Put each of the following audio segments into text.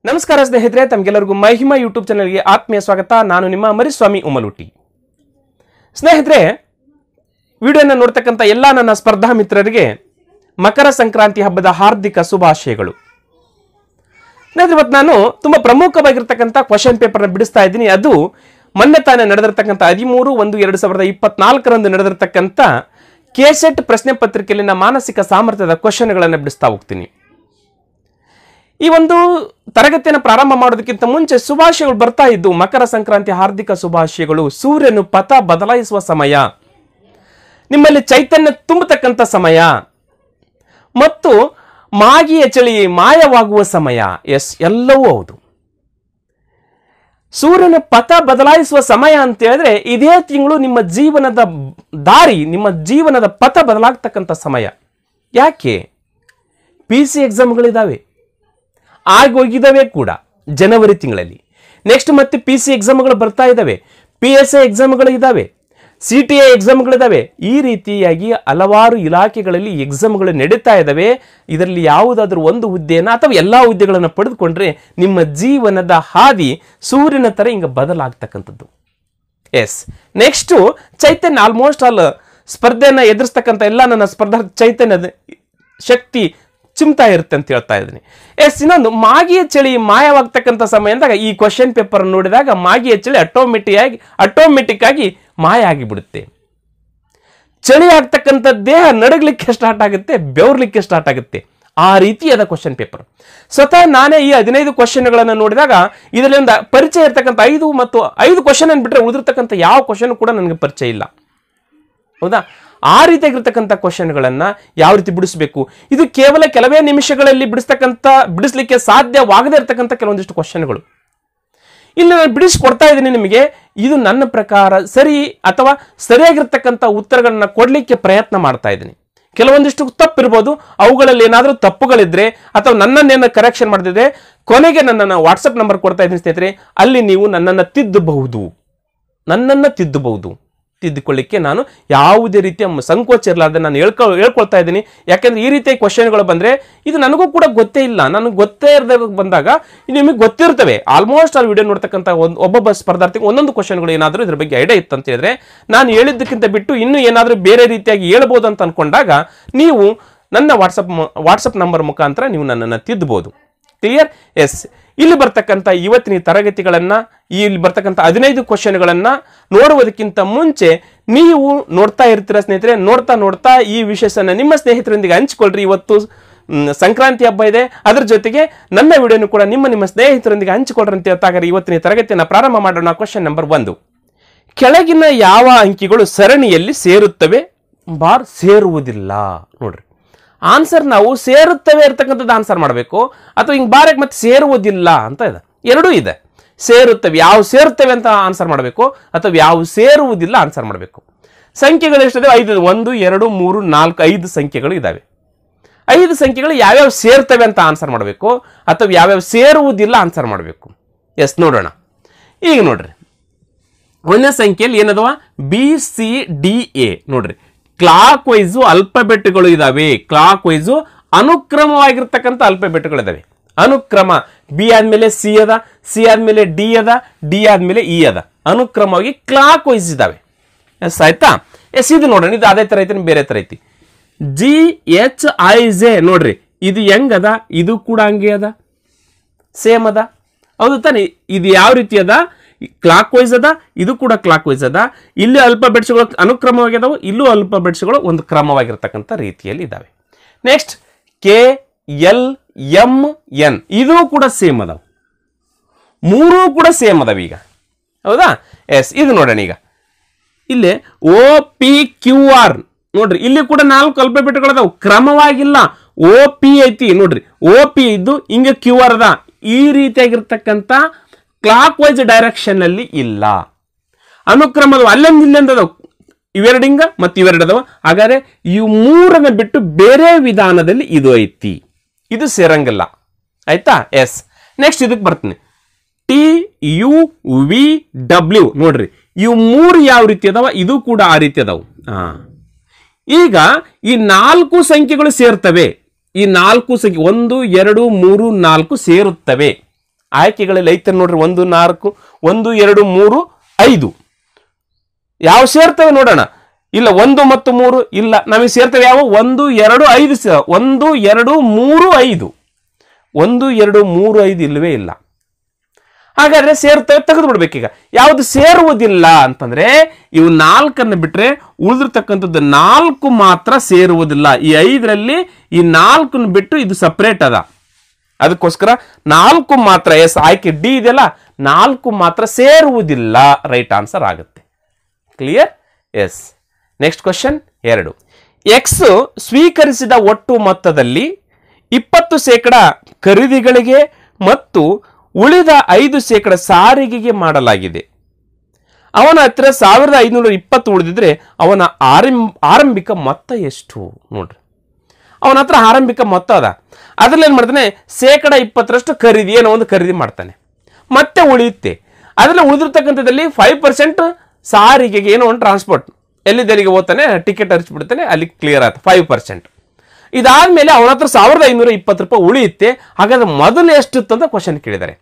ನಮಸ್ಕಾರ ಸ್ನೇಹಿತರೆ, ತಮಗೆಲ್ಲರಿಗೂ ಮಹಿಮಾ ಯೂಟ್ಯೂಬ್ ಚಾನೆಲ್ಗೆ ಆತ್ಮೀಯ ಸ್ವಾಗತ. ನಾನು ನಿಮ್ಮ ಮರಿಸ್ವಾಮಿ ಉಮಲುಟಿ. ಸ್ನೇಹಿತರೆ, ವಿಡಿಯೋನ ನೋಡ್ತಕ್ಕಂಥ ಎಲ್ಲ ನನ್ನ ಸ್ಪರ್ಧಾ ಮಿತ್ರರಿಗೆ ಮಕರ ಸಂಕ್ರಾಂತಿ ಹಬ್ಬದ ಹಾರ್ದಿಕ ಶುಭಾಶಯಗಳು. ಸ್ನೇಹಿತರೆ, ಇವತ್ತು ನಾನು ತುಂಬಾ ಪ್ರಮುಖವಾಗಿರ್ತಕ್ಕಂಥ ಕ್ವಶನ್ ಪೇಪರ್ನ ಬಿಡಿಸ್ತಾ ಇದ್ದೀನಿ. ಅದು ಮೊನ್ನೆ ತಾನೇ ನಡೆದಿರ್ತಕ್ಕಂಥ 13/1/2024 ನಡೆದಿರ್ತಕ್ಕಂಥ ಕೆಸೆಟ್ ಪ್ರಶ್ನೆ ಪತ್ರಿಕೆಯಲ್ಲಿನ ಮಾನಸಿಕ ಸಾಮರ್ಥ್ಯದ ಕ್ವಶನ್ಗಳನ್ನು ಬಿಡಿಸ್ತಾ ಹೋಗ್ತೀನಿ. ಈ ಒಂದು ತರಗತಿಯನ್ನು ಪ್ರಾರಂಭ ಮಾಡೋದಕ್ಕಿಂತ ಮುಂಚೆ ಶುಭಾಶಯಗಳು ಬರ್ತಾ ಇದ್ದು. ಮಕರ ಸಂಕ್ರಾಂತಿ ಹಾರ್ದಿಕ ಶುಭಾಶಯಗಳು. ಸೂರ್ಯನು ಪಥ ಬದಲಾಯಿಸುವ ಸಮಯ, ನಿಮ್ಮಲ್ಲಿ ಚೈತನ್ಯ ತುಂಬತಕ್ಕಂಥ ಸಮಯ ಮತ್ತು ಮಾಗಿಯ ಚಳಿ ಮಾಯವಾಗುವ ಸಮಯ. ಎಲ್ಲವೂ ಹೌದು. ಸೂರ್ಯನ ಪಥ ಬದಲಾಯಿಸುವ ಸಮಯ ಅಂತ ಹೇಳಿದ್ರೆ ಇದೇ ತಿಂಗಳು ನಿಮ್ಮ ಜೀವನದ ದಾರಿ, ನಿಮ್ಮ ಜೀವನದ ಪಥ ಬದಲಾಗ್ತಕ್ಕಂಥ ಸಮಯ. ಯಾಕೆ? PC ಎಕ್ಸಾಮ್ಗಳಿದ್ದಾವೆ, ಆಗೋಗಿದ್ದಾವೆ ಕೂಡ ಜನವರಿ ತಿಂಗಳಲ್ಲಿ. ನೆಕ್ಸ್ಟ್ ಮತ್ತೆ PC ಎಕ್ಸಾಮ್ಗಳು ಬರ್ತಾ ಇದ್ದಾವೆ, PSI ಎಕ್ಸಾಮ್ಗಳು ಇದ್ದಾವೆ, CTA ಎಕ್ಸಾಮ್ಗಳಿದ್ದಾವೆ. ಈ ರೀತಿಯಾಗಿ ಹಲವಾರು ಇಲಾಖೆಗಳಲ್ಲಿ ಎಕ್ಸಾಮ್ಗಳು ನಡೀತಾ ಇದ್ದಾವೆ. ಇದರಲ್ಲಿ ಯಾವುದಾದ್ರೂ ಒಂದು ಹುದ್ದೆಯನ್ನು ಅಥವಾ ಎಲ್ಲ ಹುದ್ದೆಗಳನ್ನು ಪಡೆದುಕೊಂಡ್ರೆ ನಿಮ್ಮ ಜೀವನದ ಹಾದಿ ಸೂರ್ಯನ ತರ ಹಿಂಗ ಬದಲಾಗ್ತಕ್ಕಂಥದ್ದು. ನೆಕ್ಸ್ಟ್ ಚೈತನ್ಯ ಆಲ್ಮೋಸ್ಟ್ ಆಲ್ ಸ್ಪರ್ಧೆಯನ್ನ ಎದುರಿಸ್ತಕ್ಕಂಥ ಎಲ್ಲ ನನ್ನ ಸ್ಪರ್ಧಾ ಚೈತನ್ಯದ ಶಕ್ತಿ ಚಿಮ್ತಾ ಇರುತ್ತೆ ಅಂತ ಹೇಳ್ತಾ ಇದ್ದೀನಿ. ಇನ್ನೊಂದು ಮಾಗಿಯ ಚಳಿ ಮಾಯವಾಗ್ತಕ್ಕಂಥ ಸಮಯ ಅಂದಾಗ ಈ ಕ್ವಶನ್ ಪೇಪರ್ ನೋಡಿದಾಗ ಮಾಗಿಯ ಚಳಿ ಆಟೋಮೆಟಿಕ್ ಆಗಿ ಮಾಯ ಆಗಿಬಿಡುತ್ತೆ. ಚಳಿ ಆಗ್ತಕ್ಕಂಥ ದೇಹ ನಡಗಲಿಕ್ಕೆ ಸ್ಟಾರ್ಟ್ ಆಗುತ್ತೆ, ಬೆವರ್ಲಿಕ್ಕೆ ಸ್ಟಾರ್ಟ್ ಆಗುತ್ತೆ. ಆ ರೀತಿಯಾದ ಕ್ವಶನ್ ಪೇಪರ್. ಸ್ವತಃ ನಾನೇ ಈ 15 ಕ್ವಶನ್ಗಳನ್ನು ನೋಡಿದಾಗ ಇದರಲ್ಲಿ ಒಂದು ಪರಿಚಯ ಇರ್ತಕ್ಕಂಥ 5 ಕ್ವಶನ್ ಅನ್ನು ಬಿಟ್ಟರೆ ಉಳಿದಿರ್ತಕ್ಕಂಥ ಯಾವ ಕ್ವಶನ್ ಕೂಡ ನನಗೆ ಪರಿಚಯ ಇಲ್ಲ. ಹೌದಾ? ಆ ರೀತಿಯಾಗಿರ್ತಕ್ಕಂಥ ಕ್ವಶನ್ಗಳನ್ನ ಯಾವ ರೀತಿ ಬಿಡಿಸಬೇಕು, ಇದು ಕೇವಲ ಕೆಲವೇ ನಿಮಿಷಗಳಲ್ಲಿ ಬಿಡಿಸ್ಲಿಕ್ಕೆ ಸಾಧ್ಯವಾಗದೇ ಇರತಕ್ಕಂಥ ಕೆಲವೊಂದಿಷ್ಟು ಕ್ವಶನ್ಗಳು ಇಲ್ಲಿ ನಾನು ಬಿಡಿಸ್ಕೊಡ್ತಾ ಇದ್ದೀನಿ ನಿಮಗೆ. ಇದು ನನ್ನ ಪ್ರಕಾರ ಸರಿ ಅಥವಾ ಸರಿಯಾಗಿರ್ತಕ್ಕಂಥ ಉತ್ತರಗಳನ್ನ ಕೊಡ್ಲಿಕ್ಕೆ ಪ್ರಯತ್ನ ಮಾಡ್ತಾ ಇದ್ದೀನಿ. ಕೆಲವೊಂದಿಷ್ಟು ತಪ್ಪಿರ್ಬೋದು, ಅವುಗಳಲ್ಲಿ ಏನಾದರೂ ತಪ್ಪುಗಳಿದ್ರೆ ಅಥವಾ ನನ್ನನ್ನೇನು ಕರೆಕ್ಷನ್ ಮಾಡ್ತಿದ್ರೆ ಕೊನೆಗೆ ನನ್ನನ್ನು ವಾಟ್ಸಪ್ ನಂಬರ್ ಕೊಡ್ತಾ ಇದ್ದೀನಿ ಸ್ನೇಹಿತರೆ. ಅಲ್ಲಿ ನೀವು ನನ್ನನ್ನು ತಿದ್ದಬಹುದು. ತಿದ್ದುಕೊಳ್ಳಿಕ್ಕೆ ನಾನು ಯಾವುದೇ ರೀತಿಯ ಸಂಕೋಚ ಇರಲಾರ್ದೆ ನಾನು ಹೇಳ್ಕೊಳ್ತಾ ಇದ್ದೀನಿ. ಯಾಕೆಂದ್ರೆ ಈ ರೀತಿಯ ಕ್ವಶನ್ಗಳು ಬಂದ್ರೆ ಇದು ನನಗೂ ಕೂಡ ಗೊತ್ತೇ ಇಲ್ಲ. ನನಗೆ ಗೊತ್ತೇ ಇರದೆ ಬಂದಾಗ ನಿಮಗೆ ಗೊತ್ತಿರ್ತವೆ. ಆಲ್ಮೋಸ್ಟ್ ಆ ವಿಡಿಯೋ ನೋಡ್ತಕ್ಕಂಥ ಒಬ್ಬೊಬ್ಬ ಸ್ಪರ್ಧಾರ್ಥಿಗೆ ಒಂದೊಂದು ಕ್ವಶನ್ಗಳು ಏನಾದರೂ ಇದ್ರ ಬಗ್ಗೆ ಐಡಿಯಾ ಇತ್ತು ಅಂತ ಹೇಳಿದ್ರೆ ನಾನು ಹೇಳಿದ್ದಕ್ಕಿಂತ ಬಿಟ್ಟು ಇನ್ನೂ ಏನಾದರೂ ಬೇರೆ ರೀತಿಯಾಗಿ ಹೇಳ್ಬೋದು ಅಂತ ಅನ್ಕೊಂಡಾಗ ನೀವು ನನ್ನ ವಾಟ್ಸಪ್ ನಂಬರ್ ಮುಖಾಂತರ ನೀವು ನನ್ನನ್ನು ತಿದ್ದಬಹುದು. ಕ್ಲಿಯರ್? ಇಲ್ಲಿ ಬರ್ತಕ್ಕಂಥ ಇವತ್ತಿನ ತರಗತಿಗಳನ್ನ, ಇಲ್ಲಿ ಬರ್ತಕ್ಕಂಥ 15 ಕ್ವಶನ್ಗಳನ್ನ ನೋಡುವುದಕ್ಕಿಂತ ಮುಂಚೆ ನೀವು ನೋಡ್ತಾ ಇರ್ತೀರ ಸ್ನೇಹಿತರೆ. ನೋಡ್ತಾ ಈ ವಿಷಯನ ನಿಮ್ಮ ಸ್ನೇಹಿತರೊಂದಿಗೆ ಹಂಚಿಕೊಳ್ಳ್ರಿ. ಇವತ್ತು ಸಂಕ್ರಾಂತಿ ಹಬ್ಬ ಇದೆ, ಅದರ ಜೊತೆಗೆ ನನ್ನ ವಿಡಿಯೋನು ಕೂಡ ನಿಮ್ಮ ಸ್ನೇಹಿತರೊಂದಿಗೆ ಹಂಚಿಕೊಳ್ಳ್ರಿ ಅಂತ ಹೇಳ್ತಾಗ ಇವತ್ತಿನ ತರಗತಿಯನ್ನು ಪ್ರಾರಂಭ ಮಾಡೋಣ. Question number 1. ಕೆಳಗಿನ ಯಾವ ಅಂಕಿಗಳು ಸರಣಿಯಲ್ಲಿ ಸೇರುತ್ತವೆ ಸೇರುವುದಿಲ್ಲ? ನೋಡ್ರಿ, ಆನ್ಸರ್ ನಾವು ಸೇರುತ್ತವೆ ಇರ್ತಕ್ಕಂಥದ್ದು ಆನ್ಸರ್ ಮಾಡಬೇಕು ಅಥವಾ ಹಿಂಗೆ ಬಾರಕ್ಕೆ ಮತ್ತೆ ಸೇರುವುದಿಲ್ಲ ಅಂತ ಇದೆ. ಎರಡೂ ಇದೆ. ಸೇರುತ್ತವೆ, ಯಾವ ಸೇರುತ್ತವೆ ಅಂತ ಆನ್ಸರ್ ಮಾಡಬೇಕು ಅಥವಾ ಯಾವ ಸೇರುವುದಿಲ್ಲ ಆನ್ಸರ್ ಮಾಡಬೇಕು. ಸಂಖ್ಯೆಗಳು ಎಷ್ಟಿದೆ? 5. 1 2 3 4 5 ಸಂಖ್ಯೆಗಳು ಇದಾವೆ. 5 ಸಂಖ್ಯೆಗಳು ಯಾವ್ಯಾವ ಸೇರ್ತವೆ ಅಂತ ಆನ್ಸರ್ ಮಾಡಬೇಕು ಅಥವಾ ಯಾವ್ಯಾವ ಸೇರುವುದಿಲ್ಲ ಆನ್ಸರ್ ಮಾಡಬೇಕು. ನೋಡೋಣ. ಈಗ ನೋಡ್ರಿ, 1ನೇ ಸಂಖ್ಯೆಯಲ್ಲಿ ಏನದವ? BCDA. ನೋಡ್ರಿ, ಕ್ಲಾಕ್ ವೈಸ್ ಅಲ್ಫಾಬೆಟ್ಗಳು ಇದಾವೆ. ಕ್ಲಾಕ್ ವೈಸ್ ಅನುಕ್ರಮವಾಗಿರ್ತಕ್ಕಂಥ ಅಲ್ಫಾಬೆಟ್ಗಳು ಇದಾವೆ. ಅನುಕ್ರಮ. B ಆದ್ಮೇಲೆ C ಅದ, C ಆದ್ಮೇಲೆ D ಅದ, D ಆದ್ಮೇಲೆ E ಅದ. ಅನುಕ್ರಮವಾಗಿ ಕ್ಲಾಕ್ ವೈಸ್ ಇದಾವೆ. ಆಯ್ತಾ? ಇದು ನೋಡ್ರಿ, ಇದು ಅದೇ ತರ ಐತಿ, ಬೇರೆ ತರ ಐತಿ. GHIJ. ನೋಡ್ರಿ, ಇದು ಹೆಂಗದ? ಇದು ಕೂಡ ಹಂಗೆ ಅದ, ಸೇಮ್ ಅದ. ಹೌದು ತಾನೆ? ಇದು ಯಾವ ರೀತಿ ಅದ? ಕ್ಲಾಕ್ ವೈಸ್ ಅದ, ಇದು ಕೂಡ ಕ್ಲಾಕ್ ವೈಸ್ ಅದ. ಇಲ್ಲಿ ಅಲ್ಫಾಬೆಟ್ಸ್ಗಳು ಅನುಕ್ರಮವಾಗಿದಾವೆ, ಇಲ್ಲೂ ಅಲ್ಫಾಬೆಟ್ಸ್ಗಳು ಒಂದು ಕ್ರಮವಾಗಿರ್ತಕ್ಕಂಥ ರೀತಿಯಲ್ಲಿ ಇದಾವೆ. Next KLMN. ಇದು ಕೂಡ ಸೇಮ್ ಅದಾವ, ಮೂರೂ ಕೂಡ ಸೇಮ್ ಅದಾವ ಈಗ. ಹೌದಾ? ಇದು ನೋಡೋಣ. ಈಗ ಇಲ್ಲಿ OPQR. ನೋಡ್ರಿ, ಇಲ್ಲಿ ಕೂಡ 4 ಅಲ್ಫಾಬೆಟ್ಗಳು ಅದಾವ, ಕ್ರಮವಾಗಿಲ್ಲ. OP ಐತಿ ನೋಡ್ರಿ, OP ಇದ್ದು ಹಿಂಗೆ QR ಅದ. ಈ ರೀತಿಯಾಗಿರ್ತಕ್ಕಂಥ ಕ್ಲಾಕ್ ವೈಸ್ ಡೈರೆಕ್ಷನ್ ಅಲ್ಲಿ ಇಲ್ಲ. ಅನುಕ್ರಮದ ಅಲ್ಲೊಂದು ಇಲ್ಲೊಂದು ಇವೆರಡಿಂಗ ಮತ್ತು ಇವೆರಡದವ. ಹಾಗಾದ್ರೆ ಇವು ಮೂರನ್ನ ಬಿಟ್ಟು ಬೇರೆ ವಿಧಾನದಲ್ಲಿ ಇದು ಐತಿ, ಇದು ಸೇರಂಗಿಲ್ಲ. ಆಯ್ತಾ? ನೆಕ್ಸ್ಟ್ ಇದಕ್ಕೆ ಬರ್ತೀನಿ. TUVW. ನೋಡ್ರಿ, ಇವು ಮೂರು ಯಾವ ರೀತಿ ಅದಾವ? ಇದು ಕೂಡ ಆ ರೀತಿ ಅದಾವ. ಈಗ ಈ 4 ಸಂಖ್ಯೆಗಳು ಸೇರ್ತವೆ. ಈ 4 ಸಂಖ್ಯೆ 1 2 3 4 ಸೇರುತ್ತವೆ. ಆಯ್ಕೆಗಳಲ್ಲಿ ಐತೆ ನೋಡ್ರಿ 1 4 1 2 3 5 ಯಾವ ಸೇರ್ತವೆ ನೋಡೋಣ. ಇಲ್ಲ 1 ಮತ್ತು 3 ಇಲ್ಲ, ನಮಗೆ ಸೇರ್ತವೆ ಯಾವ 1 2 5 1 2 3 5 1 2 3 5 ಇಲ್ಲವೇ ಇಲ್ಲ. ಹಾಗಾದ್ರೆ ಸೇರ್ತವೆ, ತೆಗೆದು ಬಿಡ್ಬೇಕೀಗ. ಯಾವುದು ಸೇರುವುದಿಲ್ಲ ಅಂತಂದ್ರೆ ಇವು 4 ಬಿಟ್ರೆ ಉಳಿದಿರ್ತಕ್ಕಂಥದ್ದು 4 ಮಾತ್ರ ಸೇರುವುದಿಲ್ಲ. ಈ 5ರಲ್ಲಿ ಈ 4 ಬಿಟ್ಟು ಇದು ಸಪರೇಟ್ ಅದ, ಅದಕ್ಕೋಸ್ಕರ 4 ಮಾತ್ರ. ಎಸ್, ಆಯ್ಕೆ ಡಿ ಇದೆಯಲ್ಲ, 4 ಮಾತ್ರ ಸೇರುವುದಿಲ್ಲ, ರೈಟ್ ಆನ್ಸರ್ ಆಗುತ್ತೆ. Clear? Yes. Next question 2. X ಸ್ವೀಕರಿಸಿದ ಒಟ್ಟು ಮೊತ್ತದಲ್ಲಿ 20% ಖರೀದಿಗಳಿಗೆ ಮತ್ತು ಉಳಿದ 5% ಸಾರಿಗೆಗೆ ಮಾಡಲಾಗಿದೆ. ಅವನ ಹತ್ರ 1520 ಉಳಿದಿದ್ರೆ ಅವನ ಆರಂಭಿಕ ಮೊತ್ತ ಎಷ್ಟು? ನೋಡ್ರಿ, ಅವನ ಹತ್ರ ಆರಂಭಿಕ ಮೊತ್ತ ಅದ, ಅದ್ರಲ್ಲಿ ಏನ್ ಮಾಡ್ತಾನೆ, 20% ಖರೀದಿ, ಏನೋ ಒಂದು ಖರೀದಿ ಮಾಡ್ತಾನೆ, ಮತ್ತೆ ಉಳಿಯುತ್ತೆ. ಅದ್ರಲ್ಲಿ ಉಳಿದಿರ್ತಕ್ಕಂಥದ್ದಲ್ಲಿ 5% ಸಾರಿಗೆಗೆ, ಏನೋ ಒಂದು ಟ್ರಾನ್ಸ್ಪೋರ್ಟ್, ಎಲ್ಲಿದ್ದೆಲ್ಲಿಗೆ ಹೋಗ್ತಾನೆ, ಟಿಕೆಟ್ ಹರಿಸ್ಬಿಡ್ತಾನೆ, ಅಲ್ಲಿ ಕ್ಲಿಯರ್ ಆಯ್ತು 5%. ಇದಾದ್ಮೇಲೆ ಅವನ ಹತ್ರ 1520 ರೂಪಾಯಿ ಉಳಿಯುತ್ತೆ. ಹಾಗಾದ್ರೆ ಮೊದಲು ಎಷ್ಟಿತ್ತು ಅಂತ ಕ್ವಶನ್ ಕೇಳಿದ್ದಾರೆ.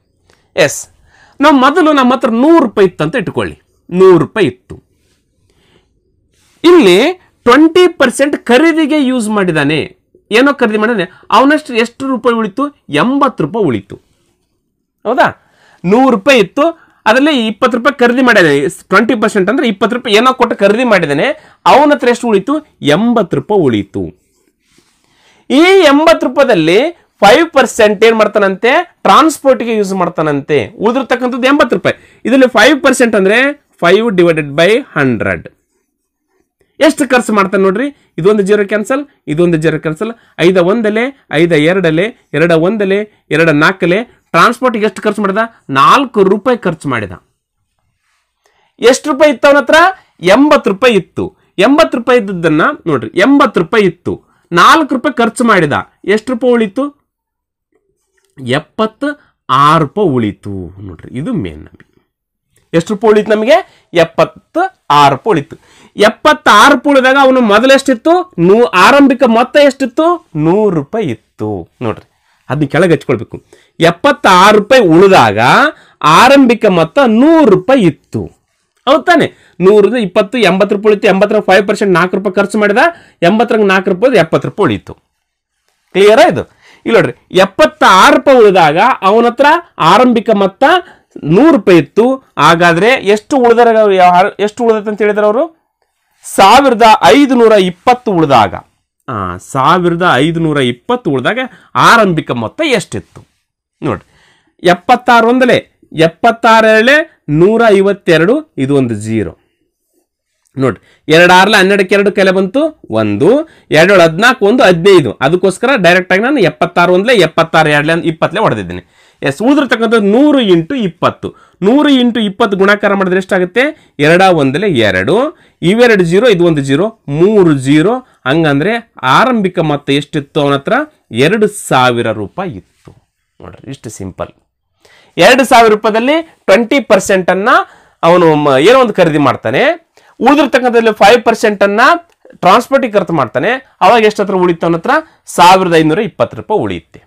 ಎಸ್, ನಾವು ಮೊದಲು ನಮ್ಮ ಹತ್ರ 100 ರೂಪಾಯಿ ಇತ್ತು ಅಂತ ಇಟ್ಕೊಳ್ಳಿ, 100 ರೂಪಾಯಿ ಇತ್ತು. ಇಲ್ಲಿ 20% ಖರೀದಿಗೆ ಯೂಸ್ ಮಾಡಿದಾನೆ, ಏನೋ ಖರೀದಿ ಮಾಡಿದಾನೆ, ಅವನಷ್ಟು ಎಷ್ಟು ರೂಪಾಯಿ ಉಳಿತು? 80 ರೂಪಾಯಿ ಉಳಿತು. ಹೌದಾ? 100 ರೂಪಾಯಿ ಇತ್ತು, ಅದರಲ್ಲಿ 20 ರೂಪಾಯಿ ಖರೀದಿ ಮಾಡಿದಾನೆ. 20% ಅಂದ್ರೆ 20 ರೂಪಾಯಿ ಏನೋ ಕೊಟ್ಟು ಖರೀದಿ ಮಾಡಿದಾನೆ, ಅವನ ಹತ್ರ ಎಷ್ಟು ಉಳಿತು? 80 ರೂಪಾಯಿ ಉಳಿತು. ಈ 80 ರೂಪಾಯಿದಲ್ಲಿ 5% ಏನ್ ಮಾಡ್ತಾನಂತೆ, ಟ್ರಾನ್ಸ್ಪೋರ್ಟ್ಗೆ ಯೂಸ್ ಮಾಡ್ತಾನಂತೆ. ಉಳಿದಿರ್ತಕ್ಕಂಥದ್ದು 80 ರೂಪಾಯಿ. ಇದರಲ್ಲಿ 5% ಅಂದ್ರೆ 5/100. ಎಷ್ಟು ಖರ್ಚು ಮಾಡ್ತಾನೆ ನೋಡ್ರಿ, ಇದೊಂದು 0 ಕ್ಯಾನ್ಸಲ್, ಇದೊಂದು 0 ಕ್ಯಾನ್ಸಲ್, 5 1 5 2 2 1 2 4 ಟ್ರಾನ್ಸ್ಪೋರ್ಟ್ಗೆ ಎಷ್ಟು ಖರ್ಚು ಮಾಡಿದ? 4 ರೂಪಾಯಿ ಖರ್ಚು ಮಾಡಿದ. ಎಷ್ಟು ರೂಪಾಯಿ ಇತ್ತು ಅವನ ಹತ್ರ? 80 ರೂಪಾಯಿ ಇತ್ತು. 80 ರೂಪಾಯಿ ಇದ್ದದನ್ನ ನೋಡ್ರಿ, 80 ರೂಪಾಯಿ ಇತ್ತು, 4 ರೂಪಾಯಿ ಖರ್ಚು ಮಾಡಿದ, ಎಷ್ಟು ರೂಪಾಯಿ ಉಳಿತು? 76 ರೂಪಾಯಿ ಉಳಿತು. ನೋಡ್ರಿ, ಇದು ಮೇನ್. ನಮಗೆ ಎಷ್ಟು ರೂಪಾಯಿ ಉಳಿತು? ನಮಗೆ 76 ರೂಪಾಯಿ ಉಳಿತು. 76 ರೂಪಾಯಿ ಉಳಿದಾಗ ಅವನು ಮೊದಲು ಎಷ್ಟಿತ್ತು? ಆರಂಭಿಕ ಮೊತ್ತ ಎಷ್ಟಿತ್ತು? 100 ರೂಪಾಯಿ ಇತ್ತು. ನೋಡ್ರಿ, ಅದನ್ನ ಕೆಳಗೆ ಹಚ್ಕೊಳ್ಬೇಕು. 76 ರೂಪಾಯಿ ಉಳಿದಾಗ ಆರಂಭಿಕ ಮೊತ್ತ 100 ರೂಪಾಯಿ ಇತ್ತು. ಹೌದು ತಾನೆ? 100 20 80 ರೂಪಾಯಿ ಉಳಿತು. 80 5% 4 ರೂಪಾಯಿ ಖರ್ಚು ಮಾಡಿದ, 80 4 ರೂಪಾಯಿ 70 ರೂಪಾಯಿ ಉಳಿತು. ಕ್ಲಿಯರ್? ಇದು ಇಲ್ಲಿ ನೋಡ್ರಿ, 76 ರೂಪಾಯಿ ಉಳಿದಾಗ ಅವನ ಹತ್ರ ಆರಂಭಿಕ ಮೊತ್ತ 100 ರೂಪಾಯಿ ಇತ್ತು. ಹಾಗಾದ್ರೆ ಎಷ್ಟು ಉಳಿದಾರ, ಎಷ್ಟು ಉಳಿದೈತೆ ಅಂತ ಹೇಳಿದ್ರೆ ಅವರು 1520 ಉಳಿದಾಗ, 1520 ಉಳಿದಾಗ ಆರಂಭಿಕ ಮೊತ್ತ ಎಷ್ಟಿತ್ತು ನೋಡ್ರಿ. 76 1 76 152, ಇದು ಒಂದು 0 ನೋಡ್ರಿ. 2 6 12 2 ಕೆಲೆ ಬಂತು 1, 2 14 1 15. ಅದಕ್ಕೋಸ್ಕರ ಡೈರೆಕ್ಟ್ ಆಗಿ ನಾನು 76 1 76 2 20 ಹೊಡೆದಿದ್ದೀನಿ. ಎಸ್, ಉಳಿದಿರ್ತಕ್ಕಂಥದ್ದು 100 × 20. 100 × 20 ಗುಣಾಕಾರ ಮಾಡಿದ್ರೆ ಎಷ್ಟಾಗುತ್ತೆ? 2 1 2, ಇವೆರಡು 0, ಇದು ಒಂದು 0, 3 0. ಹಂಗಂದ್ರೆ ಆರಂಭಿಕ ಮೊತ್ತ ಎಷ್ಟಿತ್ತು ಅವನ ಹತ್ರ? 2000 ರೂಪಾಯಿ ಇತ್ತು. ನೋಡ್ರಿ, ಇಷ್ಟು ಸಿಂಪಲ್. 2000 ರೂಪಾಯಿದಲ್ಲಿ 20% ಅನ್ನ ಅವನು ಏನೋ ಒಂದು ಖರೀದಿ ಮಾಡ್ತಾನೆ, ಉಳಿದಿರ್ತಕ್ಕಂಥದ್ದಲ್ಲಿ 5% ಅನ್ನ ಟ್ರಾನ್ಸ್ಪೋರ್ಟಿಗೆ ಖರ್ಚು ಮಾಡ್ತಾನೆ. ಅವಾಗ ಎಷ್ಟು ಹತ್ರ ಉಳಿತು? ಅವನ ಹತ್ರ 1520 ರೂಪಾಯಿ ಉಳಿಯುತ್ತೆ.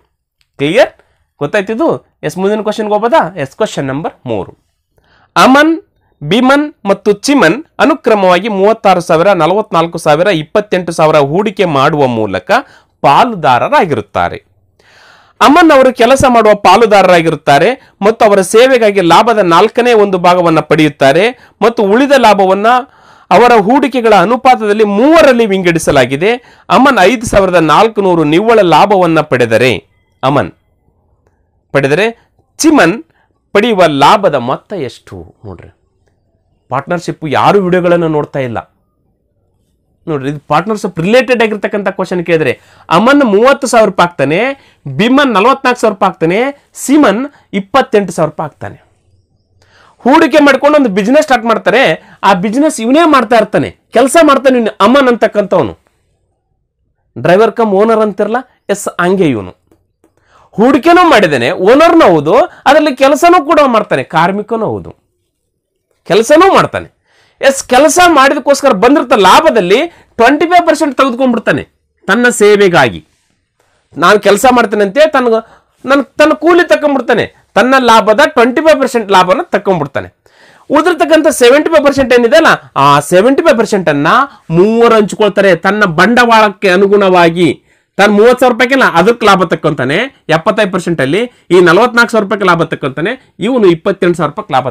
ಕ್ಲಿಯರ್? ಗೊತ್ತಾಯ್ತಿದ್ದು? ಎಸ್, ಮುಂದಿನ ಕ್ವಶನ್ಗೆ ಹೋಗೋದಾ? Yes, question number 3. Aman, Biman ಮತ್ತು ಚಿಮನ್ ಅನುಕ್ರಮವಾಗಿ 36,000, 44,000, 28,000 ಹೂಡಿಕೆ ಮಾಡುವ ಮೂಲಕ ಪಾಲುದಾರರಾಗಿರುತ್ತಾರೆ. ಅಮನ್ ಅವರು ಕೆಲಸ ಮಾಡುವ ಪಾಲುದಾರರಾಗಿರುತ್ತಾರೆ ಮತ್ತು ಅವರ ಸೇವೆಗಾಗಿ ಲಾಭದ 4ನೇ 1 ಭಾಗವನ್ನು ಪಡೆಯುತ್ತಾರೆ ಮತ್ತು ಉಳಿದ ಲಾಭವನ್ನ ಅವರ ಹೂಡಿಕೆಗಳ ಅನುಪಾತದಲ್ಲಿ 3ರಲ್ಲಿ ವಿಂಗಡಿಸಲಾಗಿದೆ. ಅಮನ್ 5,400 ನಿವ್ವಳ ಲಾಭವನ್ನ ಪಡೆದರೆ ಚಿಮನ್ ಪಡೆಯುವ ಲಾಭದ ಮೊತ್ತ ಎಷ್ಟು? ನೋಡ್ರಿ, ಪಾರ್ಟ್ನರ್ಶಿಪ್ ಯಾರು ವಿಡಿಯೋಗಳನ್ನು ನೋಡ್ತಾ ಇಲ್ಲ ನೋಡ್ರಿ. ಇದು ಪಾರ್ಟ್ನರ್ಶಿಪ್ ರಿಲೇಟೆಡ್ ಆಗಿರ್ತಕ್ಕಂಥ ಕ್ವಶನ್ ಕೇಳಿದ್ರೆ ಅಮನ್ 30,000 ರೂಪಾಯಿ ಆಗ್ತಾನೆ, ಬಿಮನ್ 44,000 ರೂಪಾಯಿ ಆಗ್ತಾನೆ, ಸಿಮನ್ 28,000 ರೂಪಾಯಿ ಆಗ್ತಾನೆ. ಹೂಡಿಕೆ ಮಾಡ್ಕೊಂಡು ಒಂದು ಬಿಸ್ನೆಸ್ ಸ್ಟಾರ್ಟ್ ಮಾಡ್ತಾರೆ. ಆ ಬಿಸ್ನೆಸ್ ಇವನೇ ಮಾಡ್ತಾ ಇರ್ತಾನೆ, ಕೆಲಸ ಮಾಡ್ತಾನೆ ಇವನು. ಅಮನ್ ಅಂತಕ್ಕಂಥವನು ಡ್ರೈವರ್ ಕಮ್ ಓನರ್ ಅಂತಿರಲ್ಲ, ಎಸ್, ಹಂಗೆ ಇವನು ಹೂಡಿಕೆನೂ ಮಾಡಿದ್ದಾನೆ, ಓನರ್ನೂ ಹೌದು, ಅದರಲ್ಲಿ ಕೆಲಸನೂ ಕೂಡ ಮಾಡ್ತಾನೆ, ಕಾರ್ಮಿಕನೂ ಹೌದು, ಕೆಲಸನೂ ಮಾಡ್ತಾನೆ. ಎಸ್, ಕೆಲಸ ಮಾಡಿದಕ್ಕೋಸ್ಕರ ಬಂದಿರ್ತ ಲಾಭದಲ್ಲಿ 25% ತೆಗೆದುಕೊಂಡ್ಬಿಡ್ತಾನೆ ತನ್ನ ಸೇವೆಗಾಗಿ. ನಾನು ಕೆಲಸ ಮಾಡ್ತೇನೆ ಅಂತ ತನ್ನ ಕೂಲಿ ತಕೊಂಡ್ಬಿಡ್ತಾನೆ. ತನ್ನ ಲಾಭದ 25% ಲಾಭನ ತಕೊಂಡ್ಬಿಡ್ತಾನೆ. ಉಳಿದಿರ್ತಕ್ಕಂಥ 75% ಏನಿದೆ ಅಲ್ಲ, ಆ 75% ಅನ್ನ ಮೂವರು ಹಂಚ್ಕೊಳ್ತಾರೆ. ತನ್ನ ಬಂಡವಾಳಕ್ಕೆ ಅನುಗುಣವಾಗಿ ತಾನು 30,000 ರೂಪಾಯಿಗೆ ಅದಕ್ಕೆ ಲಾಭ ತಕ್ಕೊಂತಾನೆ 75% ಅಲ್ಲಿ, ಈ 44,000 ರೂಪಾಯಿಗೆ ಲಾಭ ತಕ್ಕೊಂತಾನೆ, ಇವನು 28,000 ರೂಪಾಯಿ ಲಾಭ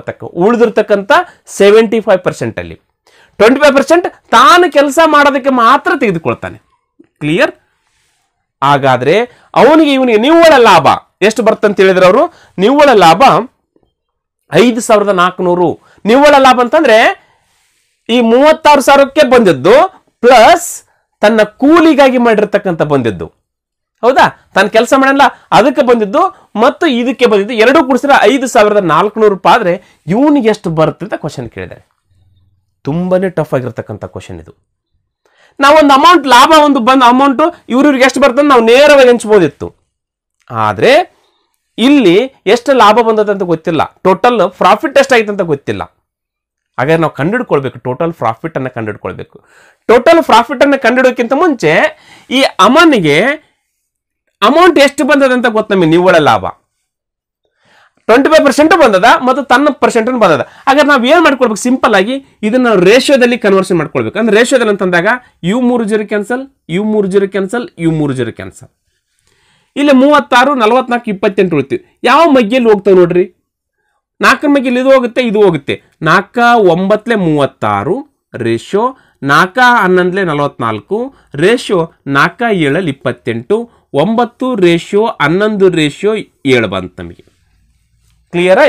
ಉಳಿದಿರ್ತಕ್ಕಂಥ 75% ಅಲ್ಲಿ 25% ತಾನು ಕೆಲಸ ಮಾಡೋದಕ್ಕೆ ಮಾತ್ರ ತೆಗೆದುಕೊಳ್ತಾನೆ. ಕ್ಲಿಯರ್? ಹಾಗಾದ್ರೆ ಇವನಿಗೆ ನಿವ್ವಳ ಲಾಭ ಎಷ್ಟು ಬರ್ತಂತ ಹೇಳಿದ್ರೆ ಅವರು ನಿವ್ವಳ ಲಾಭ 5,400. ನಿವ್ವಳ ಲಾಭ ಅಂತಂದ್ರೆ ಈ 36,000ಕ್ಕೆ ಬಂದಿದ್ದು ಪ್ಲಸ್ ತನ್ನ ಕೂಲಿಗಾಗಿ ಮಾಡಿರ್ತಕ್ಕಂಥ ಬಂದಿದ್ದು. ಹೌದಾ? ತಾನು ಕೆಲಸ ಮಾಡಲ್ಲ ಅದಕ್ಕೆ ಬಂದಿದ್ದು ಮತ್ತು ಇದಕ್ಕೆ ಬಂದಿದ್ದು ಎರಡೂ ಕೂಡಿಸಿದ್ರೆ 5,400 ರೂಪಾಯಿ ಆದ್ರೆ ಇವನಿಗೆ ಎಷ್ಟು ಬರುತ್ತೆ ಅಂತ ಕ್ವಶನ್ ಕೇಳಿದ್ದಾರೆ. ತುಂಬಾನೇ ಟಫ್ ಆಗಿರ್ತಕ್ಕಂಥ ಕ್ವಶನ್ ಇದು. ನಾವೊಂದು ಅಮೌಂಟ್ ಲಾಭ ಒಂದು ಬಂದ ಅಮೌಂಟ್ ಇವ್ರಿಗೆ ಎಷ್ಟು ಬರ್ತದೆ ನಾವು ನೇರವಾಗಿ ಹಂಚ್ಬೋದಿತ್ತು. ಆದ್ರೆ ಇಲ್ಲಿ ಎಷ್ಟು ಲಾಭ ಬಂದದ ಅಂತ ಗೊತ್ತಿಲ್ಲ, ಟೋಟಲ್ ಪ್ರಾಫಿಟ್ ಎಷ್ಟಾಯ್ತು ಅಂತ ಗೊತ್ತಿಲ್ಲ. ಹಾಗಾದ್ರೆ ನಾವು ಕಂಡುಹಿಡ್ಕೊಳ್ಬೇಕು, ಟೋಟಲ್ ಪ್ರಾಫಿಟ್ ಅನ್ನ ಕಂಡುಹಿಡ್ಕೊಳ್ಬೇಕು. ಟೋಟಲ್ ಪ್ರಾಫಿಟ್ ಅನ್ನ ಕಂಡುಹಿಡೋಕ್ಕಿಂತ ಮುಂಚೆ ಈ ಅಮನಿಗೆ ಅಮೌಂಟ್ ಎಷ್ಟು ಬಂದದ ಅಂತ ಗೊತ್ತ. ನಮಗೆ ನಿವ್ವಳ ಲಾಭ 25% ಬಂದದ ಮತ್ತು ತನ್ನ ಪರ್ಸೆಂಟ್ ಬಂದದ. ಹಾಗಾದ್ರೆ ನಾವು ಏನ್ ಮಾಡ್ಕೊಳ್ಬೇಕು, ಸಿಂಪಲ್ ಆಗಿ ಇದನ್ನ ರೇಷಿಯೋದಲ್ಲಿ ಕನ್ವರ್ಷನ್ ಮಾಡ್ಕೊಳ್ಬೇಕು. ಅಂದ್ರೆ ರೇಷಿಯೋದಲ್ಲಿ ಅಂತಂದಾಗ ಇವು 3 0 ಕ್ಯಾನ್ಸಲ್, ಇವು 3 0 ಕ್ಯಾನ್ಸಲ್, ಇವು 3 0 ಕ್ಯಾನ್ಸಲ್. ಇಲ್ಲಿ 36, 44, 28 ಉಳಿತೀವಿ. ಯಾವ ಮಗ್ಗಿಯಲ್ಲಿ ಹೋಗ್ತಾವೆ ನೋಡ್ರಿ, 4 ಮಗ್ಗಿಯಲ್ಲಿ ಇದು ಹೋಗುತ್ತೆ, ಇದು ಹೋಗುತ್ತೆ. 4 9 36 ರೇಷಿಯೋ, 4 11 44 ರೇಷಿಯೋ, 4 7 28, 9 ರೇಷಿಯೋ 11 ರೇಷಿಯೋ 7 ಬಂತು ನಮಗೆ. ಕ್ಲಿಯರಾ?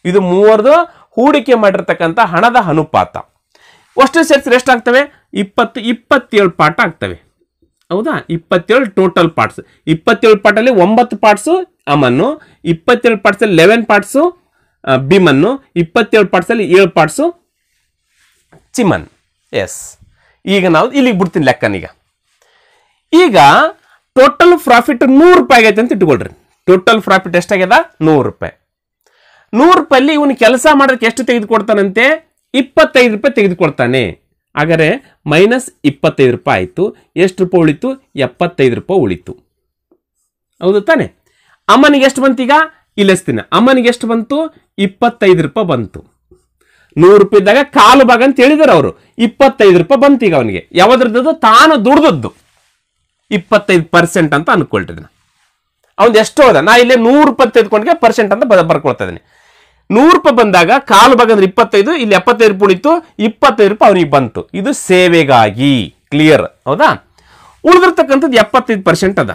ಇದು ಮೂವರದು ಹೂಡಿಕೆ ಮಾಡಿರ್ತಕ್ಕಂಥ ಹಣದ ಅನುಪಾತ. ಅಷ್ಟು ಸೇರಿಸಿದ್ರೆ ಎಷ್ಟಾಗ್ತವೆ? 27 ಪಾರ್ಟ್ ಆಗ್ತವೆ. ಹೌದಾ? 27 ಟೋಟಲ್ ಪಾರ್ಟ್ಸ್. 27 ಪಾರ್ಟಲ್ಲಿ 9 ಪಾರ್ಟ್ಸು ಅಮನ್ನು, 27 ಪಾರ್ಟ್ಸಲ್ಲಿ 11 ಪಾರ್ಟ್ಸು ಬಿಮನ್ನು, 27 ಪಾರ್ಟ್ಸಲ್ಲಿ 7 ಪಾರ್ಟ್ಸು ಚಿಮನ್. ಎಸ್, ಈಗ ನಾವು ಇಲ್ಲಿಗೆ ಬಿಡ್ತೀನಿ ಲೆಕ್ಕನೀಗ. ಈಗ ಟೋಟಲ್ ಪ್ರಾಫಿಟ್ 100 ರೂಪಾಯಿ ಆಗೈತೆ ಅಂತ ಇಟ್ಕೊಳ್ರಿ. Total profit ಎಷ್ಟಾಗ್ಯದ? 100 ರೂಪಾಯಿ. 100 ರೂಪಾಯಲ್ಲಿ ಇವನು ಕೆಲಸ ಮಾಡೋದಕ್ಕೆ ಎಷ್ಟು ತೆಗೆದುಕೊಡ್ತಾನಂತೆ? 25 ರೂಪಾಯಿ ತೆಗೆದುಕೊಡ್ತಾನೆ. ಹಾಗಾದ್ರೆ ಮೈನಸ್ 25 ರೂಪಾಯಿ ಆಯಿತು. ಎಷ್ಟು ರೂಪಾಯಿ ಉಳಿತು? 75 ರೂಪಾಯಿ ಉಳಿತು. ಹೌದು ತಾನೆ? ಅಮ್ಮನಿಗೆ ಎಷ್ಟು ಬಂತು? ಈಗ ಇಲ್ಲಿಸ್ತೀನಿ. ಅಮ್ಮನಿಗೆ ಎಷ್ಟು ಬಂತು? 25 ರೂಪಾಯಿ ಬಂತು. 100 ರೂಪಾಯಿ ಇದ್ದಾಗ ಕಾಲು ಭಾಗ ಅಂತ ಹೇಳಿದಾರೆ ಅವರು. 25 ರೂಪಾಯಿ ಬಂತು ಈಗ ಅವನಿಗೆ. ಯಾವ್ದ್ರದ್ದು? ತಾನು ದುಡ್ದದ್ದು 25% ಅಂತ ಅನ್ಕೊಳ್ತಿದ್ದೀನಿ. ಅವನ್ ಎಷ್ಟು ಹೋದ? ನಾ ಇಲ್ಲಿ 100 ರೂಪಾಯಿ ತೆಗೆದುಕೊಂಡ್ಗೆ ಪರ್ಸೆಂಟ್ ಅಂತ ಬರ್ಕೊಳ್ತಾ ಇದ್ದೀನಿ. 100 ರೂಪಾಯಿ ಬಂದಾಗ ಕಾಲು ಭಾಗ ಅಂದ್ರೆ 25, ಇಲ್ಲಿ 75 ರೂಪಾಯಿ ಉಳಿತು, 25 ರೂಪಾಯಿ ಅವನಿಗೆ ಬಂತು. ಇದು ಸೇವೆಗಾಗಿ. ಕ್ಲಿಯರ್? ಹೌದಾ? ಉಳಿದಿರ್ತಕ್ಕಂಥದ್ದು 75% ಅದ.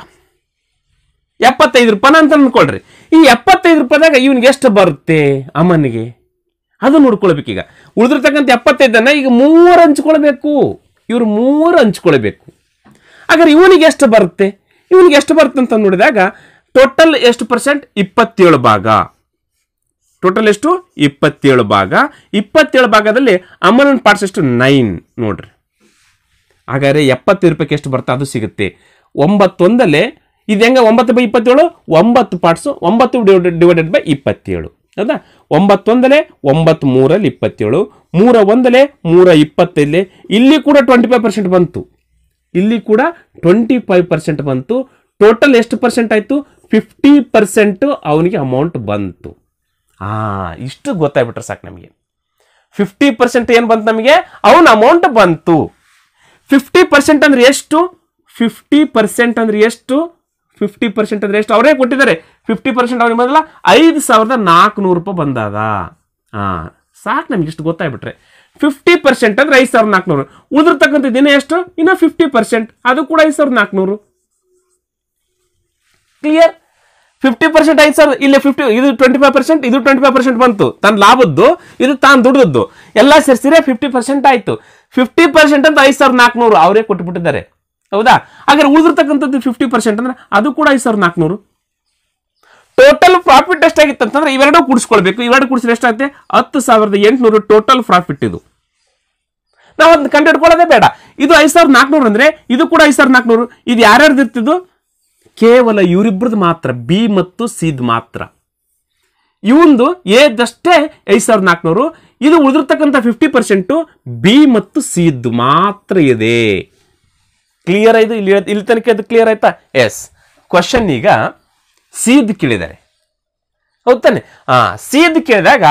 75 ರೂಪಾಯಿ ಅಂತ ಅನ್ಕೊಳ್ರಿ. ಈ 75 ರೂಪಾಯಿದಾಗ ಇವನಿಗೆ ಎಷ್ಟು ಬರುತ್ತೆ ಅಮ್ಮನಿಗೆ? ಅದು ನೋಡ್ಕೊಳ್ಬೇಕೀಗ. ಉಳಿದಿರ್ತಕ್ಕಂಥ 75 ಈಗ 3 ಹಂಚ್ಕೊಳ್ಬೇಕು. ಇವ್ರು 3 ಹಂಚ್ಕೊಳ್ಬೇಕು. ಹಾಗಾದ್ರೆ ಇವನಿಗೆ ಎಷ್ಟು ಬರುತ್ತೆ? ಇವನಿಗೆ ಎಷ್ಟು ಬರುತ್ತೆ ಅಂತ ನೋಡಿದಾಗ ಟೋಟಲ್ ಎಷ್ಟು ಪರ್ಸೆಂಟ್? 27 ಭಾಗ. ಟೋಟಲ್ ಎಷ್ಟು? 27 ಭಾಗ. 27 ಭಾಗದಲ್ಲಿ ಅಮ್ಮನ ಪಾರ್ಟ್ಸ್ ಎಷ್ಟು? 9 ನೋಡ್ರಿ. ಹಾಗಾದ್ರೆ 75 ರೂಪಾಯಿಗೆ ಎಷ್ಟು ಬರುತ್ತೆ? ಅದು ಸಿಗುತ್ತೆ. 9 ಒಂದಲ್ಲೇ ಇದು ಹೆಂಗ? 9/27 9 ಪಾರ್ಟ್ಸ್. 9 divided by 27. ಹೌದಾ? 9 ಒಂದಲೇ 9 3 27, 3 ಒಂದಲೇ 3 25. ಇಲ್ಲಿ ಕೂಡ 25% ಬಂತು. ಇಲ್ಲಿ ಕೂಡ 25% ಬಂತು. ಟೋಟಲ್ ಎಷ್ಟು ಪರ್ಸೆಂಟ್ ಆಯ್ತು? 50% ಅವನಿಗೆ ಅಮೌಂಟ್ ಬಂತು. ಇಷ್ಟು ಗೊತ್ತಾಗ್ಬಿಟ್ರೆ ಸಾಕು ನಮಗೆ. 50% ಏನು ಬಂತು ನಮಗೆ? ಅವನ ಅಮೌಂಟ್ ಬಂತು. 50% ಅಂದ್ರೆ ಎಷ್ಟು? 50% ಅಂದ್ರೆ ಎಷ್ಟು? 50% ಅಂದ್ರೆ ಎಷ್ಟು? ಅವರೇ ಕೊಟ್ಟಿದ್ದಾರೆ. 50% ಅವನಿಗೆ ಬಂದಲ್ಲ 5,400 ರೂಪಾಯಿ ಬಂದದ. ಸಾಕು ನಮ್ಗೆ ಇಷ್ಟು ಗೊತ್ತಾಗ್ಬಿಟ್ರೆ. 50% ಅಂದ್ರೆ 5,400. ಉಳಿದಿರ್ತಕ್ಕಂಥ ದಿನ ಎಷ್ಟು? ಇನ್ನು 50%, ಅದು ಕೂಡ 5,400. ಕ್ಲಿಯರ್? 50% 5,000, ಇಲ್ಲಿ 50, ಇದು 25%, ಇದು 25% ಬಂತು. ತನ್ನ ಲಾಭದ್ದು, ಇದು ತಾನು ದುಡ್ದದ್ದು ಎಲ್ಲ ಸೇರಿಸಿದ್ರೆ 50% ಆಯ್ತು. 50% ಅಂತ 5,400 ಅವರೇ ಕೊಟ್ಟುಬಿಟ್ಟಿದ್ದಾರೆ. ಹೌದಾ? ಹಾಗಾದ್ರೆ ಉಳಿದಿರ್ತಕ್ಕಂಥದ್ದು 50% ಅಂದ್ರೆ ಅದು ಕೂಡ 5,400. ಟೋಟಲ್ ಪ್ರಾಫಿಟ್ ಎಷ್ಟಾಗಿತ್ತು ಅಂತಂದ್ರೆ ಇವೆರಡೂ ಕೂಡಿಸ್ಕೊಳ್ಬೇಕು. ಇವೆರಡು ಕೂಡಿಸಿದ್ರೆ ಎಷ್ಟಾಗುತ್ತೆ? 10,800 ಟೋಟಲ್ ಪ್ರಾಫಿಟ್. ಇದು ನಾವು ಅದನ್ನ ಕಂಡುಹಿಡ್ಕೊಳ್ಳೋದೇ ಬೇಡ. ಇದು 5,400 ಅಂದ್ರೆ ಇದು ಕೂಡ 5,400. ಇದು ಯಾರ್ಯಾರ್ದು ಇರ್ತಿದ್ದು? ಕೇವಲ ಇವರಿಬ್ರದ್ದು ಮಾತ್ರ, ಬಿ ಮತ್ತು ಸಿದ್ ಮಾತ್ರ. ಇವಂದು ಏದಷ್ಟೇ 5,400. ಇದು ಉಳಿದಿರ್ತಕ್ಕಂಥ 50% ಬಿ ಮತ್ತು ಸಿದ್ ಮಾತ್ರ ಇದೆ. ಕ್ಲಿಯರ್ ಆಯ್ತು? ಇಲ್ಲಿ ತನಕ ಅದು ಕ್ಲಿಯರ್ ಆಯ್ತಾ? ಎಸ್. ಕ್ವಶನ್ ಈಗ ಸಿದ್ ಕೇಳಿದ್ದಾರೆ. ಹೌದಾನೆ? ಸಿದ್ ಕೇಳಿದಾಗ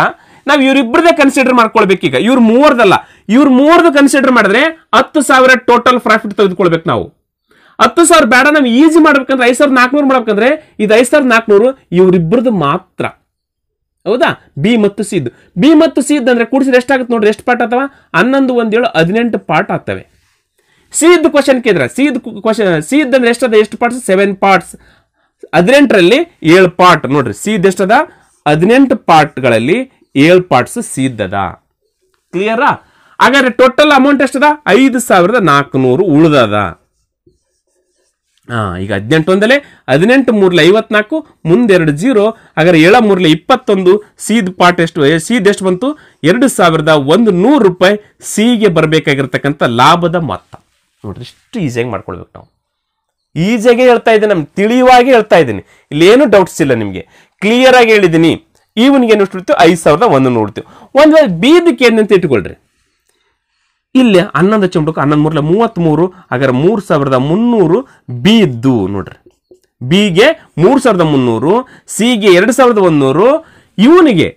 ನಾವು ಇವರಿಬ್ಬರದೇ ಕನ್ಸಿಡರ್ ಮಾಡ್ಕೊಳ್ಬೇಕೀಗ. ಇವ್ರ ಮೂವರ್ದಲ್ಲ, ಇವ್ರ ಮೂವರ್ದು ಕನ್ಸಿಡರ್ ಮಾಡಿದ್ರೆ 10,000 ಟೋಟಲ್ ಪ್ರಾಫಿಟ್ ತೆಗೆದುಕೊಳ್ಬೇಕು ನಾವು. 10,000 ಬೇಡ, ನಾವು ಈಸಿ ಮಾಡ್ಬೇಕಂದ್ರೆ 5,400 ಮಾಡ್ಬೇಕಂದ್ರೆ ಇದು 5,400 ಇವರಿಬ್ಬರದು ಮಾತ್ರ. ಹೌದಾ? ಬಿ ಮತ್ತು ಸಿದ್. ಬಿ ಮತ್ತು ಸಿದ್ ಅಂದ್ರೆ ಕೂಡಿಸಿದ್ರೆ ಎಷ್ಟಾಗುತ್ತೆ ನೋಡ್ರಿ, ಎಷ್ಟು ಪಾರ್ಟ್ ಆಗ್ತವ? 11 1 7 18 ಪಾರ್ಟ್ ಆಗ್ತವೆ. ಸಿದ್ ಕ್ವಶನ್ ಕೇಳಿದ್ರೆ ಸಿದ್ ಅಂದ್ರೆ ಎಷ್ಟದ? ಎಷ್ಟು ಪಾರ್ಟ್ಸ್? 7 ಪಾರ್ಟ್ಸ್. 18ರಲ್ಲಿ 7 ಪಾರ್ಟ್ ನೋಡ್ರಿ. ಸಿದ್ ಎಷ್ಟದ? 18 ಪಾರ್ಟ್ಗಳಲ್ಲಿ 7 ಪಾರ್ಟ್ಸ್ ಸಿದ್ದದ. ಕ್ಲಿಯರಾ? ಹಾಗಾದ್ರೆ ಟೋಟಲ್ ಅಮೌಂಟ್ ಎಷ್ಟದ? 5,400 ಉಳಿದದ. ಈಗ 18 ಒಂದಲೆ 18 3 54 ಮುಂದೆ 2 0. ಹಾಗಾದ್ರೆ 7 3 21. ಸೀದ್ ಪಾರ್ಟ್ ಎಷ್ಟು? ಸೀದ್ ಎಷ್ಟು ಬಂತು? 2,100 ರೂಪಾಯಿ ಸಿಗೆ ಬರಬೇಕಾಗಿರ್ತಕ್ಕಂಥ ಲಾಭದ ಮೊತ್ತ. ನೋಡ್ರಿ, ಇಷ್ಟು ಈಸಿಯಾಗಿ ಮಾಡ್ಕೊಳ್ಬೇಕು ನಾವು. ಈಸಿಯಾಗಿ ಹೇಳ್ತಾ ಇದ್ದೀನಿ, ನಮ್ಗೆ ತಿಳಿಯುವಾಗಿ ಹೇಳ್ತಾ ಇದ್ದೀನಿ. ಇಲ್ಲೇನು ಡೌಟ್ಸ್ ಇಲ್ಲ, ನಿಮಗೆ ಕ್ಲಿಯರ್ ಆಗಿ ಹೇಳಿದ್ದೀನಿ. ಇವನ್ಗೆ ಏನು ಇಡ್ತೀವಿ? 5,100 ನೋಡ್ತೀವಿ. ಒಂದ್ ವೇಳೆ ಬೀದಕ್ಕೆ ಏನಂತ ಇಟ್ಕೊಳ್ರಿ, ಇಲ್ಲಿ 11 ಚಂಬಡಕ್ಕೆ 11 3 33. ಹಾಗಾದ್ರೆ 3,300 ಬಿ ಇದ್ದು ನೋಡ್ರಿ. ಬಿಗೆ 3,300, ಸಿಗೆ 2,100, ಇವನಿಗೆ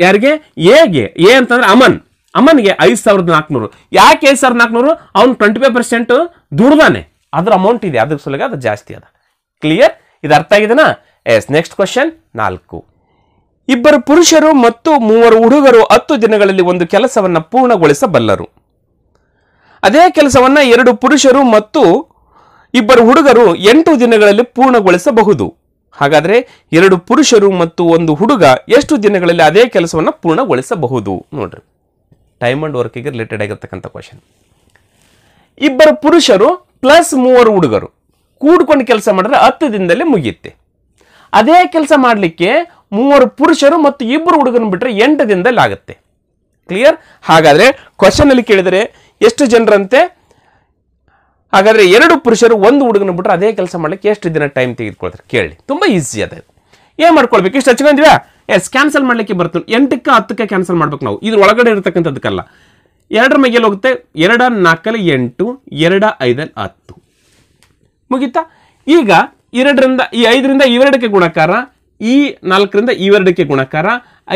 ಯಾರಿಗೆ? ಎಗೆ. ಎ ಅಂತಂದ್ರೆ ಅಮನ್ಗೆ 5,400. ಯಾಕೆ 5,400? ಅವ್ನು 25% ದುಡ್ದಾನೆ, ಅದ್ರ ಅಮೌಂಟ್ ಇದೆ, ಅದ್ರ ಸಲುವಾಗಿ ಅದು ಜಾಸ್ತಿ ಅದ. ಕ್ಲಿಯರ್? ಇದು ಅರ್ಥ ಆಗಿದೆನಾ? ಎಸ್. Next question 4. ಇಬ್ಬರು ಪುರುಷರು ಮತ್ತು 3 ಹುಡುಗರು 10 ದಿನಗಳಲ್ಲಿ ಒಂದು ಕೆಲಸವನ್ನ ಪೂರ್ಣಗೊಳಿಸಬಲ್ಲರು. ಅದೇ ಕೆಲಸವನ್ನ 2 ಪುರುಷರು ಮತ್ತು 2 ಹುಡುಗರು 8 ದಿನಗಳಲ್ಲಿ ಪೂರ್ಣಗೊಳಿಸಬಹುದು. ಹಾಗಾದ್ರೆ 2 ಪುರುಷರು ಮತ್ತು 1 ಹುಡುಗ ಎಷ್ಟು ದಿನಗಳಲ್ಲಿ ಅದೇ ಕೆಲಸವನ್ನ ಪೂರ್ಣಗೊಳಿಸಬಹುದು? ನೋಡ್ರಿ, ಟೈಮ್ ಅಂಡ್ ವರ್ಕಿಗೆ ರಿಲೇಟೆಡ್ ಆಗಿರ್ತಕ್ಕಂಥ ಕ್ವಶನ್. 2 ಪುರುಷರು ಪ್ಲಸ್ 3 ಹುಡುಗರು ಕೂಡ್ಕೊಂಡು ಕೆಲಸ ಮಾಡಿದ್ರೆ 10 ದಿನದಲ್ಲಿ ಮುಗಿಯುತ್ತೆ. ಅದೇ ಕೆಲಸ ಮಾಡಲಿಕ್ಕೆ 3 ಪುರುಷರು ಮತ್ತು 2 ಹುಡುಗರನ್ನು ಬಿಟ್ಟರೆ 8 ದಿನದಲ್ಲಿ ಆಗುತ್ತೆ. ಕ್ಲಿಯರ್? ಹಾಗಾದ್ರೆ ಕ್ವಶನ್ ಅಲ್ಲಿ ಕೇಳಿದರೆ ಎಷ್ಟು ಜನರಂತೆ? ಹಾಗಾದ್ರೆ 2 ಪುರುಷರು 1 ಹುಡುಗನ ಬಿಟ್ಟರೆ ಅದೇ ಕೆಲಸ ಮಾಡ್ಲಿಕ್ಕೆ ಎಷ್ಟು ದಿನ ಟೈಮ್ ತೆಗೆದುಕೊಳ್ತಾರೆ? ಕೇಳಿ, ತುಂಬಾ ಈಸಿ ಅದ. ಏನ್ ಮಾಡ್ಕೊಳ್ಬೇಕು? ಇಷ್ಟು ಹಚ್ಕೊಂಡಿವ್ಯಾ? ಎಸ್. ಕ್ಯಾನ್ಸಲ್ ಮಾಡ್ಲಿಕ್ಕೆ ಬರ್ತದೆ. 8ಕ್ಕೆ 10ಕ್ಕೆ ಕ್ಯಾನ್ಸಲ್ ಮಾಡ್ಬೇಕು ನಾವು. ಇದ್ರ ಒಳಗಡೆ ಇರತಕ್ಕಂಥದ್ದಕ್ಕಲ್ಲ. 2ರ ಮೇಲೆ ಹೋಗುತ್ತೆ. 2 4 8, 2 5 10 ಮುಗಿತಾ? ಈಗ 2ರಿಂದ ಈ 5ರಿಂದ ಇವೆರಡಕ್ಕೆ ಗುಣಕಾರ, ಈ 4ರಿಂದ ಇವೆರಡಕ್ಕೆ ಗುಣಕಾರ,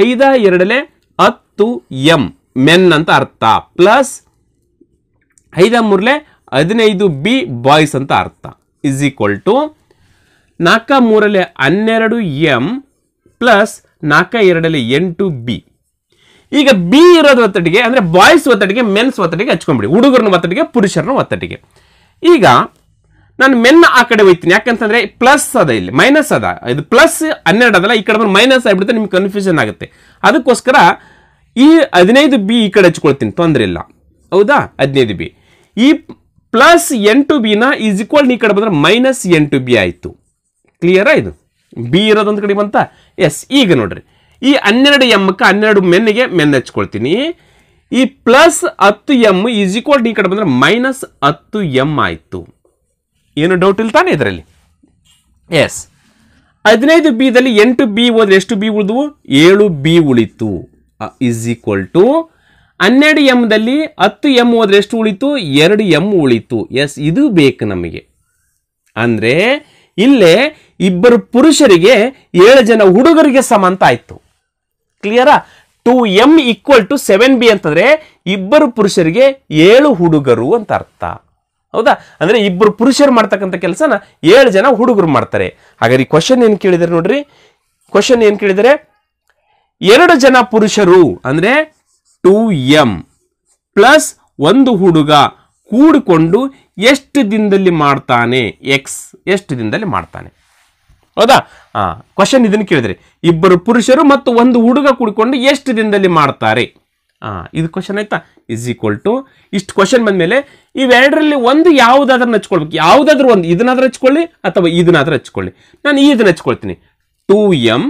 5 2 10 ಎಂ ಮೆನ್ ಅಂತ ಅರ್ಥ, ಪ್ಲಸ್ 5 3 15 ಬಿ ಬಾಯ್ಸ್ ಅಂತ ಅರ್ಥ, is equal to 4 3 12 M plus 4 2 8 B. ಈಗ ಬಿ ಇರೋದ್ರ ಒತ್ತಟಿಗೆ ಅಂದ್ರೆ ಬಾಯ್ಸ್ ಒತ್ತಟಿಗೆ ಮೆನ್ಸ್ ಒತ್ತಟಿಗೆ ಹಚ್ಕೊಂಡ್ಬಿಡಿ. ಹುಡುಗರನ್ನ ಒತ್ತಟಿಗೆ ಪುರುಷರನ್ನ ಒತ್ತಟಿಗೆ. ಈಗ ನಾನು ಮೆನ್ ಆ ಕಡೆ ಹೋಯ್ತೀನಿ, ಯಾಕಂತಂದ್ರೆ ಪ್ಲಸ್ ಅದ, ಇಲ್ಲಿ ಮೈನಸ್ ಅದ. ಇದು ಪ್ಲಸ್ 12 ಅದಲ್ಲ, ಈ ಕಡೆ ಮೈನಸ್ ಆಗ್ಬಿಡುತ್ತೆ, ನಿಮ್ಗೆ ಕನ್ಫ್ಯೂಷನ್ ಆಗುತ್ತೆ. ಅದಕ್ಕೋಸ್ಕರ ಈ 15 ಬಿ ಈ ಕಡೆ ಹಚ್ಕೊಳ್ತೀನಿ, ತೊಂದರೆ ಇಲ್ಲ. ಹೌದಾ? 15 ಬಿ. ಈ ಪ್ಲಸ್ 8 ಬಿನ ಈಸ್ ಈಕ್ವಲ್ ಈ ಕಡೆ ಬಂದ್ರೆ ಮೈನಸ್ 8 ಬಿ ಆಯ್ತು. ಕ್ಲಿಯರಾ? ಇದು ಬಿ ಇರೋದೊಂದು ಕಡೆ ಬಂತ. ಎಸ್. ಈಗ ನೋಡ್ರಿ, ಈ 12 ಎಮ್ಗೆ 12 ಮೆನ್ಗೆ ಮೆನ್ ಹಚ್ಕೊಳ್ತೀನಿ. ಈ ಪ್ಲಸ್ 10 ಎಮ್ ಈಸ್ ಈಕ್ವಲ್ ಈ ಕಡೆ ಬಂದ್ರೆ ಮೈನಸ್ 10 ಎಂ ಆಯ್ತು. ಏನು ಡೌಟ್ ಇಲ್ಲ ತಾನೆ ಇದರಲ್ಲಿ? ಎಸ್. 15 ಬಿ ದಲ್ಲಿ 8 ಬಿ ಹೋದ್ರೆ ಎಷ್ಟು ಬಿ ಉಳಿದ್ವು? 7 ಬಿ ಉಳಿತು. ಇಸ್ ಈಕ್ವಲ್ ಟು 12 ಎಂ ದಲ್ಲಿ 10 ಎಂ ಹೋದ್ರೆ ಎಷ್ಟು ಉಳಿತು? 2 ಎಂ ಉಳಿತು. ಎಸ್, ಇದು ಬೇಕು ನಮಗೆ. ಅಂದ್ರೆ ಇಲ್ಲೇ 2 ಪುರುಷರಿಗೆ 7 ಜನ ಹುಡುಗರಿಗೆ ಸಮ ಅಂತ ಆಯ್ತು. ಕ್ಲಿಯರಾ? 2m ಈಕ್ವಲ್ ಟು 7b ಅಂತಂದ್ರೆ 2 ಪುರುಷರಿಗೆ 7 ಹುಡುಗರು ಅಂತ ಅರ್ಥ. ಹೌದಾ? ಅಂದ್ರೆ 2 ಪುರುಷರು ಮಾಡ್ತಕ್ಕಂಥ ಕೆಲಸನ 7 ಜನ ಹುಡುಗರು ಮಾಡ್ತಾರೆ. ಹಾಗಾದ್ರೆ ಈ ಕ್ವಶನ್ ಏನ್ ಕೇಳಿದರೆ ನೋಡ್ರಿ, ಕ್ವಶನ್ ಏನ್ ಕೇಳಿದರೆ 2 ಜನ ಪುರುಷರು ಅಂದ್ರೆ 2m ಪ್ಲಸ್ 1 ಹುಡುಗ ಕೂಡಿಕೊಂಡು ಎಷ್ಟು ದಿನದಲ್ಲಿ ಮಾಡ್ತಾನೆ? ಎಕ್ಸ್ ಎಷ್ಟು ದಿನದಲ್ಲಿ ಮಾಡ್ತಾನೆ? ಹೌದಾ? ಕ್ವಶನ್ ಇದನ್ನ ಕೇಳಿದ್ರೆ 2 ಪುರುಷರು ಮತ್ತು 1 ಹುಡುಗ ಕೂಡಿಕೊಂಡು ಎಷ್ಟು ದಿನದಲ್ಲಿ ಮಾಡ್ತಾರೆ? ಇದು ಕ್ವಶನ್ ಆಯ್ತಾ? ಇಸ್ ಈಕ್ವಲ್ ಟು ಇಷ್ಟು ಕ್ವಶನ್ ಬಂದ್ಮೇಲೆ ಇವೆರಡರಲ್ಲಿ ಒಂದು ಯಾವುದಾದ್ರೂ ಹಚ್ಕೊಳ್ಬೇಕು. ಯಾವುದಾದ್ರೂ ಒಂದು, ಇದನ್ನಾದ್ರೂ ಹಚ್ಕೊಳ್ಳಿ ಅಥವಾ ಇದನ್ನಾದ್ರೂ ಹಚ್ಕೊಳ್ಳಿ. ನಾನು ಇದನ್ನ ಹಚ್ಕೊಳ್ತೀನಿ. 2m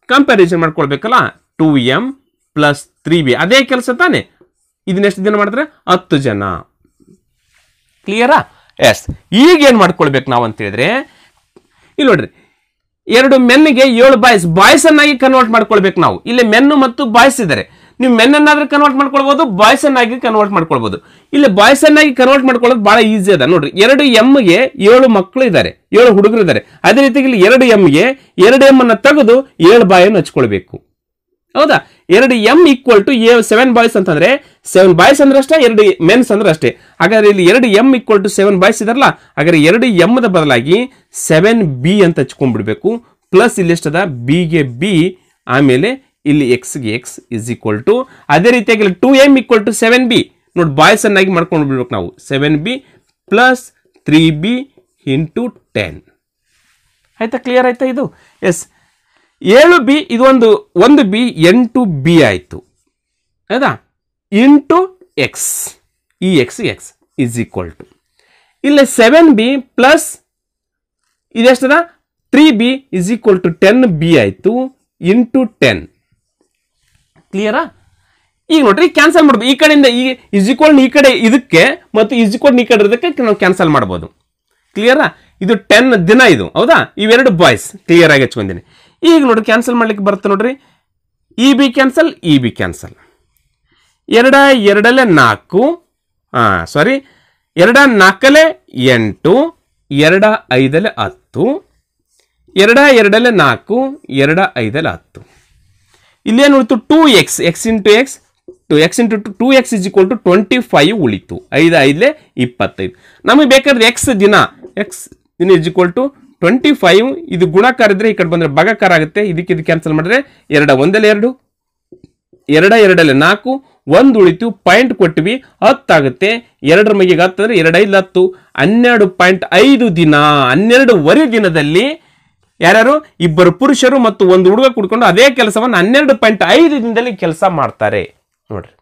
comparison ಮಾಡ್ಕೊಳ್ಬೇಕಲ್ಲ, 2m plus 3b ಅದೇ ಕೆಲಸ ತಾನೆ. ಇದನ್ನ ಎಷ್ಟು ದಿನ ಮಾಡಿದ್ರೆ? 10 ಜನ. ಕ್ಲಿಯರಾ? ಎಸ್. ಈಗ ಏನ್ ಮಾಡ್ಕೊಳ್ಬೇಕು ನಾವು ಅಂತ ಹೇಳಿದ್ರೆ, ಇಲ್ಲಿ ನೋಡ್ರಿ, 2 ಮೆನ್ಗೆ 7 ಬಾಯ್ಸ್ ಅನ್ನಾಗಿ ಕನ್ವರ್ಟ್ ಮಾಡ್ಕೊಳ್ಬೇಕು ನಾವು. ಇಲ್ಲಿ ಮೆನ್ ಮತ್ತು ಬಾಯ್ಸ್ ಇದ್ದಾರೆ. ನೀವು ಮೆನ್ ಅನ್ನಾದ್ರೂ ಕನ್ವರ್ಟ್ ಮಾಡ್ಕೊಳ್ಬಹುದು, ಬಾಯ್ಸ್ ಅನ್ನಾಗಿ ಕನ್ವರ್ಟ್ ಮಾಡ್ಕೊಳ್ಬಹುದು. ಇಲ್ಲಿ ಬಾಯ್ಸ್ ಅನ್ನಾಗಿ ಕನ್ವರ್ಟ್ ಮಾಡ್ಕೊಳ್ಳೋದು ಬಹಳ ಈಸಿ ಅದ ನೋಡ್ರಿ. 2m ಗೆ 7 ಮಕ್ಕಳು ಇದ್ದಾರೆ, 7 ಹುಡುಗರು ಇದ್ದಾರೆ. ಅದೇ ರೀತಿ ಇಲ್ಲಿ 2m ಗೆ 2m ಅನ್ನ ತೆಗೆದು 7 ಬಾಯನ್ನು ಹಚ್ಕೊಳ್ಬೇಕು. ಹೌದಾ? 2m ಈಕ್ವಲ್ ಟು 7 ಬಾಯ್ಸ್ ಅಂತಂದ್ರೆ 7 ಬಾಯ್ಸ್ ಅಂದ್ರೆ ಅಷ್ಟೇ, 2 ಮೆನ್ಸ್ ಅಂದ್ರೆ ಅಷ್ಟೇ. ಹಾಗಾದ್ರೆ ಇಲ್ಲಿ 2m ಈಕ್ವಲ್ ಟು 7 ಬಾಯ್ಸ್ ಇದಾರಲ್ಲ, ಹಾಗಾದ್ರೆ 2m ದ ಬದಲಾಗಿ 7b ಅಂತ ಹಚ್ಕೊಂಡ್ಬಿಡ್ಬೇಕು. ಪ್ಲಸ್ ಇಲ್ಲಿ ಎಷ್ಟದ, b ಗೆ b, ಆಮೇಲೆ ಇಲ್ಲಿ x ಗೆ x ಇಸ್ ಈಕ್ವಲ್ ಟು, ಅದೇ ರೀತಿಯಾಗಿ 2m ಈಕ್ವಲ್ ಟು 7b ನೋಡಿ, ಬಾಯ್ಸ್ ಅನ್ನಾಗಿ ಮಾಡ್ಕೊಂಡು ಬಿಡ್ಬೇಕು ನಾವು. 7b plus 3b into 10. ಆಯ್ತಾ? ಕ್ಲಿಯರ್ ಆಯ್ತಾ ಇದು? ಎಸ್. 7b ಇದು ಒಂದು ಬಿ 8b ಆಯ್ತು. ಹೌದಾ? ಇಂಟು ಎಕ್ಸ್, ಈ x x is equal to ಇಲ್ಲಿ 7b ಪ್ಲಸ್ ಇದೆಷ್ಟದ 3b is equal to 10b ಆಯ್ತು ಇಂಟು 10. ಕ್ಲಿಯರಾ? ಈಗ ನೋಡ್ರಿ ಕ್ಯಾನ್ಸಲ್ ಮಾಡ್ಬೋದು. ಈ ಕಡೆಯಿಂದ ಈ ಇಸ್ ಈಕ್ವಲ್ ಈ ಕಡೆ ಇದಕ್ಕೆ ಮತ್ತು ಇಸ್ ಈಕ್ವಲ್ ಈ ಕಡೆ ಇರೋದಕ್ಕೆ ನಾವು ಕ್ಯಾನ್ಸಲ್ ಮಾಡ್ಬೋದು. ಕ್ಲಿಯರಾ? ಇದು 10 ದಿನ ಇದು. ಹೌದಾ? ಇವೆರಡು ಬಾಯ್ಸ್ ಕ್ಲಿಯರ್ ಆಗಿ ಹಚ್ಕೊಂಡಿನಿ. ಈಗ ನೋಡ್ರಿ ಕ್ಯಾನ್ಸಲ್ ಮಾಡ್ಲಿಕ್ಕೆ ಬರುತ್ತೆ ನೋಡ್ರಿ. E B cancel, E B cancel. 2 2 4, ಸಾರಿ 2 4 8, 2 5 10, 2 2 4, 2 5 10. ಇಲ್ಲೇನು ಉಳಿತು? 2x, x into X, x into 2x is equal to 25 ಉಳಿತು. 5 5 25. ನಮಗೆ ಬೇಕಾದ್ರೆ x ದಿನ ಇಸ್ ಈಕ್ವಲ್ ಟು 25. ಇದು ಗುಣಾಕಾರ ಇದ್ರೆ ಈ ಕಡೆ ಬಂದ್ರೆ ಭಾಗಾಕಾರ ಆಗುತ್ತೆ. ಇದಕ್ಕೆ ಇದು ಕ್ಯಾನ್ಸಲ್ ಮಾಡಿದ್ರೆ 2 1 2, 2 2 4, 1 ಉಳಿತು. ಪಾಯಿಂಟ್ ಕೊಟ್ಟಿವಿ, 10 ಆಗುತ್ತೆ. 2 ಮಗೆ 10 ಅಂದ್ರೆ 2 5 10, 12.5 ದಿನ, 12ವರೆ ದಿನದಲ್ಲಿ ಯಾರ್ಯಾರು ಇಬ್ಬರು ಪುರುಷರು ಮತ್ತು ಒಂದು ಹುಡುಗ ಕುಡ್ಕೊಂಡು ಅದೇ ಕೆಲಸವನ್ನು 12.5 ದಿನದಲ್ಲಿ ಕೆಲಸ ಮಾಡ್ತಾರೆ ನೋಡ್ರಿ.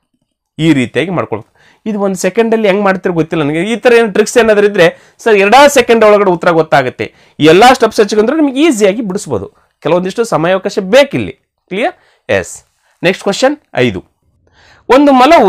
ಈ ರೀತಿಯಾಗಿ ಮಾಡ್ಕೊಳ್ಬೇಕು. ಇದು 1 ಸೆಕೆಂಡಲ್ಲಿ ಹೆಂಗ್ ಮಾಡ್ತಿರೋ ಗೊತ್ತಿಲ್ಲ ನನಗೆ. ಈ ತರ ಏನು ಟ್ರಿಕ್ಸ್ ಏನಾದ್ರು ಇದ್ರೆ ಸರ್ 2 ಸೆಕೆಂಡ್ ಒಳಗಡೆ ಉತ್ತರ ಗೊತ್ತಾಗುತ್ತೆ. ಎಲ್ಲಾ ಸ್ಟೆಪ್ಸ್ ಹಚ್ಕೊಂಡ್ರೆ ನಿಮ್ಗೆ ಈಸಿಯಾಗಿ ಬಿಡಿಸ್ಬೋದು. ಕೆಲವೊಂದಿಷ್ಟು ಸಮಯಾವಕಾಶ ಬೇಕಿಲ್ಲಿ. ಕ್ಲಿಯರ್? ಎಸ್. Next question 5. ಒಂದು ಮಲವು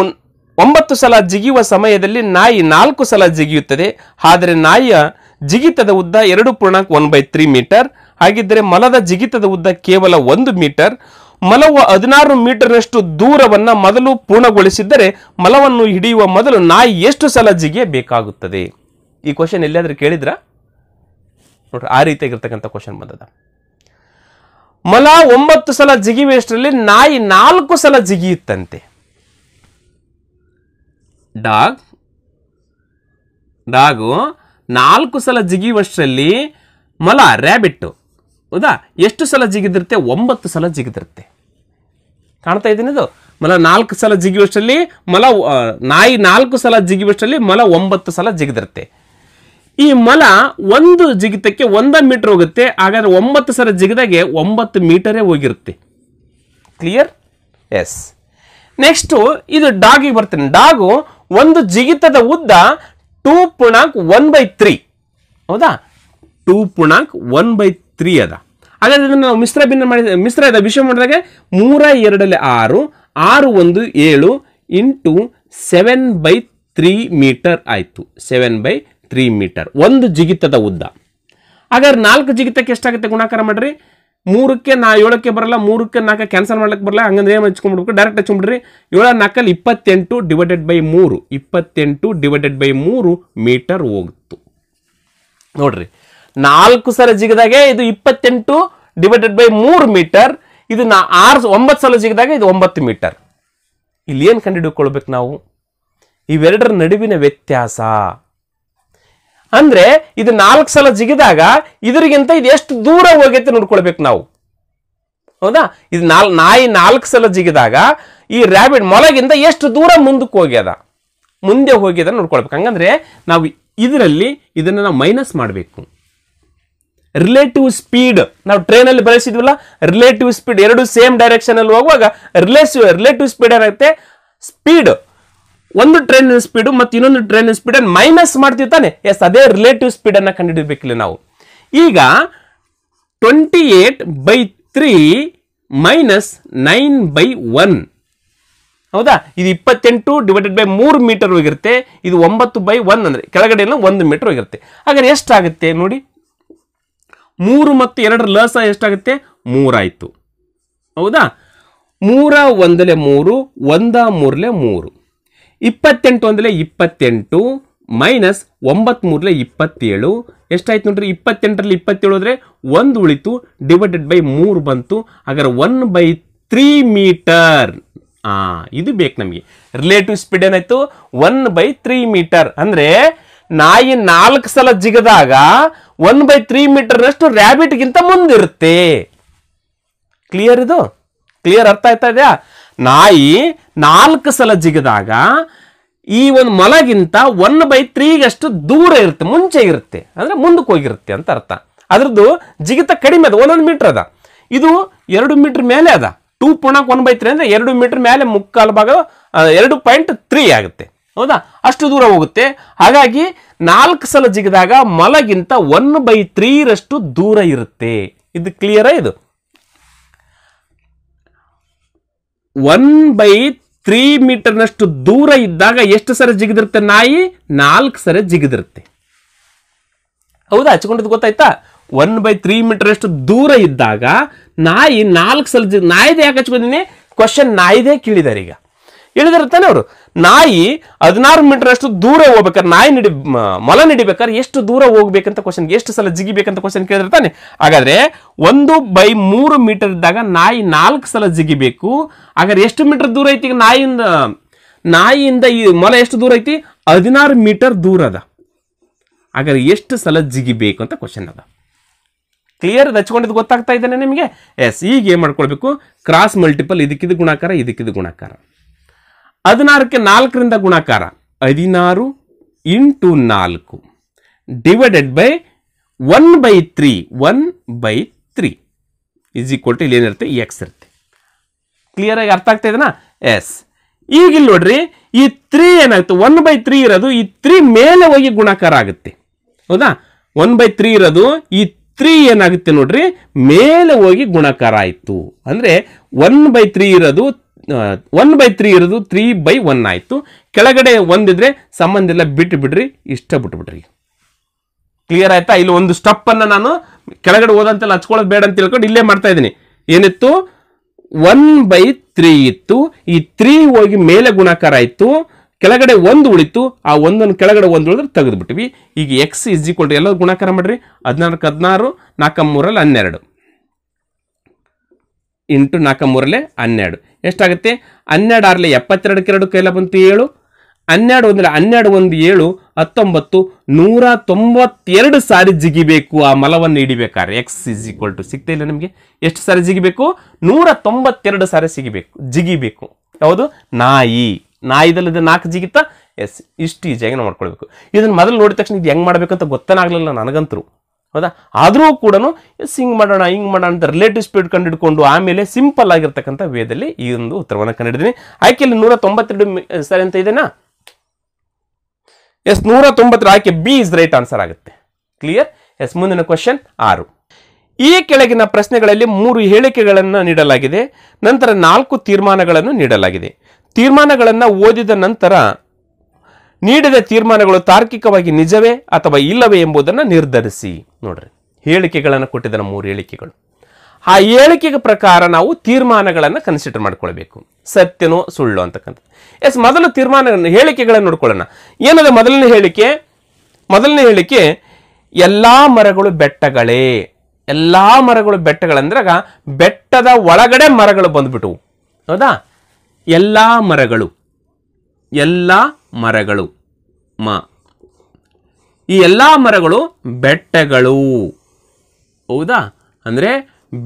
9 ಸಲ ಜಿಗಿಯುವ ಸಮಯದಲ್ಲಿ ನಾಯಿ 4 ಸಲ ಜಿಗಿಯುತ್ತದೆ. ಆದರೆ ನಾಯಿಯ ಜಿಗಿತದ ಉದ್ದ 2.1/3 ಮೀಟರ್. ಹಾಗಿದ್ದರೆ ಮಲದ ಜಿಗಿತದ ಉದ್ದ ಕೇವಲ 1 ಮೀಟರ್. ಮಲವು 16 ಮೀಟರ್ನಷ್ಟು ದೂರವನ್ನ ಮೊದಲು ಪೂರ್ಣಗೊಳಿಸಿದ್ದರೆ ಮಲವನ್ನು ಹಿಡಿಯುವ ಮೊದಲು ನಾಯಿ ಎಷ್ಟು ಸಲ ಜಿಗಿಯಬೇಕಾಗುತ್ತದೆ? ಈ ಕ್ವಶನ್ ಎಲ್ಲಿಯಾದ್ರೂ ಕೇಳಿದ್ರ ನೋಡ್ರಿ, ಆ ರೀತಿಯಾಗಿರ್ತಕ್ಕಂಥ ಕ್ವಶನ್ ಬಂದದ. ಮಲ 9 ಸಲ ಜಿಗಿಯುವಷ್ಟರಲ್ಲಿ ನಾಯಿ 4 ಸಲ ಜಿಗಿಯುತ್ತಂತೆ. ಡಾಗು 4 ಸಲ ಜಿಗಿಯುವಷ್ಟರಲ್ಲಿ ಮಲ ರ್ಯಾಬಿಟ್ ಹೌದಾ ಎಷ್ಟು ಸಲ ಜಿಗಿದಿರುತ್ತೆ? 9 ಸಲ ಜಿಗಿದಿರುತ್ತೆ. ಕಾಣ್ತಾ ಇದ್ದೀನಿ ಇದು. ಮಲ 4 ಸಲ ಜಿಗಿಯುವಷ್ಟರಲ್ಲಿ ನಾಯಿ 4 ಸಲ ಜಿಗಿಯುವಷ್ಟರಲ್ಲಿ ಮಲ 9 ಸಲ ಜಿಗಿದಿರುತ್ತೆ. ಈ ಮಲ ಒಂದು ಜಿಗಿತಕ್ಕೆ 1 ಮೀಟರ್ ಹೋಗುತ್ತೆ. ಹಾಗಾದ್ರೆ 9 ಸಲ ಜಿಗಿದಾಗೆ 9 ಮೀಟರೇ ಹೋಗಿರುತ್ತೆ. ಕ್ಲಿಯರ್? ಎಸ್. ನೆಕ್ಸ್ಟ್ ಇದು ಡಾಗಿಗೆ ಬರ್ತೇನೆ. ಡಾಗು ಒಂದು ಜಿಗಿತದ ಉದ್ದ 2.1/3 ಹೌದಾ? 2.1/3 ಅದ. ಹಾಗಾದ್ರೆ ಇದನ್ನು ನಾವು ಮಿಶ್ರ ವಿಷಯ ಮಾಡಿದಾಗ 3 2 6, 6 1 7 ಇಂಟು 7/3 ಮೀಟರ್ ಆಯ್ತು. 7/3 ಮೀಟರ್ ಒಂದು ಜಿಗಿತದ ಉದ್ದ. ಹಾಗಾದ್ರೆ 4 ಜಿಗಿತಕ್ಕೆ ಎಷ್ಟಾಗುತ್ತೆ ಗುಣಾಕಾರ ಮಾಡ್ರಿ. 3ಕ್ಕೆ 7ಕ್ಕೆ ಬರಲ್ಲ, 3ಕ್ಕೆ 4 ಕ್ಯಾನ್ಸಲ್ ಮಾಡ್ಲಿಕ್ಕೆ ಬರಲ್ಲ. ಹಂಗಂದ್ರೆ ಏನು ಹಚ್ಕೊಂಡ್ಬಿಡ್ಬೇಕು? ಡೈರೆಕ್ಟ್ ಹಚ್ಕೊಂಡ್ಬಿಡ್ರಿ. 7 4 28 divided by 3, 28 divided by 3 metre ಹೋಗ್ತು ನೋಡ್ರಿ. 4 ಸಲ ಜಿಗಿದಾಗೆ ಇದು 28 ಡಿವೈಡೆಡ್ ಬೈ 3 ಮೀಟರ್. ಇದು 9 ಸಲ ಜಿಗಿದಾಗ ಇದು 9 ಮೀಟರ್. ಇಲ್ಲಿ ಏನು ಕಂಡುಹಿಡ್ಕೊಳ್ಬೇಕು ನಾವು? ಇವೆರಡರ ನಡುವಿನ ವ್ಯತ್ಯಾಸ ಅಂದ್ರೆ ಇದು 4 ಸಲ ಜಿಗಿದಾಗ ಇದರಿಗಿಂತ ಇದು ಎಷ್ಟು ದೂರ ಹೋಗೈತೆ ನೋಡ್ಕೊಳ್ಬೇಕು ನಾವು. ಹೌದಾ? ಇದು ನಾಯಿ 4 ಸಲ ಜಿಗಿದಾಗ ಈ ರ್ಯಾಬಿಟ್ ಮೊಲಗಿಂತ ಎಷ್ಟು ದೂರ ಮುಂದೆ ಹೋಗ್ಯದ ನೋಡ್ಕೊಳ್ಬೇಕು. ಹಂಗಂದ್ರೆ ನಾವು ಇದರಲ್ಲಿ ಇದನ್ನ ನಾವು ಮೈನಸ್ ಮಾಡಬೇಕು. ರಿಲೇಟಿವ್ ಸ್ಪೀಡ್ ನಾವು ಟ್ರೈನ್ ಅಲ್ಲಿ ಬಳಸಿದ್ವಲ್ಲ, ರಿಲೇಟಿವ್ ಸ್ಪೀಡ್ ಎರಡು ಸೇಮ್ ಡೈರೆಕ್ಷನ್ ಅಲ್ಲಿ ಹೋಗುವಾಗ ರಿಲೇಟಿವ್ ಸ್ಪೀಡ್ ಏನಾಗುತ್ತೆ? ಸ್ಪೀಡ್ ಒಂದು ಟ್ರೈನ್ ಸ್ಪೀಡ್ ಮತ್ತು ಇನ್ನೊಂದು ಟ್ರೈನ್ ಸ್ಪೀಡ್ ಅನ್ನು ಮೈನಸ್ ಮಾಡ್ತೀವಿ ತಾನೆ. ಎಸ್, ಅದೇ ರಿಲೇಟಿವ್ ಸ್ಪೀಡ್ ಅನ್ನ ಕಂಡುಹಿಡಬೇಕಿಲ್ಲ ನಾವು. ಈಗ 28/3 ಮೈನಸ್ 9/1 ಹೌದಾ? ಇದು 28 ಡಿವೈಡೆಡ್ ಬೈ 3 ಮೀಟರ್ ಹೋಗಿರುತ್ತೆ. ಇದು 9/1 ಅಂದ್ರೆ ಕೆಳಗಡೆ 1 ಮೀಟರ್ ಹೋಗಿರುತ್ತೆ. ಹಾಗಾದ್ರೆ ಎಷ್ಟಾಗುತ್ತೆ ನೋಡಿ. 3 ಮತ್ತು 2 ಲಸ ಎಷ್ಟಾಗುತ್ತೆ? 3 ಆಯ್ತು. ಹೌದಾ? 3 1 3 1 3 3 28 1 28 ಮೈನಸ್ 9 3 27 ಎಷ್ಟಾಯ್ತು ನೋಡ್ರಿ 28ರಲ್ಲಿ 27 ಹೋದ್ರೆ 1 ಉಳಿತು ಡಿವೈಡೆಡ್ ಬೈ 3 ಬಂತು ಹಾಗಾದ್ರೆ 1/3 ಮೀಟರ್. ಇದು ಬೇಕು ನಮಗೆ. ರಿಲೇಟಿವ್ ಸ್ಪೀಡ್ ಏನಾಯ್ತು 1/3 ಮೀಟರ್. ಅಂದ್ರೆ ನಾಯಿ 4 ಸಲ ಜಿಗದಾಗ 1/3 ಮೀಟರ್ನಷ್ಟು ರ್ಯಾಬಿಟ್ಗಿಂತ ಮುಂದಿರುತ್ತೆ. ಕ್ಲಿಯರ್ ಇದು? ಕ್ಲಿಯರ್ ಅರ್ಥ ಆಯ್ತಾ ಇದೆಯಾ? ನಾಯಿ 4 ಸಲ ಜಿಗದಾಗ ಈ ಒಂದು ಮೊಲಗಿಂತ 1/3 ದೂರ ಇರುತ್ತೆ, ಮುಂಚೆ ಇರುತ್ತೆ, ಅಂದ್ರೆ ಮುಂದಕ್ಕೆ ಹೋಗಿರುತ್ತೆ ಅಂತ ಅರ್ಥ. ಅದ್ರದ್ದು ಜಿಗಿತ ಕಡಿಮೆ ಅದ, 1 ಮೀಟರ್ ಅದ. ಇದು 2 ಮೀಟರ್ ಮೇಲೆ ಅದ. 2.1/3 ಅಂದ್ರೆ 2 ಮೀಟರ್ ಮೇಲೆ ಮುಕ್ಕಾಲು ಭಾಗ 2.3 ಆಗುತ್ತೆ. ಹೌದಾ? ಅಷ್ಟು ದೂರ ಹೋಗುತ್ತೆ. ಹಾಗಾಗಿ 4 ಸಲ ಜಿಗಿದಾಗ ಮೊಲಗಿಂತ 1/3 ದೂರ ಇರುತ್ತೆ. ಇದು ಕ್ಲಿಯರಾ? ಇದು 1/3 ಮೀಟರ್ನಷ್ಟು ದೂರ ಇದ್ದಾಗ ಎಷ್ಟು ಸರಿ ಜಿಗಿದಿರುತ್ತೆ ನಾಯಿ? 4 ಸರಿ ಜಿಗಿದಿರುತ್ತೆ. ಹೌದಾ? ಹಚ್ಕೊಂಡಿದ್ದು ಗೊತ್ತಾಯ್ತಾ? 1/3 ಮೀಟರ್ ಅಷ್ಟು ದೂರ ಇದ್ದಾಗ ನಾಯಿ 4 ಸಲ ನಾಯಿದೆ ಯಾಕೆ ಹಚ್ಕೊಂಡಿನಿ? ಕ್ವಶನ್ ನಾಯಿದೆ ಕೇಳಿದಾರೆ. ಈಗ ಹೇಳಿದಿರ್ತಾನೆ ಅವರು. ನಾಯಿ 16 ಮೀಟರ್ ಅಷ್ಟು ದೂರ ಹೋಗ್ಬೇಕಾದ್ರೆ ಮೊಲ ನಡಿಬೇಕಾದ್ರೆ ಎಷ್ಟು ದೂರ ಹೋಗ್ಬೇಕಂತ ಕ್ವಶನ್, ಎಷ್ಟು ಸಲ ಜಿಗಿಬೇಕಂತ ಕ್ವಶನ್ ಕೇಳಿದಿರ್ತಾನೆ. ಹಾಗಾದ್ರೆ 1/3 ಮೀಟರ್ ಇದ್ದಾಗ ನಾಯಿ 4 ಸಲ ಜಿಗಿಬೇಕು. ಹಾಗಾದ್ರೆ ಎಷ್ಟು ಮೀಟರ್ ದೂರ ಐತಿ? ಈಗ ನಾಯಿಯಿಂದ ಈ ಮೊಲ ಎಷ್ಟು ದೂರ ಐತಿ? 16 ಮೀಟರ್ ದೂರ ಅದ. ಹಾಗಾದ್ರೆ ಎಷ್ಟು ಸಲ ಜಿಗಿಬೇಕು ಅಂತ ಕ್ವಶನ್ ಅದ. ಕ್ಲಿಯರ್? ಹಚ್ಕೊಂಡಿದ್ದು ಗೊತ್ತಾಗ್ತಾ ಇದ್ದೇನೆ ನಿಮಗೆ? ಎಸ್. ಈಗ ಏನ್ ಮಾಡ್ಕೊಳ್ಬೇಕು? ಕ್ರಾಸ್ ಮಲ್ಟಿಪಲ್, ಇದಕ್ಕಿದು ಗುಣಾಕಾರ, ಇದಕ್ಕಿದು ಗುಣಾಕಾರ. 16ಕ್ಕೆ 4ರಿಂದ ಗುಣಾಕಾರ 16 × 4 divided by 1/3 is equal to ಇಲ್ಲಿ ಏನಿರುತ್ತೆ? ಎಕ್ಸ್ ಇರುತ್ತೆ. ಕ್ಲಿಯರ್ ಆಗಿ ಅರ್ಥ ಆಗ್ತಾ ಇದೆನಾ? ಎಸ್. ಈಗ ಇಲ್ಲಿ ನೋಡ್ರಿ, ಈ 3 ಏನಾಗುತ್ತೆ? 1/3 ಇರೋದು ಈ 3 ಮೇಲೆ ಹೋಗಿ ಗುಣಾಕಾರ ಆಗುತ್ತೆ. ಹೌದಾ? 1/3 ಇರೋದು ಈ 3 ಏನಾಗುತ್ತೆ ನೋಡ್ರಿ, ಮೇಲೆ ಹೋಗಿ ಗುಣಾಕಾರ ಆಯ್ತು. ಅಂದ್ರೆ 1/3 ಇರೋದು 3/1 ಆಯ್ತು. ಕೆಳಗಡೆ ಒಂದಿದ್ರೆ ಸಂಬಂಧ ಇಲ್ಲ, ಬಿಟ್ಟು ಬಿಡ್ರಿ, ಇಷ್ಟ ಬಿಟ್ಬಿಡ್ರಿ. ಕ್ಲಿಯರ್ ಆಯ್ತಾ? ಇಲ್ಲಿ ಒಂದು ಸ್ಟೆಪ್ ಅನ್ನ ನಾನು ಕೆಳಗಡೆ ಓದಂತೆಲ್ಲ ಹಚ್ಕೊಳ್ಳೋದು ಬೇಡ ಅಂತ ತಿಳ್ಕೊಂಡು ಇಲ್ಲೇ ಮಾಡ್ತಾ ಇದ್ದೀನಿ. ಏನಿತ್ತು? 1/3 ಇತ್ತು. ಈ 3 ಹೋಗಿ ಮೇಲೆ ಗುಣಾಕಾರ ಆಯ್ತು. ಕೆಳಗಡೆ 1 ಉಳಿತು. ಆ 1 ಕೆಳಗಡೆ 1 ಉಳಿದ್ರೆ ತೆಗೆದು ಬಿಟ್ವಿ. ಈಗ ಎಕ್ಸ್ ಇಸ್ ಈಕ್ವಲ್ ಟು ಎಲ್ಲ ಗುಣಾಕಾರ ಮಾಡ್ರಿ. 16 16 4 3 12 ಇಂಟು 4 3 12 ಎಷ್ಟಾಗುತ್ತೆ? 12 6 72 2 ಕೈಲ ಬಂತು 7. 12 1 12 1 7 19 192 ಸಾರಿ ಜಿಗಿಬೇಕು ಆ ಮಲವನ್ನು ಹಿಡಿಬೇಕಾದ್ರೆ. ಎಕ್ಸ್ ಇಸ್ ಈಕ್ವಲ್ ಟು ಸಿಗ್ತಾ ಇಲ್ಲ ನಿಮಗೆ? ಎಷ್ಟು ಸಾರಿ ಜಿಗಿಬೇಕು? 192 ಸಾರಿ ಜಿಗಿಬೇಕು. ಯಾವುದು? ನಾಯಿದಲ್ಲದೆ 4 ಜಿಗಿತಾ? ಎಸ್. ಇಷ್ಟು ಈಜಿಯಾಗಿ ನಾವು ಮಾಡ್ಕೊಳ್ಬೇಕು. ಇದನ್ನ ಮೊದಲು ನೋಡಿದ ತಕ್ಷಣ ಇದು ಹೆಂಗ್ ಮಾಡ್ಬೇಕಂತ ಗೊತ್ತಾಗ್ಲಿಲ್ಲ ನನಗಂತರು. ಹೌದಾ? ಆದರೂ ಕೂಡ ಹಿಂಗ್ ಮಾಡೋಣ ಹಿಂಗ್ ಮಾಡೋಣ ಅಂತ ರಿಲೇಟಿವ್ ಸ್ಪೀಡ್ ಕಂಡುಹಿಡ್ಕೊಂಡು ಆಮೇಲೆ ಸಿಂಪಲ್ ಆಗಿರ್ತಕ್ಕಂಥ ವೇದಲ್ಲಿ ಈ ಒಂದು ಉತ್ತರವನ್ನು ಕಂಡಿದ್ದೀನಿ. ಆಯ್ಕೆಯಲ್ಲಿ 192 ಸರಿ ಅಂತ ಇದೆನಾ? ಎಸ್. 190 ಆಯ್ಕೆ ಬಿ ಇಸ್ ರೈಟ್ ಆನ್ಸರ್ ಆಗುತ್ತೆ. ಕ್ಲಿಯರ್? ಎಸ್. ಮುಂದಿನ ಕ್ವಶನ್ 6. ಈ ಕೆಳಗಿನ ಪ್ರಶ್ನೆಗಳಲ್ಲಿ 3 ಹೇಳಿಕೆಗಳನ್ನು ನೀಡಲಾಗಿದೆ. ನಂತರ 4 ತೀರ್ಮಾನಗಳನ್ನು ನೀಡಲಾಗಿದೆ. ತೀರ್ಮಾನಗಳನ್ನು ಓದಿದ ನಂತರ ನೀಡಿದ ತೀರ್ಮಾನಗಳು ತಾರ್ಕಿಕವಾಗಿ ನಿಜವೇ ಅಥವಾ ಇಲ್ಲವೇ ಎಂಬುದನ್ನು ನಿರ್ಧರಿಸಿ. ನೋಡ್ರಿ, ಹೇಳಿಕೆಗಳನ್ನು ಕೊಟ್ಟಿದ್ದಾನೆ 3 ಹೇಳಿಕೆಗಳು. ಆ ಹೇಳಿಕೆಗೆ ಪ್ರಕಾರ ನಾವು ತೀರ್ಮಾನಗಳನ್ನು ಕನ್ಸಿಡರ್ ಮಾಡ್ಕೊಳ್ಬೇಕು. ಸತ್ಯನೋ ಸುಳ್ಳು ಅಂತಕ್ಕಂಥ. ಎಸ್. ಮೊದಲು ಹೇಳಿಕೆಗಳನ್ನು ನೋಡ್ಕೊಳ್ಳೋಣ. ಏನದ ಮೊದಲನೇ ಹೇಳಿಕೆ? ಎಲ್ಲಾ ಮರಗಳು ಬೆಟ್ಟಗಳೇ. ಎಲ್ಲಾ ಮರಗಳು ಬೆಟ್ಟಗಳಂದ್ರಾಗ ಬೆಟ್ಟದ ಒಳಗಡೆ ಮರಗಳು ಬಂದ್ಬಿಟ್ಟು. ಹೌದಾ? ಎಲ್ಲಾ ಮರಗಳು ಈ ಎಲ್ಲಾ ಮರಗಳು ಬೆಟ್ಟಗಳು. ಹೌದಾ? ಅಂದ್ರೆ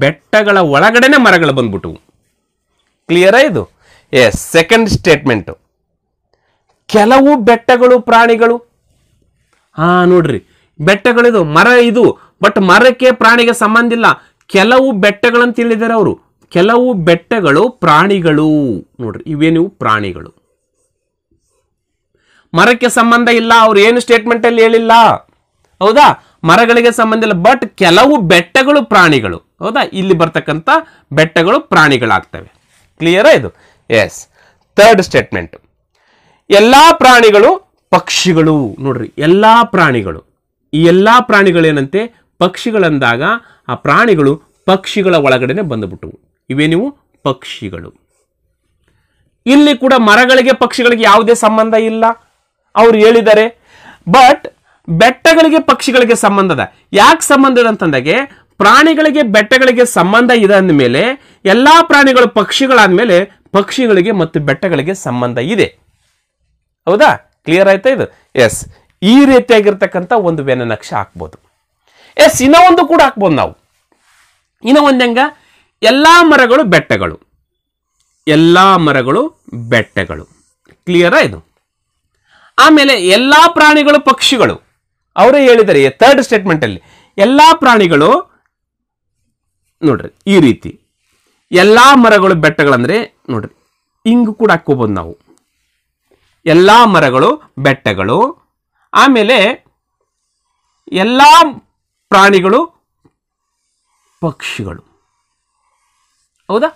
ಬೆಟ್ಟಗಳ ಒಳಗಡೆನೆ ಮರಗಳು ಬಂದ್ಬಿಟ್ಟು. ಕ್ಲಿಯರಾ ಇದು? ಎಸ್. ಸೆಕೆಂಡ್ ಸ್ಟೇಟ್ಮೆಂಟ್, ಕೆಲವು ಬೆಟ್ಟಗಳು ಪ್ರಾಣಿಗಳು. ನೋಡ್ರಿ, ಬೆಟ್ಟಗಳಿದು ಮರ ಇದು, ಬಟ್ ಮರಕ್ಕೆ ಪ್ರಾಣಿಗೆ ಸಂಬಂಧ ಇಲ್ಲ. ಕೆಲವು ಬೆಟ್ಟಗಳಂತ ಹೇಳಿದ್ದಾರೆ ಅವರು. ಕೆಲವು ಬೆಟ್ಟಗಳು ಪ್ರಾಣಿಗಳು. ನೋಡ್ರಿ, ಇವೇನಿವು ಪ್ರಾಣಿಗಳು, ಮರಕ್ಕೆ ಸಂಬಂಧ ಇಲ್ಲ. ಅವ್ರು ಏನು ಸ್ಟೇಟ್ಮೆಂಟ್ ಅಲ್ಲಿ ಹೇಳಿಲ್ಲ. ಹೌದಾ? ಮರಗಳಿಗೆ ಸಂಬಂಧ ಇಲ್ಲ, ಬಟ್ ಕೆಲವು ಬೆಟ್ಟಗಳು ಪ್ರಾಣಿಗಳು. ಹೌದಾ? ಇಲ್ಲಿ ಬರ್ತಕ್ಕಂಥ ಬೆಟ್ಟಗಳು ಪ್ರಾಣಿಗಳಾಗ್ತವೆ. ಕ್ಲಿಯರಾ ಇದು? ಎಸ್. ಥರ್ಡ್ ಸ್ಟೇಟ್ಮೆಂಟ್, ಎಲ್ಲಾ ಪ್ರಾಣಿಗಳು ಪಕ್ಷಿಗಳು. ನೋಡ್ರಿ, ಎಲ್ಲಾ ಪ್ರಾಣಿಗಳು. ಈ ಎಲ್ಲಾ ಪ್ರಾಣಿಗಳೇನಂತೆ? ಪಕ್ಷಿಗಳಂದಾಗ ಆ ಪ್ರಾಣಿಗಳು ಪಕ್ಷಿಗಳ ಒಳಗಡೆನೆ ಬಂದುಬಿಟ್ಟು. ಇವೇನಿವು? ಪಕ್ಷಿಗಳು. ಇಲ್ಲಿ ಕೂಡ ಮರಗಳಿಗೆ ಪಕ್ಷಿಗಳಿಗೆ ಯಾವುದೇ ಸಂಬಂಧ ಇಲ್ಲ ಅವ್ರು ಹೇಳಿದ್ದಾರೆ. ಬಟ್ ಬೆಟ್ಟಗಳಿಗೆ ಪಕ್ಷಿಗಳಿಗೆ ಸಂಬಂಧದ. ಯಾಕೆ ಸಂಬಂಧ ಅಂತಂದಾಗೆ ಪ್ರಾಣಿಗಳಿಗೆ ಬೆಟ್ಟಗಳಿಗೆ ಸಂಬಂಧ ಇದೆ ಅಂದಮೇಲೆ ಎಲ್ಲಾ ಪ್ರಾಣಿಗಳು ಪಕ್ಷಿಗಳಾದ್ಮೇಲೆ ಪಕ್ಷಿಗಳಿಗೆ ಮತ್ತು ಬೆಟ್ಟಗಳಿಗೆ ಸಂಬಂಧ ಇದೆ. ಹೌದಾ? ಕ್ಲಿಯರ್ ಆಯ್ತಾ ಇದು? ಎಸ್, ಈ ರೀತಿಯಾಗಿರ್ತಕ್ಕಂಥ ಒಂದು ವ್ಯಂಗ್ಯನಕ್ಷ ಹಾಕ್ಬೋದು. ಎಸ್, ಇನ್ನೂ ಒಂದು ಕೂಡ ಹಾಕ್ಬೋದು ನಾವು. ಇನ್ನೂ ಒಂದಂಗ ಎಲ್ಲಾ ಮರಗಳು ಬೆಟ್ಟಗಳು, ಎಲ್ಲಾ ಮರಗಳು ಬೆಟ್ಟಗಳು. ಕ್ಲಿಯರಾ ಇದು? ಆಮೇಲೆ ಎಲ್ಲಾ ಪ್ರಾಣಿಗಳು ಪಕ್ಷಿಗಳು. ಅವರೇ ಹೇಳಿದ್ದಾರೆ ಥರ್ಡ್ ಸ್ಟೇಟ್ಮೆಂಟ್ ಅಲ್ಲಿ ಎಲ್ಲಾ ಪ್ರಾಣಿಗಳು ನೋಡ್ರಿ ಈ ರೀತಿ ಎಲ್ಲಾ ಮರಗಳು ಬೆಟ್ಟಗಳಂದ್ರೆ ನೋಡ್ರಿ ಹಿಂಗ್ ಕೂಡ ಹಾಕೋಬಹುದು ನಾವು. ಎಲ್ಲಾ ಮರಗಳು ಬೆಟ್ಟಗಳು, ಆಮೇಲೆ ಎಲ್ಲಾ ಪ್ರಾಣಿಗಳು ಪಕ್ಷಿಗಳು. ಹೌದಾ?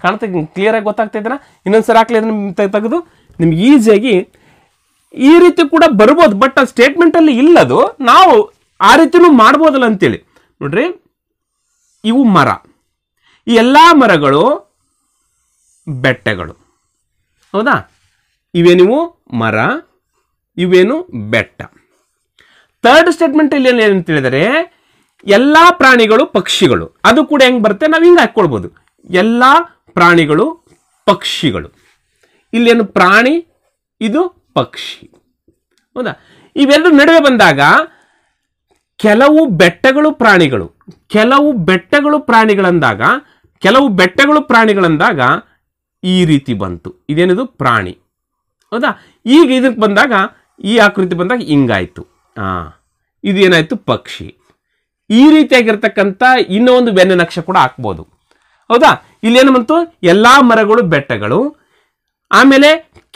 ಕಾಣ್ತಾ ಕ್ಲಿಯರ್ ಆಗಿ ಗೊತ್ತಾಗ್ತಾ ಇದ್ದೀರಾ? ಇನ್ನೊಂದ್ಸರಿ ಹಾಕ್ಲಿ ಅದನ್ನ ತೆಗೆದು ನಿಮ್ಗೆ ಈಸಿಯಾಗಿ ಈ ರೀತಿ ಕೂಡ ಬರ್ಬೋದು. ಬಟ್ ಆ ಸ್ಟೇಟ್ಮೆಂಟ್ ಅಲ್ಲಿ ಇಲ್ಲದು, ನಾವು ಆ ರೀತಿನೂ ಮಾಡ್ಬೋದಲ್ಲ ಅಂತೇಳಿ. ನೋಡ್ರಿ, ಇವು ಮರ, ಈ ಎಲ್ಲಾ ಮರಗಳು ಬೆಟ್ಟಗಳು. ಹೌದಾ? ಇವೇನಿವು ಮರ, ಇವೇನು ಬೆಟ್ಟ. ಥರ್ಡ್ ಸ್ಟೇಟ್ಮೆಂಟ್ ಇಲ್ಲಿ ಏನಂತ ಹೇಳಿದರೆ ಎಲ್ಲಾ ಪ್ರಾಣಿಗಳು ಪಕ್ಷಿಗಳು. ಅದು ಕೂಡ ಹೆಂಗ್ ಬರುತ್ತೆ, ನಾವು ಹಿಂಗೆ ಹಾಕೊಳ್ಬೋದು. ಎಲ್ಲಾ ಪ್ರಾಣಿಗಳು ಪಕ್ಷಿಗಳು. ಇಲ್ಲೇನು ಪ್ರಾಣಿ, ಇದು ಪಕ್ಷಿ. ಹೌದಾ? ಇವೆರಡು ನಡುವೆ ಬಂದಾಗ ಕೆಲವು ಬೆಟ್ಟಗಳು ಪ್ರಾಣಿಗಳು, ಕೆಲವು ಬೆಟ್ಟಗಳು ಪ್ರಾಣಿಗಳಂದಾಗ, ಕೆಲವು ಬೆಟ್ಟಗಳು ಪ್ರಾಣಿಗಳಂದಾಗ ಈ ರೀತಿ ಬಂತು. ಇದೇನಿದು ಪ್ರಾಣಿ. ಹೌದಾ? ಈಗ ಇದಕ್ಕೆ ಬಂದಾಗ ಈ ಆಕೃತಿ ಬಂದಾಗ ಹಿಂಗಾಯ್ತು. ಇದು ಏನಾಯ್ತು, ಪಕ್ಷಿ. ಈ ರೀತಿಯಾಗಿರ್ತಕ್ಕಂಥ ಇನ್ನೂ ಒಂದು ವ್ಯಂಗ್ಯನಕ್ಷ ಕೂಡ ಹಾಕ್ಬೋದು. ಹೌದಾ? ಇಲ್ಲೇನು ಬಂತು, ಎಲ್ಲಾ ಮರಗಳು ಬೆಟ್ಟಗಳು, ಆಮೇಲೆ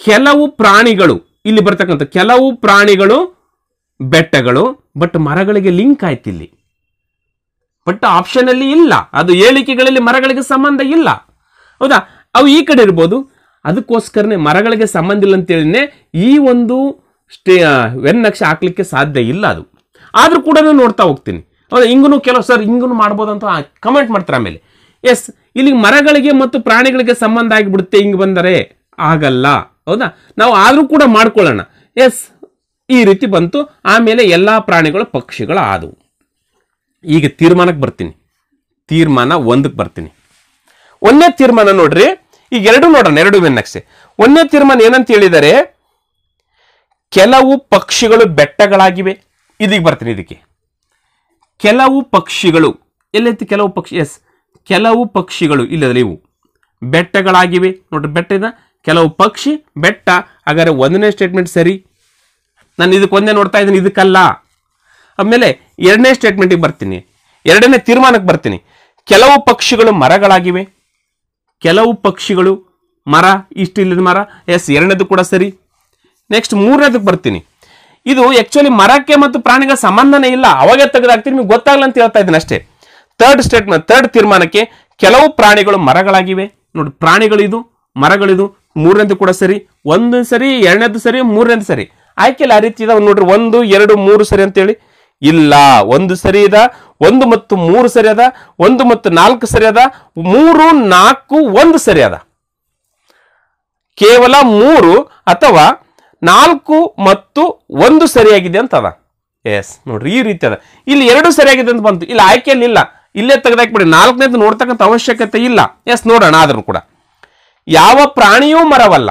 ಕೆಲವು ಪ್ರಾಣಿಗಳು, ಇಲ್ಲಿ ಬರ್ತಕ್ಕಂಥ ಕೆಲವು ಪ್ರಾಣಿಗಳು ಬೆಟ್ಟಗಳು. ಬಟ್ ಮರಗಳಿಗೆ ಲಿಂಕ್ ಆಯ್ತು ಇಲ್ಲಿ, ಬಟ್ ಆಪ್ಷನ್ ಅಲ್ಲಿ ಇಲ್ಲ. ಅದು ಹೇಳಿಕೆಗಳಲ್ಲಿ ಮರಗಳಿಗೆ ಸಂಬಂಧ ಇಲ್ಲ. ಹೌದಾ? ಅವು ಈ ಕಡೆ ಇರ್ಬೋದು. ಅದಕ್ಕೋಸ್ಕರನೇ ಮರಗಳಿಗೆ ಸಂಬಂಧ ಇಲ್ಲ ಅಂತೇಳಿನೇ ಈ ಒಂದು ವ್ಯಂಗ್ಯನಕ್ಷ ಹಾಕ್ಲಿಕ್ಕೆ ಸಾಧ್ಯ ಇಲ್ಲ. ಅದು ಆದ್ರೂ ಕೂಡ ನಾನು ನೋಡ್ತಾ ಹೋಗ್ತೀನಿ. ಹೌದಾ? ಹಿಂಗೂ ಕೆಲವು ಸರ್ ಹಿಂಗೂ ಮಾಡ್ಬೋದು ಅಂತ ಕಮೆಂಟ್ ಮಾಡ್ತಾರೆ. ಆಮೇಲೆ ಎಸ್, ಇಲ್ಲಿ ಮರಗಳಿಗೆ ಮತ್ತು ಪ್ರಾಣಿಗಳಿಗೆ ಸಂಬಂಧ ಆಗಿಬಿಡುತ್ತೆ ಹಿಂಗ್ ಬಂದರೆ, ಆಗಲ್ಲ. ಹೌದಾ? ನಾವು ಆದ್ರೂ ಕೂಡ ಮಾಡ್ಕೊಳ್ಳೋಣ. ಎಸ್, ಈ ರೀತಿ ಬಂತು. ಆಮೇಲೆ ಎಲ್ಲಾ ಪ್ರಾಣಿಗಳು ಪಕ್ಷಿಗಳು ಆದವು. ಈಗ ತೀರ್ಮಾನಕ್ಕೆ ಬರ್ತೀನಿ. ತೀರ್ಮಾನ ಒಂದಕ್ಕೆ ಬರ್ತೀನಿ. ಒಂದನೇ ತೀರ್ಮಾನ ನೋಡ್ರಿ, ಈಗ ಎರಡು ನೋಡೋಣ, ಎರಡು ವ್ಯಂಗ್ಯನಕ್ಷೆ. ಒಂದನೇ ತೀರ್ಮಾನ ಏನಂತ ಹೇಳಿದರೆ ಕೆಲವು ಪಕ್ಷಿಗಳು ಬೆಟ್ಟಗಳಾಗಿವೆ. ಇದಕ್ಕೆ ಬರ್ತೀನಿ. ಇದಕ್ಕೆ ಕೆಲವು ಪಕ್ಷಿಗಳು ಎಲ್ಲೈತಿ, ಕೆಲವು ಪಕ್ಷಿ. ಎಸ್, ಕೆಲವು ಪಕ್ಷಿಗಳು ಇಲ್ಲದ್ರೆ ಇವು ಬೆಟ್ಟಗಳಾಗಿವೆ. ನೋಡ್ರಿ, ಬೆಟ್ಟ ಇದೆ, ಕೆಲವು ಪಕ್ಷಿ ಬೆಟ್ಟ. ಹಾಗಾದ್ರೆ ಒಂದನೇ ಸ್ಟೇಟ್ಮೆಂಟ್ ಸರಿ. ನಾನು ಇದಕ್ಕೆ ಒಂದೇ ನೋಡ್ತಾ ಇದ್ದೀನಿ, ಇದಕ್ಕಲ್ಲ. ಆಮೇಲೆ ಎರಡನೇ ಸ್ಟೇಟ್ಮೆಂಟಿಗೆ ಬರ್ತೀನಿ, ಎರಡನೇ ತೀರ್ಮಾನಕ್ಕೆ ಬರ್ತೀನಿ. ಕೆಲವು ಪಕ್ಷಿಗಳು ಮರಗಳಾಗಿವೆ, ಕೆಲವು ಪಕ್ಷಿಗಳು ಮರ, ಇಷ್ಟು ಇಲ್ಲದ ಮರ. ಎಸ್, ಎರಡನೇದು ಕೂಡ ಸರಿ. ನೆಕ್ಸ್ಟ್ ಮೂರನೇದಕ್ಕೆ ಬರ್ತೀನಿ. ಇದು ಆಕ್ಚುಲಿ ಮರಕ್ಕೆ ಮತ್ತು ಪ್ರಾಣಿಗೆ ಸಂಬಂಧನೇ ಇಲ್ಲ, ಅವಾಗೆ ತೆಗೆದಾಕ್ತೀನಿ, ನಿಮ್ಗೆ ಗೊತ್ತಾಗಲ್ಲ ಅಂತ ಹೇಳ್ತಾ ಇದ್ದೀನಿ ಅಷ್ಟೇ. ಥರ್ಡ್ ಸ್ಟೇಟ್ಮೆಂಟ್, ಥರ್ಡ್ ತೀರ್ಮಾನಕ್ಕೆ ಕೆಲವು ಪ್ರಾಣಿಗಳು ಮರಗಳಾಗಿವೆ. ನೋಡಿ, ಪ್ರಾಣಿಗಳಿದು, ಮರಗಳಿದು. ಮೂರನೇದು ಕೂಡ ಸರಿ. ಒಂದು ಸರಿ, ಎರಡನೇದು ಸರಿ, ಮೂರನೇದು ಸರಿ. ಆಯ್ಕೆಲ್ಲ ಆ ರೀತಿ ಇದಾವೆ ನೋಡ್ರಿ. 1, 2, 3 ಸರಿ ಅಂತೇಳಿ ಇಲ್ಲ. 1 ಸರಿ ಅದ, 1 ಮತ್ತು 3 ಸರಿ ಅದ, 1 ಮತ್ತು 4 ಸರಿ ಅದ, 3, 4, 1 ಸರಿ ಅದ. ಕೇವಲ 3 ಅಥವಾ 4 ಮತ್ತು 1 ಸರಿಯಾಗಿದೆ ಅಂತ ಅದ. ಎಸ್, ನೋಡ್ರಿ ಈ ರೀತಿ ಅದ. ಇಲ್ಲಿ 2 ಸರಿಯಾಗಿದೆ ಅಂತ ಬಂತು. ಇಲ್ಲಿ ಆಯ್ಕೆಯಲ್ಲಿ ಇಲ್ಲ, ಇಲ್ಲೇ ತೆಗೆದಾಕ್ಬಿಡಿ. 4ನೇದು ನೋಡ್ತಕ್ಕಂಥ ಅವಶ್ಯಕತೆ ಇಲ್ಲ. ಎಸ್, ನೋಡೋಣ. ಆದ್ರೂ ಕೂಡ ಯಾವ ಪ್ರಾಣಿಯೂ ಮರವಲ್ಲ,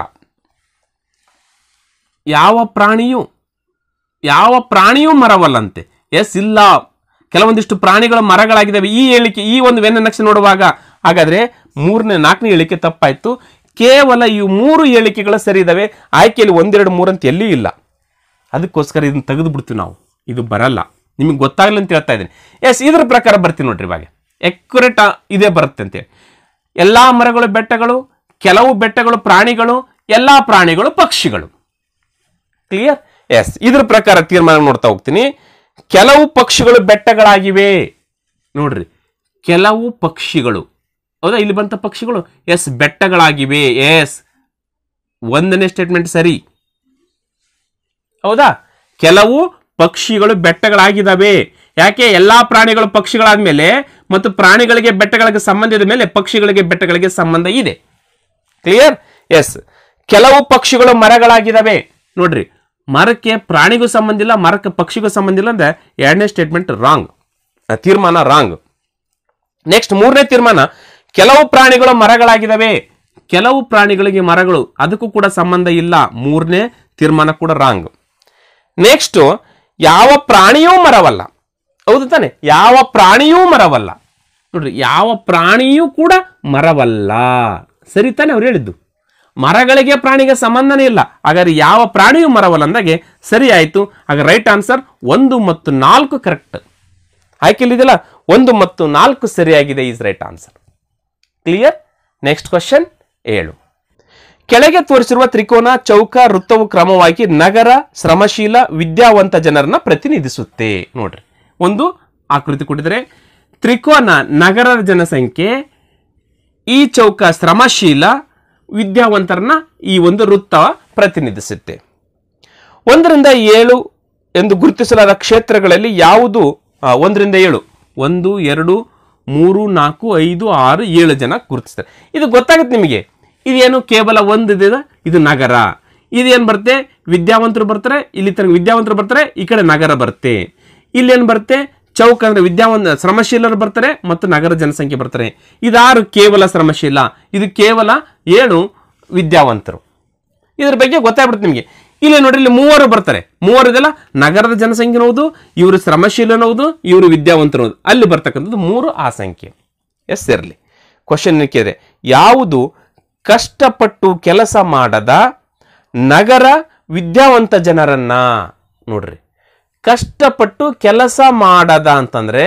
ಯಾವ ಪ್ರಾಣಿಯೂ ಮರವಲ್ಲಂತೆ. ಎಸ್, ಇಲ್ಲ, ಕೆಲವೊಂದಿಷ್ಟು ಪ್ರಾಣಿಗಳು ಮರಗಳಾಗಿದ್ದಾವೆ. ಈ ಹೇಳಿಕೆ, ಈ ಒಂದು ವ್ಯಂಗ್ಯನಕ್ಷೆ ನೋಡುವಾಗ ಹಾಗಾದ್ರೆ 3ನೇ 4ನೇ ಹೇಳಿಕೆ ತಪ್ಪಾಯ್ತು. ಕೇವಲ ಈ 3 ಹೇಳಿಕೆಗಳು ಸರಿ ಇದಾವೆ. ಆಯ್ಕೆಯಲ್ಲಿ 1, 2, 3 ಅಂತ ಎಲ್ಲಿ ಇಲ್ಲ. ಅದಕ್ಕೋಸ್ಕರ ಇದನ್ನ ತೆಗೆದು ಬಿಡ್ತೀವಿ ನಾವು. ಇದು ಬರಲ್ಲ, ನಿಮಗೆ ಗೊತ್ತಾಗಲ್ಲ ಅಂತ ಹೇಳ್ತಾ ಇದ್ದೀನಿ. ಎಸ್, ಇದ್ರ ಪ್ರಕಾರ ಬರ್ತೀನಿ ನೋಡ್ರಿ. ಇವಾಗ ಎಕ್ಯುರೇಟ್ ಇದೇ ಬರುತ್ತೆ ಅಂತೇಳಿ. ಎಲ್ಲಾ ಮರಗಳು ಬೆಟ್ಟಗಳು, ಕೆಲವು ಬೆಟ್ಟಗಳು ಪ್ರಾಣಿಗಳು, ಎಲ್ಲಾ ಪ್ರಾಣಿಗಳು ಪಕ್ಷಿಗಳು. ಕ್ಲಿಯರ್? ಎಸ್, ಇದ್ರ ಪ್ರಕಾರ ತೀರ್ಮಾನ ನೋಡ್ತಾ ಹೋಗ್ತೀನಿ. ಕೆಲವು ಪಕ್ಷಿಗಳು ಬೆಟ್ಟಗಳಾಗಿವೆ. ನೋಡ್ರಿ, ಕೆಲವು ಪಕ್ಷಿಗಳು. ಹೌದಾ? ಇಲ್ಲಿ ಬಂತ ಪಕ್ಷಿಗಳು. ಎಸ್, ಬೆಟ್ಟಗಳಾಗಿವೆ. ಎಸ್, 1ನೇ ಸ್ಟೇಟ್ಮೆಂಟ್ ಸರಿ. ಹೌದಾ? ಕೆಲವು ಪಕ್ಷಿಗಳು ಬೆಟ್ಟಗಳಾಗಿದ್ದಾವೆ. ಯಾಕೆ? ಎಲ್ಲಾ ಪ್ರಾಣಿಗಳು ಪಕ್ಷಿಗಳಾದ್ಮೇಲೆ ಮತ್ತು ಪ್ರಾಣಿಗಳಿಗೆ ಬೆಟ್ಟಗಳಿಗೆ ಸಂಬಂಧ ಇದ ಮೇಲೆ ಪಕ್ಷಿಗಳಿಗೆ ಬೆಟ್ಟಗಳಿಗೆ ಸಂಬಂಧ ಇದೆ. ಕ್ಲಿಯರ್? ಎಸ್, ಕೆಲವು ಪಕ್ಷಿಗಳು ಮರಗಳಾಗಿದ್ದಾವೆ. ನೋಡ್ರಿ, ಮರಕ್ಕೆ ಪ್ರಾಣಿಗೂ ಸಂಬಂಧ ಇಲ್ಲ, ಮರಕ್ಕೆ ಪಕ್ಷಿಗೂ ಸಂಬಂಧ ಇಲ್ಲ ಅಂದ್ರೆ ಎರಡನೇ ಸ್ಟೇಟ್ಮೆಂಟ್ ರಾಂಗ್, ತೀರ್ಮಾನ ರಾಂಗ್. ನೆಕ್ಸ್ಟ್ ಮೂರನೇ ತೀರ್ಮಾನ, ಕೆಲವು ಪ್ರಾಣಿಗಳು ಮರಗಳಾಗಿದ್ದಾವೆ, ಕೆಲವು ಪ್ರಾಣಿಗಳಿಗೆ ಮರಗಳು ಅದಕ್ಕೂ ಕೂಡ ಸಂಬಂಧ ಇಲ್ಲ, ಮೂರನೇ ತೀರ್ಮಾನ ಕೂಡ ರಾಂಗ್. ನೆಕ್ಸ್ಟ್, ಯಾವ ಪ್ರಾಣಿಯೂ ಮರವಲ್ಲ. ಹೌದು ತಾನೆ, ಯಾವ ಪ್ರಾಣಿಯೂ ಮರವಲ್ಲ. ನೋಡ್ರಿ, ಯಾವ ಪ್ರಾಣಿಯೂ ಕೂಡ ಮರವಲ್ಲ, ಸರಿ ತಾನೆ ಅವ್ರು ಹೇಳಿದ್ದು. ಮರಗಳಿಗೆ ಪ್ರಾಣಿಗೆ ಸಂಬಂಧನೇ ಇಲ್ಲ, ಹಾಗಾದ್ರೆ ಯಾವ ಪ್ರಾಣಿಯೂ ಮರವಲ್ಲ ಅಂದಾಗೆ ಸರಿ ಆಯ್ತು. ಆಗ ರೈಟ್ ಆನ್ಸರ್ 1 ಮತ್ತು 4 ಕರೆಕ್ಟ್. ಆಯ್ಕೆಲ್ಲಿದೆಯಲ್ಲ 1 ಮತ್ತು 4 ಸರಿಯಾಗಿದೆ, is right answer. Clear. Next question 7. ಕೆಳಗೆ ತೋರಿಸಿರುವ ತ್ರಿಕೋನ, ಚೌಕ, ವೃತ್ತವು ಕ್ರಮವಾಗಿ ನಗರ, ಶ್ರಮಶೀಲ, ವಿದ್ಯಾವಂತ ಜನರನ್ನ ಪ್ರತಿನಿಧಿಸುತ್ತೆ. ನೋಡ್ರಿ, ಒಂದು ಆಕೃತಿ ಕೊಟ್ಟಿದ್ದಾರೆ. ತ್ರಿಕೋನ ನಗರದ ಜನಸಂಖ್ಯೆ, ಈ ಚೌಕ ಶ್ರಮಶೀಲ, ವಿದ್ಯಾವಂತರನ್ನ ಈ ಒಂದು ವೃತ್ತ ಪ್ರತಿನಿಧಿಸುತ್ತೆ. 1 ರಿಂದ 7 ಎಂದು ಗುರುತಿಸಲಾದ ಕ್ಷೇತ್ರಗಳಲ್ಲಿ ಯಾವುದು? 1 ರಿಂದ 7, 1, 2, 3, 4, 5, 6, 7 ಜನ ಗುರುತಿಸ್ತಾರೆ. ಇದು ಗೊತ್ತಾಗುತ್ತೆ ನಿಮಗೆ. ಇದೇನು ಕೇವಲ ಒಂದು ಇದೆ, ಇದು ನಗರ. ಇದೇನು ಬರುತ್ತೆ? ವಿದ್ಯಾವಂತರು ಬರ್ತಾರೆ, ಇಲ್ಲಿ ತನಕ ವಿದ್ಯಾವಂತರು ಬರ್ತಾರೆ, ಈ ಕಡೆ ನಗರ ಬರುತ್ತೆ. ಇಲ್ಲಿ ಏನು ಬರುತ್ತೆ? ಚೌಕ ಅಂದ್ರೆ ಶ್ರಮಶೀಲರು ಬರ್ತಾರೆ ಮತ್ತು ನಗರ ಜನಸಂಖ್ಯೆ ಬರ್ತಾರೆ. ಇದಾರು ಕೇವಲ ಶ್ರಮಶೀಲ, ಇದು ಕೇವಲ 7 ವಿದ್ಯಾವಂತರು. ಇದ್ರ ಬಗ್ಗೆ ಗೊತ್ತಾಗ್ಬಿಡುತ್ತೆ ನಿಮಗೆ. ಇಲ್ಲಿ ನೋಡ್ರಿ, ಇಲ್ಲಿ 3 ಬರ್ತಾರೆ. 3 ಇದೆಲ್ಲ ನಗರದ ಜನಸಂಖ್ಯೆ ಹೌದು, ಇವರು ಶ್ರಮಶೀಲನೌದು, ಇವರು ವಿದ್ಯಾವಂತರು ಹೌದು. ಅಲ್ಲಿ ಬರ್ತಕ್ಕಂಥದ್ದು 3 ಆ ಸಂಖ್ಯೆ. ಎಸ್ ಇರಲಿ. ಕ್ವಶನ್ ಕೇಳಿದೆ, ಯಾವುದು ಕಷ್ಟಪಟ್ಟು ಕೆಲಸ ಮಾಡದ ನಗರ ವಿದ್ಯಾವಂತ ಜನರನ್ನ? ನೋಡ್ರಿ, ಕಷ್ಟಪಟ್ಟು ಕೆಲಸ ಮಾಡದ ಅಂತಂದ್ರೆ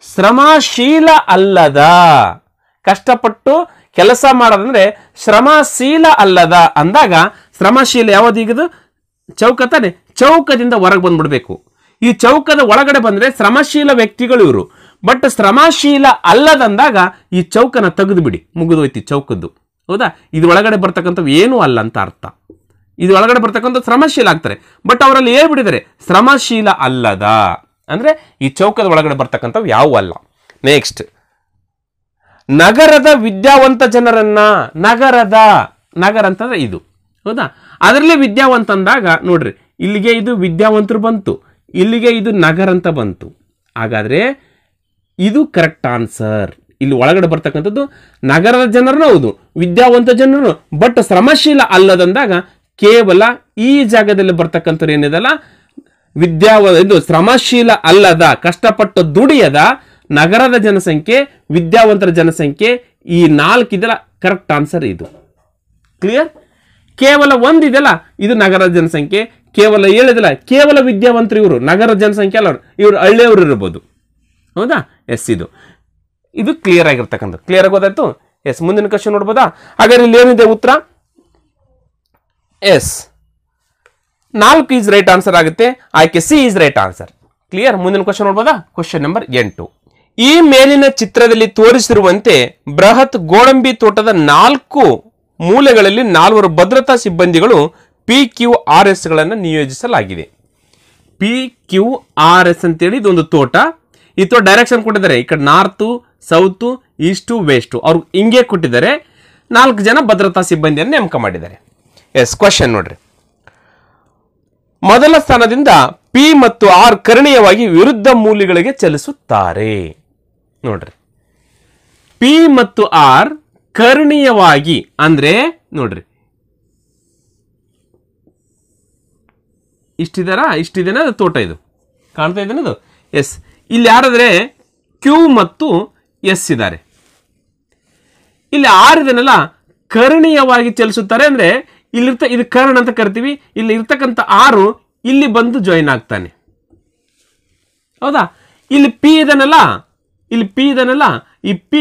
ಶ್ರಮಶೀಲ ಅಲ್ಲದ. ಕಷ್ಟಪಟ್ಟು ಕೆಲಸ ಮಾಡೋದಂದ್ರೆ ಶ್ರಮಶೀಲ ಅಲ್ಲದ ಅಂದಾಗ ಶ್ರಮಶೀಲ ಯಾವ್ದೀಗದು? ಚೌಕ ತಾನೆ, ಚೌಕದಿಂದ ಹೊರಗೆ ಬಂದ್ಬಿಡ್ಬೇಕು. ಈ ಚೌಕದ ಒಳಗಡೆ ಬಂದ್ರೆ ಶ್ರಮಶೀಲ ವ್ಯಕ್ತಿಗಳು ಇವರು. ಬಟ್ ಶ್ರಮಶೀಲ ಅಲ್ಲದಂದಾಗ ಈ ಚೌಕನ ತೆಗೆದು ಬಿಡಿ, ಮುಗಿದೋಯ್ತಿ ಚೌಕದ್ದು. ಹೌದಾ? ಇದು ಒಳಗಡೆ ಬರ್ತಕ್ಕಂಥವು ಏನೂ ಅಲ್ಲ ಅಂತ ಅರ್ಥ. ಇದು ಒಳಗಡೆ ಬರ್ತಕ್ಕಂಥ ಶ್ರಮಶೀಲ ಆಗ್ತಾರೆ, ಬಟ್ ಅವರಲ್ಲಿ ಹೇಳ್ಬಿಟ್ಟಿದ್ದಾರೆ ಶ್ರಮಶೀಲ ಅಲ್ಲದ ಅಂದ್ರೆ ಈ ಚೌಕದ ಒಳಗಡೆ ಬರ್ತಕ್ಕಂಥವು ಯಾವ ಅಲ್ಲ. ನೆಕ್ಸ್ಟ್, ನಗರದ ವಿದ್ಯಾವಂತ ಜನರನ್ನ. ನಗರ ಅಂತಂದ್ರೆ ಇದು. ಹೌದಾ? ಅದರಲ್ಲಿ ವಿದ್ಯಾವಂತ ಅಂದಾಗ ನೋಡ್ರಿ, ಇಲ್ಲಿಗೆ ಇದು ವಿದ್ಯಾವಂತರು ಬಂತು, ಇಲ್ಲಿಗೆ ಇದು ನಗರ ಅಂತ ಬಂತು. ಹಾಗಾದ್ರೆ ಇದು ಕರೆಕ್ಟ್ ಆನ್ಸರ್. ಇಲ್ಲಿ ಒಳಗಡೆ ಬರ್ತಕ್ಕಂಥದ್ದು ನಗರದ ಜನರನ್ನು ಹೌದು, ವಿದ್ಯಾವಂತ ಜನರು, ಬಟ್ ಶ್ರಮಶೀಲ ಅಲ್ಲದಂದಾಗ ಕೇವಲ ಈ ಜಾಗದಲ್ಲಿ ಬರ್ತಕ್ಕಂಥವ್ರು ಏನಿದಲ್ಲ ಇದು ಶ್ರಮಶೀಲ ಅಲ್ಲದ, ಕಷ್ಟಪಟ್ಟು ದುಡಿಯದ ನಗರದ ಜನಸಂಖ್ಯೆ, ವಿದ್ಯಾವಂತರ ಜನಸಂಖ್ಯೆ, ಈ 4 ಇದೆಲ್ಲ ಕರೆಕ್ಟ್ ಆನ್ಸರ್ ಇದು. ಕ್ಲಿಯರ್. ಕೇವಲ 1 ಇದೆಲ್ಲ ಇದು ನಗರದ ಜನಸಂಖ್ಯೆ, ಕೇವಲ 7 ಇದೆಲ್ಲ ಕೇವಲ ವಿದ್ಯಾವಂತರು, ಇವರು ನಗರದ ಜನಸಂಖ್ಯೆ ಅಲ್ಲ, ಇವರು ಹಳ್ಳಿಯವರು ಇರ್ಬೋದು. ಹೌದಾ? ಎಸ್, ಇದು ಕ್ಲಿಯರ್ ಆಗಿರ್ತಕ್ಕಂಥ. ಕ್ಲಿಯರ್ ಆಗಿ ಗೊತ್ತಾಯ್ತು. ಎಸ್, ಮುಂದಿನ ಕ್ವಶನ್ ನೋಡ್ಬೋದಾ? ಹಾಗಾದ್ರೆ ಇಲ್ಲಿ ಏನಿದೆ ಉತ್ತರ? ಎಸ್, 4 ಈಸ್ ರೈಟ್ ಆನ್ಸರ್ ಆಗುತ್ತೆ. ಆಯ್ಕೆ C is right answer. Clear. ಮುಂದಿನ ಕ್ವಶನ್ ನೋಡ್ಬೋದಾ? Question number 8. ಈ ಮೇಲಿನ ಚಿತ್ರದಲ್ಲಿ ತೋರಿಸಿರುವಂತೆ ಬೃಹತ್ ಗೋಡಂಬಿ ತೋಟದ 4 ಮೂಲೆಗಳಲ್ಲಿ 4 ಭದ್ರತಾ ಸಿಬ್ಬಂದಿಗಳು PQRS ಗಳನ್ನು ನಿಯೋಜಿಸಲಾಗಿದೆ. PQRS ಅಂತೇಳಿ ಇದೊಂದು ತೋಟ. ಈ ತೋಟ ಡೈರೆಕ್ಷನ್ ಕೊಟ್ಟಿದ್ದಾರೆ, ಈ ಕಡೆ ನಾರ್ತ್, ಸೌತ್, ಈಸ್ಟ್, ವೆಸ್ಟ್. ಅವ್ರು ಹಿಂಗೆ ಕೊಟ್ಟಿದ್ದಾರೆ. 4 ಜನ ಭದ್ರತಾ ಸಿಬ್ಬಂದಿಯನ್ನು ನೇಮಕ ಮಾಡಿದ್ದಾರೆ. ಎಸ್, ಕ್ವಶನ್ ನೋಡ್ರಿ. ಮೊದಲ ಸ್ಥಾನದಿಂದ P ಮತ್ತು R ಕರ್ಣೀಯವಾಗಿ ವಿರುದ್ಧ ಮೂಲೆಗಳಿಗೆ ಚಲಿಸುತ್ತಾರೆ. ನೋಡ್ರಿ, P ಮತ್ತು R ಕರ್ಣೀಯವಾಗಿ ಅಂದ್ರೆ ನೋಡ್ರಿ, ಇಷ್ಟಿದೆನಾ ತೋಟ, ಇದು ಕಾಣ್ತಾ ಇದೇನದು? ಎಸ್, ಇಲ್ಲಿ ಯಾರಾದ್ರೆ Q ಮತ್ತು S ಇದ್ದಾರೆ. ಇಲ್ಲಿ R ಇದನ್ನೆಲ್ಲ ಕರ್ಣೀಯವಾಗಿ ಚಲಿಸುತ್ತಾರೆ ಅಂದ್ರೆ ಇದು ಕರ್ಣ ಅಂತ ಕರಿತೀವಿ. ಇಲ್ಲಿ ಇರ್ತಕ್ಕಂಥ 6 ಇಲ್ಲಿ ಬಂದು ಜಾಯಿನ್ ಆಗ್ತಾನೆ. ಹೌದಾ? ಇಲ್ಲಿ P ಇದನ್ನಲ್ಲ, ಈ P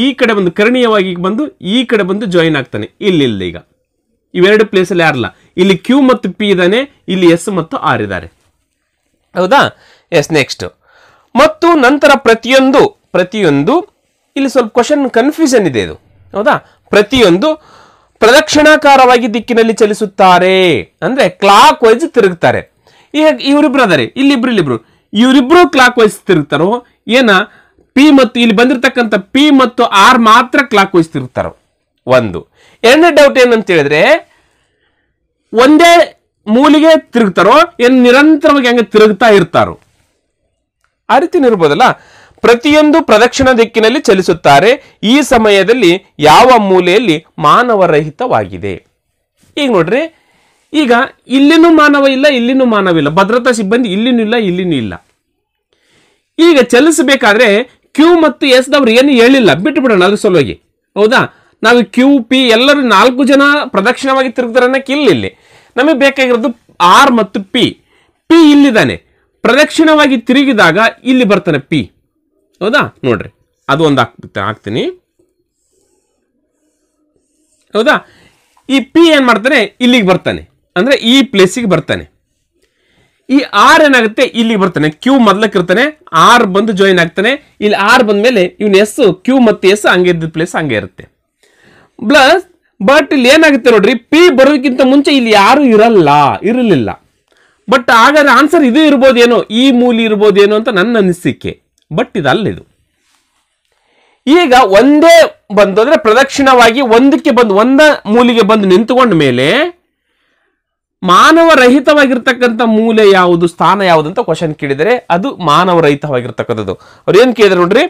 ಈ ಕಡೆ ಬಂದು ಕರ್ಣೀಯವಾಗಿ ಬಂದು ಈ ಕಡೆ ಬಂದು ಜಾಯಿನ್ ಆಗ್ತಾನೆ. ಇಲ್ಲಿ ಈಗ ಇವೆರಡು ಪ್ಲೇಸಲ್ಲಿ ಯಾರಲ್ಲ, ಇಲ್ಲಿ Q ಮತ್ತು P ಇದ್ದಾನೆ, ಇಲ್ಲಿ S ಮತ್ತು R ಇದ್ದಾರೆ. ಹೌದಾ? Yes, next. ಮತ್ತು ನಂತರ ಪ್ರತಿಯೊಂದು ಇಲ್ಲಿ ಸ್ವಲ್ಪ ಕ್ವಶನ್ ಕನ್ಫ್ಯೂಷನ್ ಇದೆ ಇದು. ಹೌದಾ? ಪ್ರತಿಯೊಂದು ಪ್ರದಕ್ಷಿಣಾಕಾರವಾಗಿ ದಿಕ್ಕಿನಲ್ಲಿ ಚಲಿಸುತ್ತಾರೆ ಅಂದ್ರೆ ಕ್ಲಾಕ್ ವೈಸ್ ತಿರುಗುತ್ತಾರೆ. ಈಗ ಇವರಿಬ್ರು ಅದಾರೆ, ಇವರಿಬ್ರು ಕ್ಲಾಕ್ ವೈಸ್ ತಿರುಗ್ತಾರೋ ಏನ? P ಮತ್ತು ಇಲ್ಲಿ ಬಂದಿರತಕ್ಕಂಥ P ಮತ್ತು R ಮಾತ್ರ ಕ್ಲಾಕ್ ವೈಸ್ ತಿರುಗ್ತಾರೋ. 1. ಎರಡನೇ ಡೌಟ್ ಏನಂತ ಹೇಳಿದ್ರೆ ಒಂದೇ ಮೂಲಿಗೆ ತಿರುಗ್ತಾರೋ ಏನು ನಿರಂತರವಾಗಿ ಹಂಗೆ ತಿರುಗ್ತಾ ಇರ್ತಾರೋ, ಆ ರೀತಿ ಇರ್ಬೋದಲ್ಲ. ಪ್ರತಿಯೊಂದು ಪ್ರದಕ್ಷಿಣ ದಿಕ್ಕಿನಲ್ಲಿ ಚಲಿಸುತ್ತಾರೆ. ಈ ಸಮಯದಲ್ಲಿ ಯಾವ ಮೂಲೆಯಲ್ಲಿ ಮಾನವರಹಿತವಾಗಿದೆ? ಈಗ ನೋಡ್ರಿ, ಈಗ ಇಲ್ಲಿನೂ ಮಾನವ ಇಲ್ಲ, ಇಲ್ಲಿನೂ ಮಾನವಿಲ್ಲ, ಭದ್ರತಾ ಸಿಬ್ಬಂದಿ ಇಲ್ಲಿನೂ ಇಲ್ಲ, ಇಲ್ಲಿನೂ ಇಲ್ಲ. ಈಗ ಚಲಿಸಬೇಕಾದ್ರೆ ಕ್ಯೂ ಮತ್ತು ಎಸ್ ದವ್ರು ಏನು ಹೇಳಿಲ್ಲ, ಬಿಟ್ಟು ಬಿಡೋಣ ಅದ್ರ ಸಲುವಾಗಿ. ಹೌದಾ, ನಾವು ಕ್ಯೂ ಪಿ ಎಲ್ಲರೂ 4 ಜನ ಪ್ರದಕ್ಷಿಣವಾಗಿ ತಿರುಗ್ತಾರೆ ಅನ್ನಕ್ಕೆ ಇಲ್ಲಿ ನಮಗೆ ಬೇಕಾಗಿರೋದು ಆರ್ ಮತ್ತು ಪಿ. ಪಿ ಇಲ್ಲಿದ್ದಾನೆ, ಪ್ರದಕ್ಷಿಣವಾಗಿ ತಿರುಗಿದಾಗ ಇಲ್ಲಿ ಬರ್ತಾನೆ ಪಿ. ಹೌದಾ, ನೋಡ್ರಿ ಅದು ಒಂದು ಹಾಕ್ತೀನಿ. ಹೌದಾ, ಈ ಪಿ ಏನ್ ಮಾಡ್ತಾನೆ, ಇಲ್ಲಿಗೆ ಬರ್ತಾನೆ, ಅಂದ್ರೆ ಈ ಪ್ಲೇಸಿಗೆ ಬರ್ತಾನೆ. ಈ ಆರ್ ಏನಾಗುತ್ತೆ, ಇಲ್ಲಿಗೆ ಬರ್ತಾನೆ. ಕ್ಯೂ ಮೊದ್ಲಕ್ಕೆ ಇರ್ತಾನೆ, ಆರ್ ಬಂದು ಜಾಯಿನ್ ಆಗ್ತಾನೆ. ಇಲ್ಲಿ ಆರ್ ಬಂದ್ಮೇಲೆ ಇವನ್ ಎಸ್, ಕ್ಯೂ ಮತ್ತು ಎಸ್ ಹಂಗೆ ಇದ್ದ ಪ್ಲೇಸ್ ಹಂಗೆ ಇರುತ್ತೆ. ಪ್ಲಸ್ ಬಟ್ ಇಲ್ಲಿ ಏನಾಗುತ್ತೆ ನೋಡ್ರಿ, ಪಿ ಬರೋದಕ್ಕಿಂತ ಮುಂಚೆ ಇಲ್ಲಿ ಯಾರು ಇರಲಿಲ್ಲ. ಬಟ್ ಹಾಗಾದ್ರೆ ಆನ್ಸರ್ ಇದು ಇರ್ಬೋದೇನೋ, ಈ ಮೂಲಿ ಇರ್ಬೋದೇನೋ ಅಂತ ನನ್ನ ಅನಿಸಿಕೆ. ಬಟ್ ಇದು ಈಗ ಒಂದೇ ಬಂದು ಅಂದ್ರೆ ಪ್ರದಕ್ಷಿಣವಾಗಿ ಒಂದಕ್ಕೆ ಬಂದು ಒಂದ ಮೂಲಿಗೆ ಬಂದು ನಿಂತುಕೊಂಡ ಮೇಲೆ ಮಾನವರಹಿತವಾಗಿರ್ತಕ್ಕಂಥ ಮೂಲೆ ಯಾವುದು, ಸ್ಥಾನ ಯಾವುದು ಅಂತ ಕ್ವಶನ್ ಕೇಳಿದರೆ ಅದು ಮಾನವರಹಿತವಾಗಿರ್ತಕ್ಕಂಥದ್ದು. ಅವ್ರು ಏನ್ ಕೇಳಿದ್ರೆ ನೋಡ್ರಿ,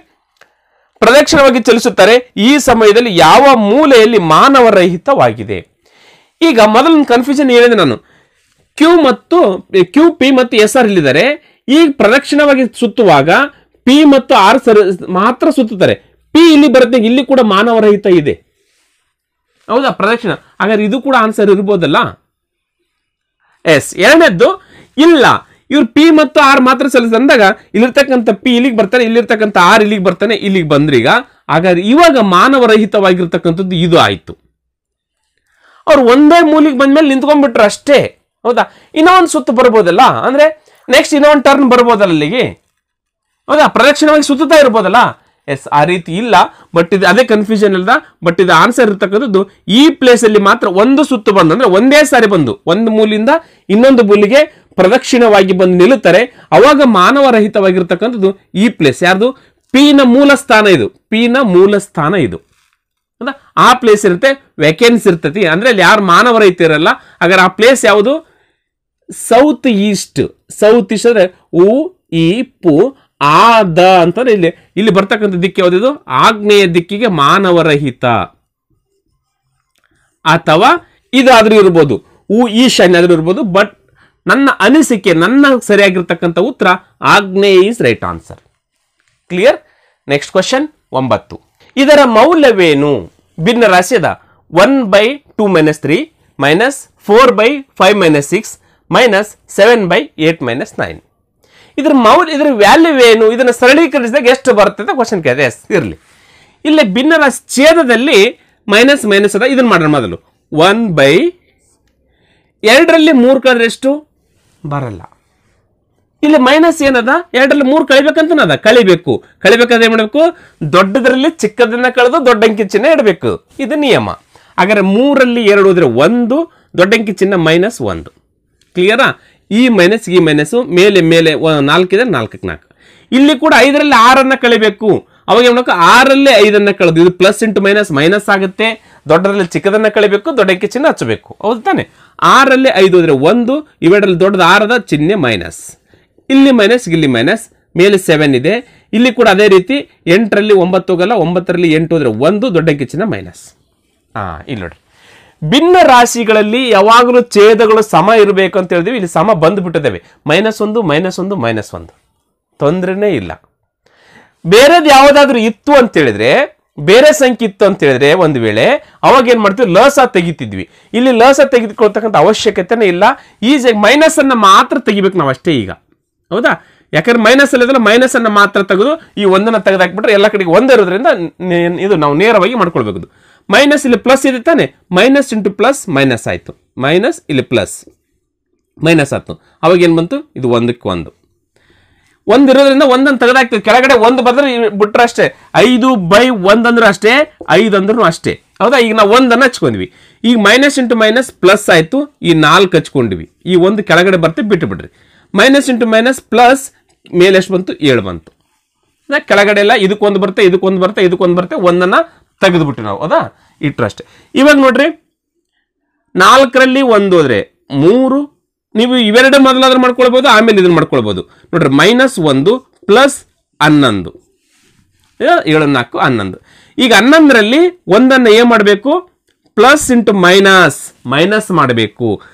ಪ್ರದಕ್ಷಿಣವಾಗಿ ಚಲಿಸುತ್ತಾರೆ. ಈ ಸಮಯದಲ್ಲಿ ಯಾವ ಮೂಲೆಯಲ್ಲಿ ಮಾನವರಹಿತವಾಗಿದೆ? ಈಗ ಮೊದಲ ಕನ್ಫ್ಯೂಷನ್ ಹೇಳಿದೆ ನಾನು, ಕ್ಯೂ ಪಿ ಮತ್ತು ಎಸ್ ಆರ್ ಇಲ್ಲಿದ್ದಾರೆ. ಈಗ ಪ್ರದಕ್ಷಿಣವಾಗಿ ಸುತ್ತುವಾಗ ಪಿ ಮತ್ತು ಆರ್ ಮಾತ್ರ ಸುತ್ತುತ್ತಾರೆ. ಪಿ ಇಲ್ಲಿ ಬರುತ್ತೆ, ಇಲ್ಲಿ ಕೂಡ ಮಾನವರಹಿತ ಇದೆ. ಹೌದಾ, ಪ್ರದಕ್ಷಿಣ. ಹಾಗಾದ್ರೆ ಇದು ಕೂಡ ಆನ್ಸರ್ ಇರ್ಬೋದಲ್ಲ. ಎಸ್. ಎರಡನೇದ್ದು ಇಲ್ಲ, ಇವ್ರು ಪಿ ಮತ್ತು ಆರ್ ಮಾತ್ರ ಅಂದಾಗ ಇಲ್ಲಿರ್ತಕ್ಕಂಥ ಪಿ ಇಲ್ಲಿಗೆ ಬರ್ತಾನೆ, ಇಲ್ಲಿರ್ತಕ್ಕಂಥ ಆರ್ ಇಲ್ಲಿಗೆ ಬರ್ತಾನೆ, ಇಲ್ಲಿಗೆ ಬಂದ್ರೀಗ. ಹಾಗಾದ್ರೆ ಇವಾಗ ಮಾನವರಹಿತವಾಗಿರ್ತಕ್ಕಂಥದ್ದು ಇದು ಆಯ್ತು. ಅವ್ರು ಒಂದೇ ಮೂಲಿಗೆ ಬಂದ್ಮೇಲೆ ನಿಂತ್ಕೊಂಡ್ಬಿಟ್ರು ಅಷ್ಟೇ. ಹೌದಾ, ಇನ್ನೂ ಒಂದು ಸುತ್ತು ಬರ್ಬೋದಲ್ಲ, ಅಂದ್ರೆ ನೆಕ್ಸ್ಟ್ ಇನ್ನೂ ಒಂದು ಟರ್ನ್ ಬರ್ಬೋದಲ್ಲ ಅಲ್ಲಿಗೆ. ಹೌದಾ, ಪ್ರದಕ್ಷಿಣವಾಗಿ ಸುತ್ತುತ್ತಾ ಇರ್ಬೋದಲ್ಲ. ಎಸ್, ಆ ರೀತಿ ಇಲ್ಲ. ಬಟ್ ಇದು ಅದೇ ಕನ್ಫ್ಯೂಷನ್ ಇಲ್ದ. ಬಟ್ ಇದು ಆನ್ಸರ್ ಇರ್ತಕ್ಕಂಥದ್ದು ಈ ಪ್ಲೇಸ್ ಅಲ್ಲಿ ಮಾತ್ರ ಒಂದು ಸುತ್ತು ಬಂದು, ಅಂದ್ರೆ ಒಂದೇ ಸಾರಿ ಬಂದು ಒಂದು ಮೂಲಿಂದ ಇನ್ನೊಂದು ಮೂಲಿಗೆ ಪ್ರದಕ್ಷಿಣವಾಗಿ ಬಂದು ನಿಲ್ಲುತ್ತಾರೆ. ಅವಾಗ ಮಾನವರಹಿತವಾಗಿರ್ತಕ್ಕಂಥದ್ದು ಈ ಪ್ಲೇಸ್. ಯಾರ್ದು? ಪಿ ನ ಮೂಲ ಸ್ಥಾನ ಇದು. ಪಿ ನ ಮೂಲ ಸ್ಥಾನ ಇದು. ಆ ಪ್ಲೇಸ್ ಇರುತ್ತೆ, ವೇಕೆನ್ಸಿ ಇರ್ತತಿ. ಅಂದ್ರೆ ಅಲ್ಲಿ ಯಾರು ಮಾನವರಹಿತ ಇರಲ್ಲ. ಹಾಗಾದ್ರೆ ಆ ಪ್ಲೇಸ್ ಯಾವುದು? South East. ಸೌತ್ ಈಸ್ಟ್ ಅಂದ್ರೆ ಉ ಈ ಪು ಆ ದ ಅಂತಂದ್ರೆ ಇಲ್ಲಿ ಬರ್ತಕ್ಕಂಥ ದಿಕ್ಕು ಯಾವ್ದು? ಆಗ್ನೇಯ ದಿಕ್ಕಿಗೆ ಮಾನವರಹಿತ. ಅಥವಾ ಇದಾದ್ರೂ ಇರ್ಬೋದು, ಈಶಾನ್ಯ ಆದ್ರೂ ಇರ್ಬೋದು. ಬಟ್ ನನ್ನ ಅನಿಸಿಕೆ, ನನ್ನ ಸರಿಯಾಗಿರ್ತಕ್ಕಂಥ ಉತ್ತರ ಆಗ್ನೇಯ is right answer. Clear? Next question 9. ಇದರ ಮೌಲ್ಯವೇನು? ಭಿನ್ನ ರಾಶಿ ಅದ. 1/2 - 3 -4/5 - 6 -7/8 - 9. ಇದ್ರ ವ್ಯಾಲ್ಯೂ ಏನು? ಇದನ್ನು ಸರಳೀಕರಿಸಿದಾಗ ಎಷ್ಟು ಬರುತ್ತೆ ಅಂತ ಕ್ವಶನ್ ಕೇಳಿದೆ. ಎಸ್, ಇರಲಿ. ಇಲ್ಲಿ ಭಿನ್ನ ರಾಶಿ ಛೇದದಲ್ಲಿ ಮೈನಸ್ ಅದ. ಇದನ್ನ ಮಾಡೋಣ ಮೊದಲು. 1/2ರಲ್ಲಿ 3 ಕಳೆದ್ರೆ ಎಷ್ಟು? ಬರಲ್ಲ. ಇಲ್ಲಿ ಮೈನಸ್ ಏನದ? 2ರಲ್ಲಿ 3 ಕಳಿಬೇಕಂತ ಅದ. ಕಳಿಬೇಕಾದ್ರೆ ಏನ್ ಮಾಡಬೇಕು? ದೊಡ್ಡದರಲ್ಲಿ ಚಿಕ್ಕದನ್ನ ಕಳೆದು ದೊಡ್ಡ ಅಂಕಿ ಚಿಹ್ನೆ ಇಡಬೇಕು. ಇದು ನಿಯಮ. ಹಾಗಾದ್ರೆ 3ರಲ್ಲಿ 2 ಹೋದ್ರೆ 1, ದೊಡ್ಡ ಅಂಕಿ ಚಿಹ್ನೆ -1. ಕ್ಲಿಯರಾ? ಈ ಮೈನಸ್ ಮೇಲೆ 4 ಇದೆ, 4ಕ್ಕೆ 4. ಇಲ್ಲಿ ಕೂಡ 5ರಲ್ಲಿ 6 ಕಳಿಬೇಕು. ಅವಾಗ ಏನ್ ಮಾಡಬೇಕು? 6ರಲ್ಲಿ 5 ಕಳೆದು ಇದು ಪ್ಲಸ್ ಇಂಟು ಮೈನಸ್ ಆಗುತ್ತೆ. ದೊಡ್ಡರಲ್ಲಿ ಚಿಕ್ಕದನ್ನ ಕಳಿಬೇಕು, ದೊಡ್ಡ ಅಂಕಿ ಚಿಹ್ನೆ ಹಚ್ಚಬೇಕು. ಹೌದು ತಾನೆ? 6ರಲ್ಲಿ 5 ಹೋದ್ರೆ 1, ಇವೆರಡರಲ್ಲಿ ದೊಡ್ಡದು 6 ಚಿಹ್ನೆ ಮೈನಸ್. ಇಲ್ಲಿ ಮೈನಸ್, ಇಲ್ಲಿ ಮೈನಸ್, ಮೇಲೆ 7 ಇದೆ. ಇಲ್ಲಿ ಕೂಡ ಅದೇ ರೀತಿ 8ರಲ್ಲಿ 9 ಹೋಗಲ್ಲ, 9ರಲ್ಲಿ 8 ಹೋದ್ರೆ 1, ದೊಡ್ಡ ಅಂಕಿ ಚಿಹ್ನೆ ಮೈನಸ್. ಇಲ್ಲಿ ನೋಡ್ರಿ, ಭಿನ್ನ ರಾಶಿಗಳಲ್ಲಿ ಯಾವಾಗಲೂ ಛೇದಗಳು ಸಮ ಇರಬೇಕು ಅಂತ ಹೇಳಿದ್ವಿ. ಇಲ್ಲಿ ಸಮ ಬಂದ್ಬಿಟ್ಟಿದ್ದೇವೆ. -1 -1 ತೊಂದರೆನೇ ಇಲ್ಲ. ಬೇರೆದು ಯಾವುದಾದ್ರೂ ಇತ್ತು ಅಂತ ಹೇಳಿದ್ರೆ, ಬೇರೆ ಸಂಖ್ಯೆ ಇತ್ತು ಅಂತ ಹೇಳಿದ್ರೆ ಒಂದು ವೇಳೆ ಅವಾಗ ಏನ್ ಮಾಡ್ತೀವಿ? ಲಸ ತೆಗಿತಿದ್ವಿ. ಇಲ್ಲಿ ಲಸ ತೆಗೆದುಕೊಳ್ತಕ್ಕಂಥ ಅವಶ್ಯಕತೆನೇ ಇಲ್ಲ. ಈಸಿಯಾಗಿ ಮೈನಸ್ ಅನ್ನ ಮಾತ್ರ ತೆಗಿಬೇಕು ನಾವು ಅಷ್ಟೇ ಈಗ. ಹೌದಾ? ಯಾಕಂದ್ರೆ ಮೈನಸ್ ಅಲ್ಲಿ ಮೈನಸ್ ಅನ್ನ ಮಾತ್ರ ತೆಗೆದು ಈ ಒಂದನ್ನ ತೆಗೆದಾಕ್ಬಿಟ್ರೆ ಎಲ್ಲ ಕಡೆಗೆ ಒಂದೇ ಇರೋದ್ರಿಂದ ಇದು ನಾವು ನೇರವಾಗಿ ಮಾಡ್ಕೊಳ್ಬೇಕು. ಮೈನಸ್ ಇಲ್ಲಿ ಪ್ಲಸ್ ಇದೆ ತಾನೆ, ಮೈನಸ್ ಇಂಟು ಪ್ಲಸ್ ಮೈನಸ್ ಆಯ್ತು. ಮೈನಸ್ ಇಲ್ಲಿ ಪ್ಲಸ್ ಮೈನಸ್ ಆಯ್ತು. ಅವಾಗ ಏನ್ ಬಂತು? ಇದು 1ಕ್ಕೆ 1. 1 ಇರೋದ್ರಿಂದ 1 ತೆಗೆದಾಕ್ತೀವಿ. ಕೆಳಗಡೆ 1 ಬಂದ್ರೆ ಬಿಟ್ರೆ ಅಷ್ಟೇ. 5/1 ಅಂದ್ರೂ ಅಷ್ಟೇ, 5 ಅಂದ್ರೂ ಅಷ್ಟೇ. ಹೌದಾ? ಈಗ ನಾವು 1 ಹಚ್ಕೊಂಡ್ವಿ. ಈಗ ಮೈನಸ್ ಇಂಟು ಮೈನಸ್ ಪ್ಲಸ್ ಆಯ್ತು. ಈ 4 ಹಚ್ಕೊಂಡ್ವಿ. ಈ 1 ಕೆಳಗಡೆ ಬರ್ತೆ, ಬಿಟ್ಟು ಬಿಡ್ರಿ. ಮೈನಸ್ ಇಂಟು ಮೈನಸ್ ಪ್ಲಸ್ ಮೇಲೆ ಎಷ್ಟು ಬಂತು? 7 ಬಂತು. ಕೆಳಗಡೆ ಎಲ್ಲ ಇದಕ್ಕೊಂದು ಬರುತ್ತೆ, ಇದಕ್ಕೊಂದು ಬರುತ್ತೆ, ಇದಕ್ಕೊಂದು ಬರುತ್ತೆ. 1 ಅನ್ನ ತೆಗೆದುಬಿಟ್ಟು ನಾವು ಹೌದಾ ಇಟ್ಟರು ಅಷ್ಟೇ. ಇವಾಗ ನೋಡ್ರಿ 4ರಲ್ಲಿ 1 ಹೋದ್ರೆ 3, ನೀವು ಇವೆರಡು ಮೊದಲಾದ್ರೂ ಮಾಡ್ಕೊಳ್ಬಹುದು, ಆಮೇಲೆ ಇದನ್ನ ಮಾಡ್ಕೊಳ್ಬಹುದು. ನೋಡ್ರಿ -1 ಪ್ಲಸ್ 11 7 4 11. ಈಗ 11ರಲ್ಲಿ 1ಅನ್ನು ಏನ್ ಮಾಡಬೇಕು, ಪ್ಲಸ್ ಇಂಟು ಮೈನಸ್ ಮಾಡಬೇಕು.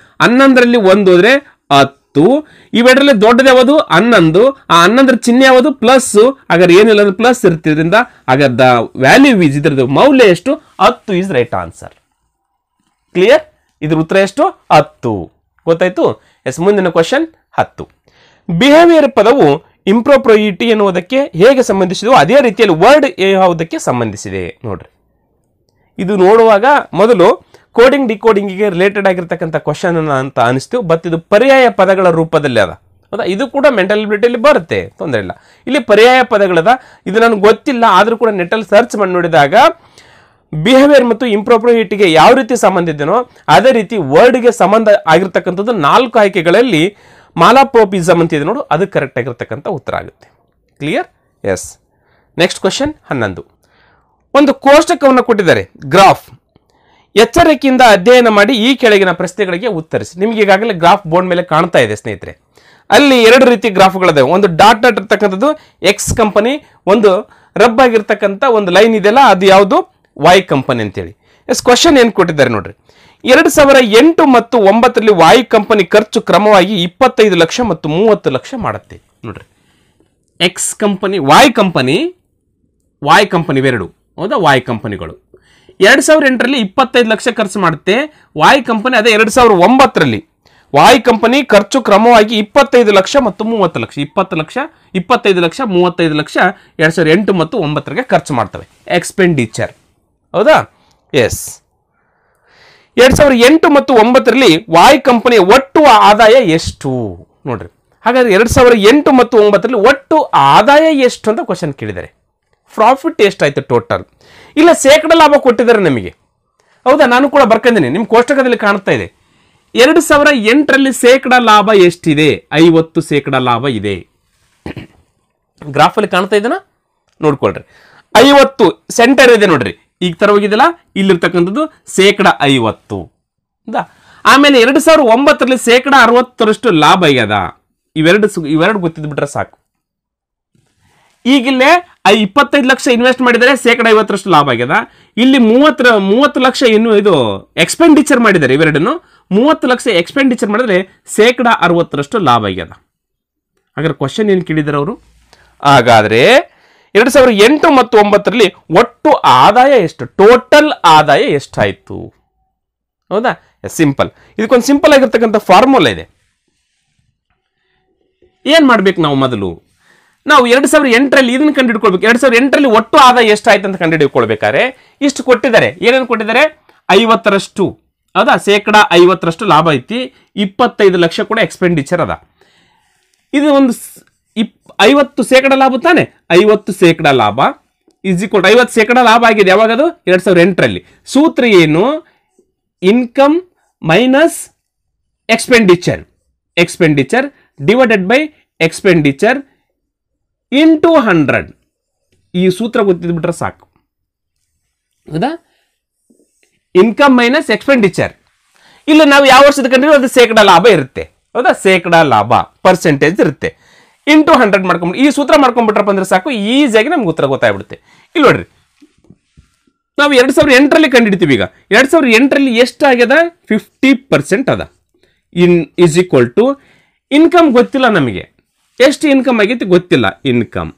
11ರಲ್ಲಿ 1 ಹೋದ್ರೆ 10, ಇವೆರಡರಲ್ಲಿ ದೊಡ್ಡದು ಯಾವುದು 11, ಆ 11ರ ಚಿಹ್ನೆ ಯಾವುದು ಪ್ಲಸ್, ಹಾಗಾದ್ರೆ ಏನಿಲ್ಲ ಅಂದ್ರೆ ಪ್ಲಸ್ ಇರ್ತಿದ್ರಿಂದ ಹಾಗಾದ್ರೆ ದ ವ್ಯಾಲ್ಯೂ ಈಸ್ ಇದ್ರದ್ದು ಮೌಲ್ಯ ಎಷ್ಟು 10 ಇಸ್ ರೈಟ್ ಆನ್ಸರ್. ಕ್ಲಿಯರ್? ಇದ್ರ ಉತ್ತರ ಎಷ್ಟು 10. ಗೊತ್ತಾಯ್ತು? ಎಸ್, ಮುಂದಿನ ಕ್ವಶನ್ 10. ಬಿಹೇವಿಯರ್ ಪದವು ಇಂಪ್ರೋಪ್ರಿಯಿಟಿ ಎನ್ನುವುದಕ್ಕೆ ಹೇಗೆ ಸಂಬಂಧಿಸಿದೆಯೋ ಅದೇ ರೀತಿಯಲ್ಲಿ ವರ್ಡ್ ಯಾವುದಕ್ಕೆ ಸಂಬಂಧಿಸಿದೆ ನೋಡ್ರಿ. ಇದು ನೋಡುವಾಗ ಮೊದಲು ಕೋಡಿಂಗ್ ಡಿಕೋಡಿಂಗಿಗೆ ರಿಲೇಟೆಡ್ ಆಗಿರ್ತಕ್ಕಂಥ ಕ್ವಶನ್ ಅಂತ ಅನಿಸ್ತು, ಬಟ್ ಇದು ಪರ್ಯಾಯ ಪದಗಳ ರೂಪದಲ್ಲಿ ಅದ ಹೌದಾ. ಇದು ಕೂಡ ಮೆಂಟಲ್ ಎಬಿಲಿಟಿಯಲ್ಲಿ ಬರುತ್ತೆ, ತೊಂದರೆ ಇಲ್ಲ. ಇಲ್ಲಿ ಪರ್ಯಾಯ ಪದಗಳದ, ಇದು ನನಗೆ ಗೊತ್ತಿಲ್ಲ, ಆದರೂ ಕೂಡ ನೆಟ್ಟಲ್ಲಿ ಸರ್ಚ್ ಮಾಡಿ ನೋಡಿದಾಗ ಬಿಹೇವಿಯರ್ ಮತ್ತು ಇಂಪ್ರೋಪ್ರಿಯಿಟಿಗೆ ಯಾವ ರೀತಿ ಸಂಬಂಧ ಇದೆಯೋ ಅದೇ ರೀತಿ ವರ್ಡ್ಗೆ ಸಂಬಂಧ ಆಗಿರ್ತಕ್ಕಂಥದ್ದು 4 ಆಯ್ಕೆಗಳಲ್ಲಿ ಮಾಲಾಪ್ರೋಪಿಸಮ್ ಅಂತ ಇದೆ ನೋಡು, ಅದು ಕರೆಕ್ಟ್ ಆಗಿರ್ತಕ್ಕಂಥ ಉತ್ತರ ಆಗುತ್ತೆ. ಕ್ಲಿಯರ್? ಎಸ್. Next question 11. ಒಂದು ಕೋಷ್ಟಕವನ್ನು ಕೊಟ್ಟಿದ್ದಾರೆ, ಗ್ರಾಫ್. ಎಚ್ಚರಿಕೆಯಿಂದ ಅಧ್ಯಯನ ಮಾಡಿ ಈ ಕೆಳಗಿನ ಪ್ರಶ್ನೆಗಳಿಗೆ ಉತ್ತರಿಸಿ. ನಿಮ್ಗೆ ಈಗಾಗಲೇ ಗ್ರಾಫ್ ಬೋರ್ಡ್ ಮೇಲೆ ಕಾಣ್ತಾ ಇದೆ ಸ್ನೇಹಿತರೆ. ಅಲ್ಲಿ 2 ರೀತಿ ಗ್ರಾಫ್ಗಳಿದಾವೆ. ಒಂದು ಡಾಟ್ ಇರ್ತಕ್ಕಂಥದ್ದು ಎಕ್ಸ್ ಕಂಪನಿ, ಒಂದು ರಬ್ ಆಗಿರ್ತಕ್ಕಂಥ ಒಂದು ಲೈನ್ ಇದೆಯಲ್ಲ ಅದು ಯಾವುದು ವೈ ಕಂಪನಿ ಅಂತೇಳಿ. ಎಸ್, ಕ್ವಶನ್ ಏನು ಕೊಟ್ಟಿದ್ದಾರೆ ನೋಡ್ರಿ. 2008 ಮತ್ತು 2009ರಲ್ಲಿ ವಾಯು ಕಂಪನಿ ಖರ್ಚು ಕ್ರಮವಾಗಿ 25 ಲಕ್ಷ ಮತ್ತು 30 ಲಕ್ಷ ಮಾಡುತ್ತೆ ನೋಡ್ರಿ. ಎಕ್ಸ್ ಕಂಪನಿ, ವಾಯು ಕಂಪನಿ ಇವೆರಡು ಹೌದಾ, ವಾಯು ಕಂಪನಿಗಳು 2008ರಲ್ಲಿ 25 ಲಕ್ಷ ಖರ್ಚು ಮಾಡುತ್ತೆ. ವಾಯು ಕಂಪನಿ ಅದೇ 2009ರಲ್ಲಿ ವಾಯು ಕಂಪನಿ ಖರ್ಚು ಕ್ರಮವಾಗಿ 25 ಲಕ್ಷ ಮತ್ತು 30 ಲಕ್ಷ 20 ಲಕ್ಷ 25 ಲಕ್ಷ 35 ಲಕ್ಷ 2008 ಮತ್ತು 2009ರಿಗೆ ಖರ್ಚು ಮಾಡ್ತವೆ ಎಕ್ಸ್ಪೆಂಡಿಚರ್ ಹೌದಾ. ಎಸ್, 2008 ಮತ್ತು 2009ರಲ್ಲಿ ವಾಯು ಕಂಪನಿಯ ಒಟ್ಟು ಆದಾಯ ಎಷ್ಟು ನೋಡ್ರಿ. ಹಾಗಾದ್ರೆ 2008 ಮತ್ತು 2009ರಲ್ಲಿ ಒಟ್ಟು ಆದಾಯ ಎಷ್ಟು ಅಂತ ಕ್ವಶನ್ ಕೇಳಿದ್ದಾರೆ. ಪ್ರಾಫಿಟ್ ಎಷ್ಟಾಯ್ತು ಟೋಟಲ್, ಇಲ್ಲ ಶೇಕಡ ಲಾಭ ಕೊಟ್ಟಿದ್ದಾರೆ ನಮಗೆ ಹೌದಾ. ನಾನು ಕೂಡ ಬರ್ಕೊಂಡಿದ್ದೀನಿ, ನಿಮ್ಮ ಕೋಷ್ಟಕದಲ್ಲಿ ಕಾಣ್ತಾ ಇದೆ. 2008ರಲ್ಲಿ ಶೇಕಡ ಲಾಭ ಎಷ್ಟಿದೆ? 50% ಲಾಭ ಇದೆ. ಗ್ರಾಫಲ್ಲಿ ಕಾಣ್ತಾ ಇದೆನಾ ನೋಡ್ಕೊಳ್ರಿ. 50 ಸೆಂಟರ್ ಇದೆ ನೋಡ್ರಿ, ಈಗ ತರ ಹೋಗಿದೆಲ್ಲ, ಇಲ್ಲಿರ್ತಕ್ಕಂಥದ್ದು ಶೇಕಡ 50 ಹೌದಾ. ಆಮೇಲೆ 2009ರಲ್ಲಿ ಶೇಕಡ 60ರಷ್ಟು ಲಾಭ ಆಗ್ಯದ. ಇವೆರಡು ಗೊತ್ತಿದ್ದು ಬಿಟ್ರೆ ಸಾಕು. ಈಗಿಲ್ಲೇ 25 ಲಕ್ಷ ಇನ್ವೆಸ್ಟ್ ಮಾಡಿದರೆ ಶೇಕಡ 50ರಷ್ಟು ಲಾಭ ಆಗ್ಯದ. ಇಲ್ಲಿ 30 ಲಕ್ಷ ಇನ್ನು ಇದು ಎಕ್ಸ್ಪೆಂಡಿಚರ್ ಮಾಡಿದ್ದಾರೆ. ಇವೆರಡನ್ನು 30 ಲಕ್ಷ ಎಕ್ಸ್ಪೆಂಡಿಚರ್ ಮಾಡಿದ್ರೆ ಶೇಕಡ 60ರಷ್ಟು ಲಾಭ ಆಗ್ಯದ. ಹಾಗಾದ್ರೆ ಕ್ವಶನ್ ಏನು ಕೇಳಿದಾರೆ ಅವರು? ಹಾಗಾದ್ರೆ 2008 ಮತ್ತು 2009ರಲ್ಲಿ ಒಟ್ಟು ಆದಾಯ ಎಷ್ಟು, ಟೋಟಲ್ ಆದಾಯ ಎಷ್ಟಾಯ್ತು ಹೌದಾ. ಸಿಂಪಲ್, ಇದಕ್ಕೊಂದು ಸಿಂಪಲ್ ಆಗಿರ್ತಕ್ಕಂಥ ಫಾರ್ಮುಲಾ ಇದೆ. ಏನ್ ಮಾಡ್ಬೇಕು ನಾವು? ಮೊದಲು ನಾವು 2008ರಲ್ಲಿ ಇದನ್ನ ಕಂಡುಹಿಡ್ಕೊಳ್ಬೇಕು. 2008ರಲ್ಲಿ ಒಟ್ಟು ಆದಾಯ ಎಷ್ಟಾಯ್ತು ಅಂತ ಕಂಡುಹಿಡ್ಕೊಳ್ಬೇಕಾದ್ರೆ ಇಷ್ಟು ಕೊಟ್ಟಿದ್ದಾರೆ. ಏನೇನು ಕೊಟ್ಟಿದ್ದಾರೆ? 50ರಷ್ಟು ಹೌದಾ, ಶೇಕಡ 50ರಷ್ಟು ಲಾಭ ಐತಿ. 25 ಲಕ್ಷ ಕೂಡ ಎಕ್ಸ್ಪೆಂಡಿಚರ್ ಅದ. ಇದು ಒಂದು 50% ಲಾಭ ತಾನೆ. 50% ಲಾಭ ಇಸ್ ಈಕ್ವಲ್ 50% ಲಾಭ ಆಗಿದೆ. ಯಾವಾಗದು? 2008ರಲ್ಲಿ. ಸೂತ್ರ ಏನು? Income minus expenditure divided by expenditure into 100. ಈ ಸೂತ್ರ ಗೊತ್ತಿದ್ಬಿಟ್ರೆ ಸಾಕು ಹೌದಾ. Income minus expenditure. ಇಲ್ಲಿ ನಾವು ಯಾವ ವರ್ಷದ ಕಂಡ್ರೆ ಅದು ಶೇಕಡ ಲಾಭ ಇರುತ್ತೆ ಹೌದಾ. ಶೇಕಡ ಲಾಭ ಪರ್ಸೆಂಟೇಜ್ ಇರುತ್ತೆ. ಇಂಟು 100 ಮಾಡ್ಕೊಂಡ್ಬಿಟ್ಟು ಈ ಸೂತ್ರ ಮಾಡ್ಕೊಂಡ್ಬಿಟ್ರಪ್ಪ ಅಂದ್ರೆ ಸಾಕು, ಈಸಿಯಾಗಿ ನಮ್ಗೆ ಉತ್ತರ ಗೊತ್ತಾಗ್ಬಿಡುತ್ತೆ. ಇಲ್ಲಿ ನೋಡ್ರಿ, ನಾವು 2008ರಲ್ಲಿ ಕಂಡಿಡ್ತೀವಿ. ಈಗ 2008ರಲ್ಲಿ ಎಷ್ಟಾಗ್ಯದ? 50% ಅದ. ಇಸ್ ಈಕ್ವಲ್ ಟು ಇನ್ಕಮ್ ಗೊತ್ತಿಲ್ಲ ನಮಗೆ, ಎಷ್ಟು ಇನ್ಕಮ್ ಆಗೈತಿ ಗೊತ್ತಿಲ್ಲ. ಇನ್ಕಮ್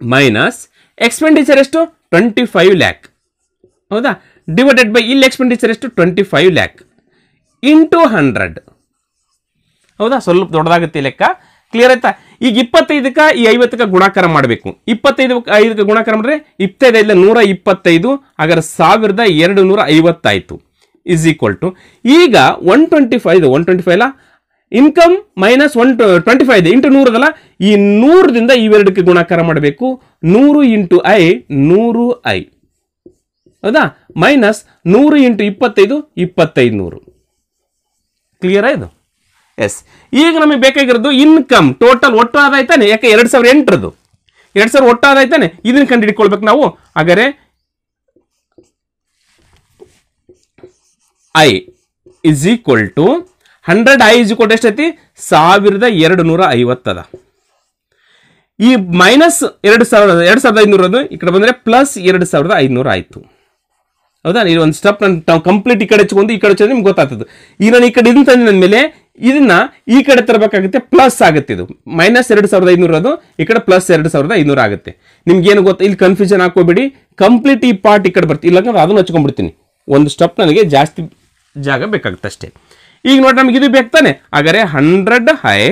ಮೈನಸ್ ಎಕ್ಸ್ಪೆಂಡಿಚರ್ ಎಷ್ಟು? 25 ಲ್ಯಾಕ್ ಹೌದಾ. ಡಿವೈಡೆಡ್ ಬೈ ಇಲ್ಲಿ ಎಕ್ಸ್ಪೆಂಡಿಚರ್ ಎಷ್ಟು? 25 ಲ್ಯಾಕ್ ಇಂಟು 100 ಹೌದಾ. ಸ್ವಲ್ಪ ದೊಡ್ಡದಾಗುತ್ತೆ ಲೆಕ್ಕ. ಕ್ಲಿಯರ್ ಆಯ್ತಾ? ಈಗ 25ಕ್ಕೆ ಈ 50ಕ್ಕೆ ಗುಣಾಕಾರ ಮಾಡಬೇಕು. 25 ಗುಣಾಕಾರ ಮಾಡಿದ್ರೆ 25 125, ಹಾಗಾದ್ರೆ 1250 ಆಯ್ತು. ಇಸ್ ಈಕ್ವಲ್ ಟು ಈಗ 125 ಅಲ್ಲ, ಇನ್ಕಮ್ ಮೈನಸ್ 125 ಇಂಟು 100 ಅದಲ್ಲ, ಈ 100ದಿಂದ ಇವೆರಡಕ್ಕೆ ಗುಣಾಕಾರ ಮಾಡಬೇಕು. 100 ಇಂಟು 100 ಹೌದಾ, ಮೈನಸ್ 100 ಇಂಟು 25 2500. ಕ್ಲಿಯರ್ ಆಯ್ತು? ಎಸ್. ಈಗ ನಮಗೆ ಬೇಕಾಗಿರೋದು ಇನ್ಕಮ್ ಟೋಟಲ್ ಒಟ್ಟು ಆದಾಯ ತಾನೆ. ಯಾಕೆ 2008ರದು 2000 ಒಟ್ಟು ಆದಾಯ ತಾನೆ, ಇದನ್ನ ಕಂಡು ಹಿಡ್ಕೊಳ್ಬೇಕು ನಾವು. ಹಾಗಾದ್ರೆ I is equal to 100i is equal to ಎಷ್ಟೈತಿ 1250 ಅದ. ಈ ಮೈನಸ್ 2500 ಅದು ಈ ಕಡೆ ಬಂದ್ರೆ ಪ್ಲಸ್ 2500 ಆಯ್ತು. ಹೌದಾ? ಇದು ಒಂದು ಸ್ಟೆಪ್ ನಾನು ಕಂಪ್ಲೀಟ್ ಈ ಕಡೆ ಹಚ್ಕೊಂಡು ಈ ಕಡೆ ಹಚ್ಚೋದು ನಿಮ್ಗೆ ಗೊತ್ತಾಗ್ತದೆ. ಈಗ ನಾನು ಈ ಕಡೆ ಇದನ್ನ ತಂದೆ ನನ್ನ ಮೇಲೆ ಇದನ್ನ ಈ ಕಡೆ ತರಬೇಕಾಗುತ್ತೆ, ಪ್ಲಸ್ ಆಗುತ್ತೆ. ಇದು ಮೈನಸ್ 2500 ಅದು ಈ ಕಡೆ ಪ್ಲಸ್ 2500 ಆಗುತ್ತೆ. ನಿಮ್ಗೆ ಏನು ಗೊತ್ತಾ, ಇಲ್ಲಿ ಕನ್ಫ್ಯೂಷನ್ ಹಾಕೋಬೇಡಿ. ಕಂಪ್ಲೀಟ್ ಈ ಪಾರ್ಟ್ ಈ ಕಡೆ ಬರ್ತೀವಿ, ಇಲ್ಲಾಂದ್ರೆ ಅದನ್ನು ಹಚ್ಕೊಂಡ್ಬಿಡ್ತೀನಿ. ಒಂದು ಸ್ಟೆಪ್ ನನಗೆ ಜಾಸ್ತಿ ಜಾಗ ಬೇಕಾಗುತ್ತೆ ಅಷ್ಟೇ. ಈಗ ನೋಡಿ ನಮ್ಗೆ ಇದು ಬೇಕು ತಾನೆ. ಹಾಗಾದ್ರೆ 100i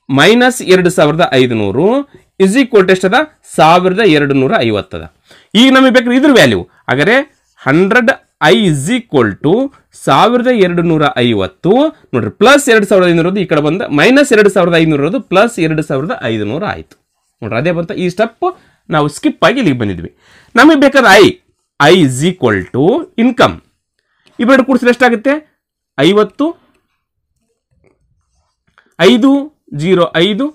minus 2500 is equal to ಎಷ್ಟದ 1250 ಅದ. ಈಗ ನಮಗೆ ಬೇಕು ಇದ್ರ ವ್ಯಾಲ್ಯೂ. ಹಾಗಾದ್ರೆ 100i ಇಸ್ ಈಕ್ವಲ್ ಟು 1250 ನೋಡ್ರಿ, ಪ್ಲಸ್ 2500 ಈ ಕಡೆ ಬಂದ ಮೈನಸ್ 2500 ಪ್ಲಸ್ 2500 ಆಯ್ತು. ನೋಡ್ರಿ ಅದೇ ಬಂತ. ಈ ಸ್ಟೆಪ್ ನಾವು ಸ್ಕಿಪ್ ಆಗಿ ಇಲ್ಲಿಗೆ ಬಂದಿದ್ವಿ. ನಮಗೆ ಬೇಕಾದ್ರೆ I is equal to income. ಇವೆರಡು ಕೂಡಿಸಿದ್ರೆ ಎಷ್ಟಾಗುತ್ತೆ 50 5 0 5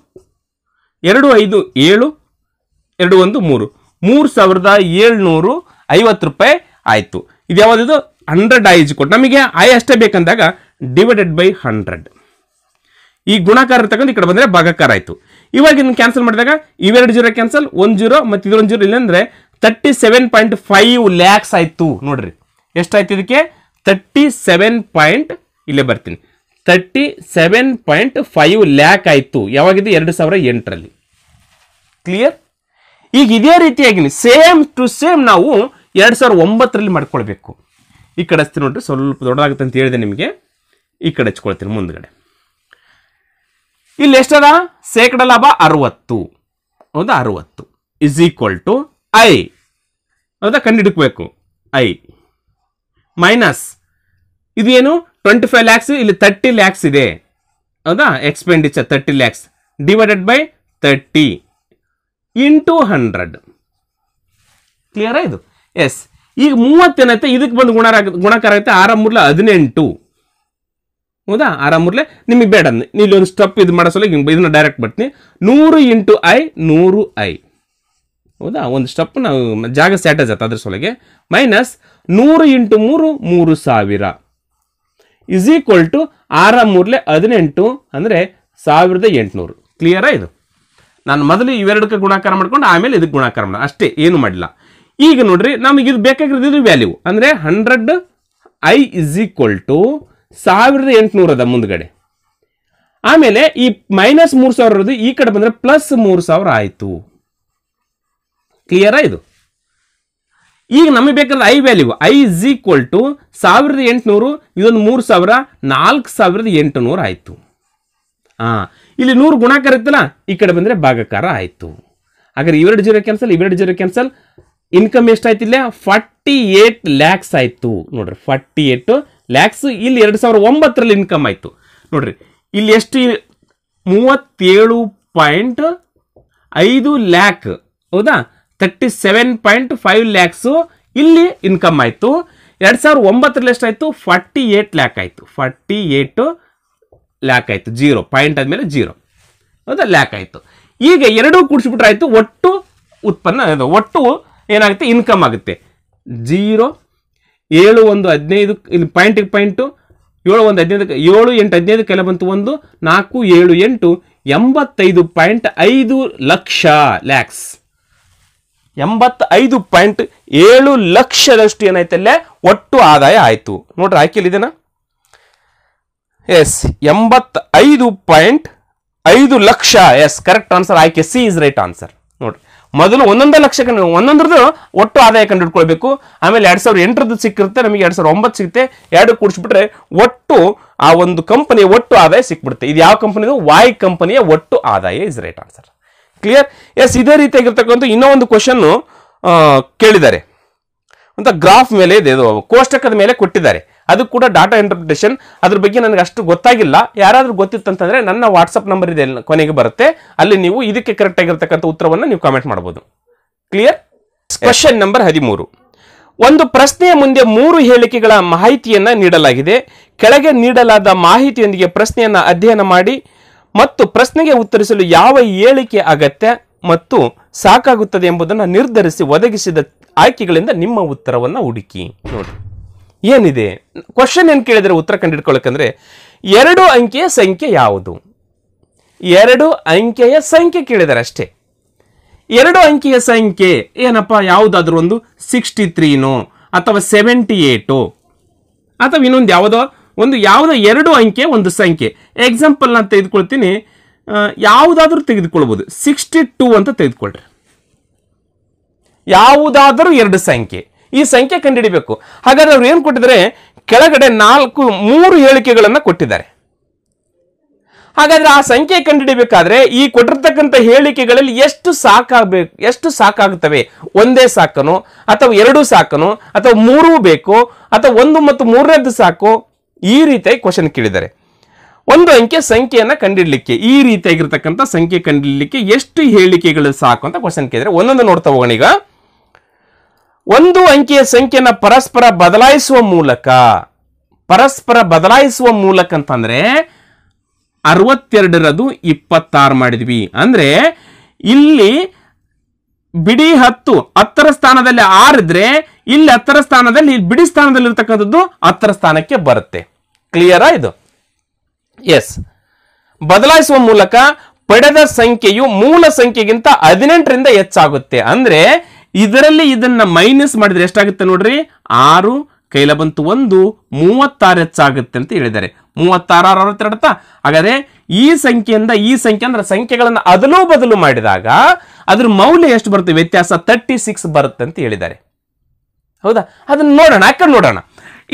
2 5 7 2 1 3 3750 ರೂಪಾಯಿ ಆಯ್ತು. ಇದು ಯಾವ್ದು 100i ಇಸ್ ಈಕ್ವಲ್. ನಮಗೆ ಐ ಅಷ್ಟೇ ಬೇಕಂದಾಗ ಡಿವೈಡೆಡ್ ಬೈ 100. ಈ ಗುಣಾಕಾರ ತಗೊಂಡು ಈ ಕಡೆ ಬಂದ್ರೆ ಭಾಗಾಕಾರ ಆಯ್ತು. ಇವಾಗ ಇದನ್ನು ಕ್ಯಾನ್ಸಲ್ ಮಾಡಿದಾಗ ಇವೆರಡು 0 ಕ್ಯಾನ್ಸಲ್, 1 0 ಮತ್ತು ಇದೊಂದು 0 ಇಲ್ಲಂದ್ರೆ 37.5 ಲ್ಯಾಕ್ಸ್ ಆಯ್ತು. ನೋಡ್ರಿ ಎಷ್ಟಾಯ್ತು ಇದಕ್ಕೆ 37. ಇಲ್ಲೇ ಬರ್ತೀನಿ 37.5 ಲ್ಯಾಕ್ ಆಯ್ತು. ಯಾವಾಗಿದ್ದು 2008ರಲ್ಲಿ. ಕ್ಲಿಯರ್? ಈಗ ಇದೇ ರೀತಿಯಾಗಿ ಸೇಮ್ ಟು ಸೇಮ್ ನಾವು 2009ರಲ್ಲಿ ಮಾಡ್ಕೊಳ್ಬೇಕು. ಈ ಕಡೆ ಹಚ್ತೀನಿ ನೋಡ್ರಿ, ಸ್ವಲ್ಪ ದೊಡ್ಡದಾಗುತ್ತೆ ಅಂತ ಹೇಳಿದೆ ನಿಮಗೆ. ಈ ಕಡೆ ಹಚ್ಕೊಳ್ತೀನಿ ಮುಂದ್ಗಡೆ. ಇಲ್ಲಿ ಎಷ್ಟದ ಶೇಕಡ ಲಾಭ 60. ಹೌದಾ? 60 ಇಸ್ ಈಕ್ವಲ್ ಟು ಐ. ಹೌದಾ? ಕಂಡುಹಿಡ್ಬೇಕು. ಐ ಮೈನಸ್ ಇದು ಏನು 25 ಲ್ಯಾಕ್ಸ್, ಇಲ್ಲಿ 30 ಲ್ಯಾಕ್ಸ್ ಇದೆ. ಹೌದಾ? Expenditure 30 lakhs divided by 30 into 100. Clear ಇದು? ಎಸ್. ಈಗ 30 ಏನೈತೆ ಇದಕ್ಕೆ ಬಂದು ಗುಣಾಕಾರ ಆಗುತ್ತೆ. 6 3 18. ಹೌದಾ? 6 3 ನಿಮಗೆ ಬೇಡ, ಇಲ್ಲಿ ಒಂದು ಸ್ಟೆಪ್ ಇದು ಮಾಡೋ ಸಲ ಇದನ್ನ ಡೈರೆಕ್ಟ್ ಬರ್ತೀನಿ. 100 ಇಂಟು ಐ 100i. ಹೌದಾ? ಒಂದು ಸ್ಟೆಪ್ ನಾವು ಜಾಗ ಸ್ಯಾಟೇಜ್ ಆಯ್ತು ಅದ್ರ ಸೊಳಗೆ. Minus 100 into 3 3000 is equal to 6 3 18 ಅಂದರೆ 1800. ಕ್ಲಿಯರಾ ಇದು? ನಾನು ಮೊದಲು ಇವೆರಡಕ್ಕೆ ಗುಣಾಕಾರ ಮಾಡ್ಕೊಂಡು ಆಮೇಲೆ ಇದಕ್ಕೆ ಗುಣಾಕಾರ ಮಾಡ ಅಷ್ಟೇ, ಏನು ಮಾಡಿಲ್ಲ. ಈಗ ನೋಡ್ರಿ ನಮಗೆ ಇದು ಬೇಕಾಗಿರೋದು ವ್ಯಾಲ್ಯೂ ಅಂದರೆ 100i ಇಸ್ ಈಕ್ವಲ್ ಟು 1800 ಅದ ಮುಂದ್ಗಡೆ. ಆಮೇಲೆ ಈ ಮೈನಸ್ 3000 ಈ ಕಡೆ ಬಂದ್ರೆ ಪ್ಲಸ್ 3000 ಆಯ್ತು. ಕ್ಲಿಯರಾ ಇದು? ಈಗ ನಮಗೆ ಬೇಕಾದ್ರೆ I value I is equal to 1800, ಇದೊಂದು 3000 4800 ಆಯ್ತು. ಇಲ್ಲಿ 100 ಗುಣಾಕಾರ ಇತ್ತಲ್ಲ, ಈ ಕಡೆ ಬಂದ್ರೆ ಭಾಗಾಕಾರ ಆಯ್ತು. ಹಾಗಾದ್ರೆ ಇವೆರಡು 0 ಕ್ಯಾನ್ಸಲ್, ಇವೆರಡು 0 ಕ್ಯಾನ್ಸಲ್. ಇನ್ಕಮ್ ಎಷ್ಟಾಯ್ತು ಇಲ್ಲ 48 ಲ್ಯಾಕ್ಸ್ ಆಯ್ತು. ನೋಡ್ರಿ 48 ಲ್ಯಾಕ್ಸ್. ಇಲ್ಲಿ 2009ರಲ್ಲಿ ಇನ್ಕಮ್ ಆಯ್ತು. ನೋಡ್ರಿ ಇಲ್ಲಿ ಎಷ್ಟು 37.5 ಲ್ಯಾಕ್. ಹೌದಾ? 37.5 ಲ್ಯಾಕ್ಸ್ ಇಲ್ಲಿ ಇನ್ಕಮ್ ಆಯ್ತು. 2009ರಲ್ಲಿ ಎಷ್ಟಾಯ್ತು 48 ಲ್ಯಾಕ್ ಆಯ್ತು. 48 ಲ್ಯಾಕ್ ಆಯ್ತು. 0 ಪಾಯಿಂಟ್ ಆದ್ಮೇಲೆ 0. ಹೌದಾ? ಲ್ಯಾಕ್ ಆಯ್ತು. ಈಗ ಎರಡೂ ಕೂಡಿಸ್ಬಿಟ್ರೆ ಆಯ್ತು ಒಟ್ಟು ಉತ್ಪನ್ನ, ಒಟ್ಟು ಏನಾಗುತ್ತೆ ಇನ್ಕಮ್ ಆಗುತ್ತೆ. 0 7 1 15 ಇಲ್ಲಿ ಪಾಯಿಂಟಿಗೆ ಪಾಯಿಂಟು 7 1 15 7 8 15 ಕೆಲ ಬಂತು 1 4 7 8 85.5 ಲಕ್ಷ ಲ್ಯಾಕ್ಸ್. 85.7 ಲಕ್ಷದಷ್ಟು ಏನಾಯ್ತಲ್ಲೇ ಒಟ್ಟು ಆದಾಯ ಆಯ್ತು. ನೋಡ್ರಿ ಆಯ್ಕೆಲ್ ಇದೆನಾ? Yes, 85.5 lakh. Yes, correct answer. ಆಯ್ಕೆ ಸಿ ಇಸ್ ರೈಟ್ ಆನ್ಸರ್. ನೋಡ್ರಿ ಮೊದಲು ಒಂದೊಂದೇ ಲಕ್ಷಕ್ಕೆ ಒಂದೊಂದ್ರದ್ದು ಒಟ್ಟು ಆದಾಯ ಕಂಡುಹಿಡ್ಕೊಳ್ಬೇಕು. ಆಮೇಲೆ 2008 ಸಿಕ್ಕಿರುತ್ತೆ, ನಮಗೆ 2009 ಸಿಗುತ್ತೆ. ಎರಡು ಕೂಡಿಸ್ಬಿಟ್ರೆ ಒಟ್ಟು ಆ ಒಂದು ಕಂಪನಿಯ ಒಟ್ಟು ಆದಾಯ ಸಿಕ್ಬಿಡುತ್ತೆ. ಇದು ಯಾವ ಕಂಪನಿದು? ವಾಯ್ ಕಂಪನಿಯ ಒಟ್ಟು ಆದಾಯ is right answer. Clear? Yes, ಇದೇ ರೀತಿಯಾಗಿರ್ತಕ್ಕಂಥ ಇನ್ನೂ ಒಂದು ಕ್ವಶನ್ ಕೇಳಿದ್ದಾರೆ ಅಂತ. ಗ್ರಾಫ್ ಮೇಲೆ ಇದೆ, ಕೋಷ್ಟಕದ ಮೇಲೆ ಕೊಟ್ಟಿದ್ದಾರೆ. ಅದು ಕೂಡ ಡಾಟಾ ಇಂಟರ್ಪ್ರಿಟೇಷನ್. ಅದ್ರ ಬಗ್ಗೆ ನನಗೆ ಅಷ್ಟು ಗೊತ್ತಾಗಿಲ್ಲ. ಯಾರಾದ್ರೂ ಗೊತ್ತಿತ್ತಂತಂದ್ರೆ ನನ್ನ ವಾಟ್ಸಪ್ ನಂಬರ್ ಇದೆ, ಕೊನೆಗೆ ಬರುತ್ತೆ. ಅಲ್ಲಿ ನೀವು ಇದಕ್ಕೆ ಕರೆಕ್ಟ್ ಆಗಿರ್ತಕ್ಕಂಥ ಉತ್ತರವನ್ನು ನೀವು ಕಾಮೆಂಟ್ ಮಾಡಬಹುದು. ಕ್ಲಿಯರ್? Question number 13. ಒಂದು ಪ್ರಶ್ನೆಯ ಮುಂದೆ 3 ಹೇಳಿಕೆಗಳ ಮಾಹಿತಿಯನ್ನ ನೀಡಲಾಗಿದೆ. ಕೆಳಗೆ ನೀಡಲಾದ ಮಾಹಿತಿಯೊಂದಿಗೆ ಪ್ರಶ್ನೆಯನ್ನ ಅಧ್ಯಯನ ಮಾಡಿ ಮತ್ತು ಪ್ರಶ್ನೆಗೆ ಉತ್ತರಿಸಲು ಯಾವ ಹೇಳಿಕೆ ಅಗತ್ಯ ಮತ್ತು ಸಾಕಾಗುತ್ತದೆ ಎಂಬುದನ್ನು ನಿರ್ಧರಿಸಿ ಒದಗಿಸಿದ ಆಯ್ಕೆಗಳಿಂದ ನಿಮ್ಮ ಉತ್ತರವನ್ನು ಹುಡುಕಿ. ನೋಡಿ ಏನಿದೆ ಕ್ವಶನ್ ಏನು ಕೇಳಿದರೆ ಉತ್ತರ ಕಂಡುಹಿಡ್ಕೊಳ್ಳೋಕಂದ್ರೆ 2 ಅಂಕೆಯ ಸಂಖ್ಯೆ ಯಾವುದು? 2 ಅಂಕೆಯ ಸಂಖ್ಯೆ ಕೇಳಿದ್ದಾರೆ ಅಷ್ಟೇ. 2 ಅಂಕೆಯ ಸಂಖ್ಯೆ ಏನಪ್ಪ? ಯಾವುದಾದ್ರೂ ಒಂದು 63ನೋ ಅಥವಾ 78 ಅಥವಾ ಇನ್ನೊಂದು ಯಾವುದೋ 2 ಅಂಕೆ ಒಂದು ಸಂಖ್ಯೆ. ಎಕ್ಸಾಂಪಲ್ ನಾನು ತೆಗೆದುಕೊಳ್ತೀನಿ, ಯಾವುದಾದ್ರೂ ತೆಗೆದುಕೊಳ್ಬೋದು. 62 ಅಂತ ತೆಗೆದುಕೊಳ್ರಿ. ಯಾವುದಾದರೂ 2 ಸಂಖ್ಯೆ, ಈ ಸಂಖ್ಯೆ ಕಂಡುಹಿಡಿಬೇಕು. ಹಾಗಾದ್ರೆ ಅವ್ರು ಏನು ಕೊಟ್ಟಿದ್ದಾರೆ? ಕೆಳಗಡೆ 3 ಹೇಳಿಕೆಗಳನ್ನು ಕೊಟ್ಟಿದ್ದಾರೆ. ಹಾಗಾದ್ರೆ ಆ ಸಂಖ್ಯೆ ಕಂಡುಹಿಡಿಬೇಕಾದ್ರೆ ಈ ಕೊಟ್ಟಿರ್ತಕ್ಕಂಥ ಹೇಳಿಕೆಗಳಲ್ಲಿ ಎಷ್ಟು ಸಾಕಾಗುತ್ತವೆ? ಒಂದೇ ಸಾಕನೋ ಅಥವಾ 2 ಸಾಕನೋ ಅಥವಾ 3 ಬೇಕೋ ಅಥವಾ 1 ಮತ್ತು 3ನೇದು ಸಾಕೋ? ಈ ರೀತಿಯಾಗಿ ಕ್ವಶನ್ ಕೇಳಿದ್ದಾರೆ. 1 ಅಂಕೆ ಸಂಖ್ಯೆಯನ್ನ ಕಂಡುಹಿಡಲಿಕ್ಕೆ, ಈ ರೀತಿಯಾಗಿರ್ತಕ್ಕಂಥ ಸಂಖ್ಯೆ ಕಂಡುಹಿಡಲಿಕ್ಕೆ ಎಷ್ಟು ಹೇಳಿಕೆಗಳು ಸಾಕು ಅಂತ ಕ್ವಶನ್ ಕೇಳಿದ್ರೆ ಒಂದೊಂದು ನೋಡ್ತಾ ಹೋಗೋಣ. ಈಗ 1 ಅಂಕೆಯ ಸಂಖ್ಯೆಯನ್ನ ಪರಸ್ಪರ ಬದಲಾಯಿಸುವ ಮೂಲಕ ಅಂತಂದ್ರೆ 62ರದು 26 ಮಾಡಿದ್ವಿ ಅಂದ್ರೆ ಇಲ್ಲಿ ಬಿಡಿ 10ರ ಸ್ಥಾನದಲ್ಲಿ 6 ಇದ್ರೆ ಇಲ್ಲಿ 10ರ ಸ್ಥಾನದಲ್ಲಿ ಬಿಡಿ ಸ್ಥಾನದಲ್ಲಿ ಇರ್ತಕ್ಕಂಥದ್ದು 10ರ ಸ್ಥಾನಕ್ಕೆ ಬರುತ್ತೆ. ಕ್ಲಿಯರಾ ಇದು? ಎಸ್. ಬದಲಾಯಿಸುವ ಮೂಲಕ ಪಡೆದ ಸಂಖ್ಯೆಯು ಮೂಲ ಸಂಖ್ಯೆಗಿಂತ 18ರಿಂದ ಹೆಚ್ಚಾಗುತ್ತೆ. ಅಂದ್ರೆ ಇದರಲ್ಲಿ ಇದನ್ನ ಮೈನಸ್ ಮಾಡಿದ್ರೆ ಎಷ್ಟಾಗುತ್ತೆ ನೋಡ್ರಿ? 6 ಕೈಲ ಬಂತು 1, 36 ಹೆಚ್ಚಾಗುತ್ತೆ ಅಂತ ಹೇಳಿದ್ದಾರೆ. 36 62. ಹಾಗಾದ್ರೆ ಈ ಸಂಖ್ಯೆಯಿಂದ ಈ ಸಂಖ್ಯೆ ಅಂದ್ರೆ ಸಂಖ್ಯೆಗಳನ್ನ ಅದಲು ಬದಲು ಮಾಡಿದಾಗ ಅದ್ರ ಮೌಲ್ಯ ಎಷ್ಟು ಬರುತ್ತೆ? ವ್ಯತ್ಯಾಸ 36 ಬರುತ್ತೆ ಅಂತ ಹೇಳಿದ್ದಾರೆ. ಹೌದಾ? ಅದನ್ನ ನೋಡೋಣ, ಯಾಕೆ ನೋಡೋಣ.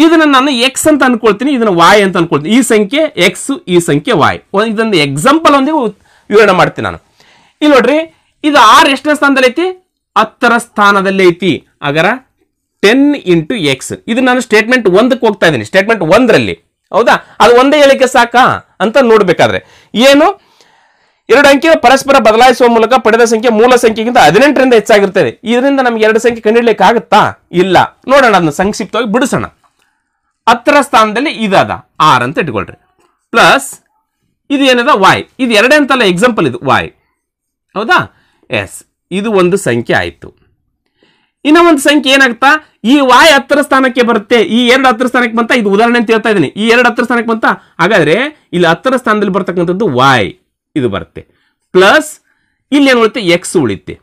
ಇದನ್ನ ನಾನು ಎಕ್ಸ್ ಅಂತ ಅನ್ಕೊಳ್ತೀನಿ, ಇದನ್ನ ವಾಯ್ ಅಂತ ಅನ್ಕೊಳ್ತೀನಿ. ಈ ಸಂಖ್ಯೆ ಎಕ್ಸ್, ಈ ಸಂಖ್ಯೆ ವಾಯ್. ಇದೊಂದು ಎಕ್ಸಾಂಪಲ್ ಒಂದಿಗೆ ವಿವರಣೆ ಮಾಡ್ತೀನಿ ನಾನು. ಇಲ್ಲಿ ನೋಡ್ರಿ, ಇದು 6 ಎಷ್ಟನೇ ಸ್ಥಾನದಲ್ಲಿ ಐತಿ? 10ರ ಸ್ಥಾನದಲ್ಲಿ ಐತಿ. ಹಾಗಾರ 10 ಇಂಟು ಎಕ್ಸ್. ಇದು ನಾನು ಸ್ಟೇಟ್ಮೆಂಟ್ 1ಕ್ಕೆ ಹೋಗ್ತಾ ಇದ್ದೀನಿ. ಸ್ಟೇಟ್ಮೆಂಟ್ 1ರಲ್ಲಿ ಹೌದಾ? ಅದು ಒಂದೇ ಹೇಳಿಕೆ ಸಾಕಾ ಅಂತ ನೋಡ್ಬೇಕಾದ್ರೆ ಏನು? 2 ಅಂಕೆ ಪರಸ್ಪರ ಬದಲಾಯಿಸುವ ಮೂಲಕ ಪಡೆದ ಸಂಖ್ಯೆ ಮೂಲ ಸಂಖ್ಯೆಗಿಂತ 18ರಿಂದ ಹೆಚ್ಚಾಗಿರ್ತದೆ. ಇದರಿಂದ ನಮ್ಗೆ 2 ಸಂಖ್ಯೆ ಕಂಡುಹಿಡಲಿಕ್ಕೆ ಆಗುತ್ತಾ? ಇಲ್ಲ. ನೋಡೋಣ, ಅದನ್ನ ಸಂಕ್ಷಿಪ್ತವಾಗಿ ಬಿಡಿಸೋಣ. 10ರ ಸ್ಥಾನದಲ್ಲಿ ಇದಾದ 6 ಅಂತ ಇಟ್ಕೊಳ್ರಿ. ಪ್ಲಸ್ ಇದು ಏನದ? ವಾಯ್. ಇದು 2 ಅಂತಲ್ಲ, ಎಕ್ಸಾಂಪಲ್ ಇದು ವಾಯ್. ಹೌದಾ? ಎಸ್. ಇದು ಒಂದು ಸಂಖ್ಯೆ ಆಯ್ತು. ಇನ್ನ ಒಂದು ಸಂಖ್ಯೆ ಏನಾಗುತ್ತಾ? ಈ ವಾಯ್ 10ರ ಸ್ಥಾನಕ್ಕೆ ಬರುತ್ತೆ. ಈ 2 10ರ ಸ್ಥಾನಕ್ಕೆ ಬಂತ. ಇದು ಉದಾಹರಣೆ ಅಂತ ಹೇಳ್ತಾ ಇದ್ದೀನಿ. ಈ 2 10ರ ಸ್ಥಾನಕ್ಕೆ ಬಂತ. ಹಾಗಾದ್ರೆ ಇಲ್ಲಿ 10ರ ಸ್ಥಾನದಲ್ಲಿ ಬರ್ತಕ್ಕಂಥದ್ದು ವಾಯ್ ಇದು ಬರುತ್ತೆ. ಪ್ಲಸ್ ಇಲ್ಲಿ ಏನು ಉಳಿತೆ? ಎಕ್ಸ್ ಉಳಿತೆ.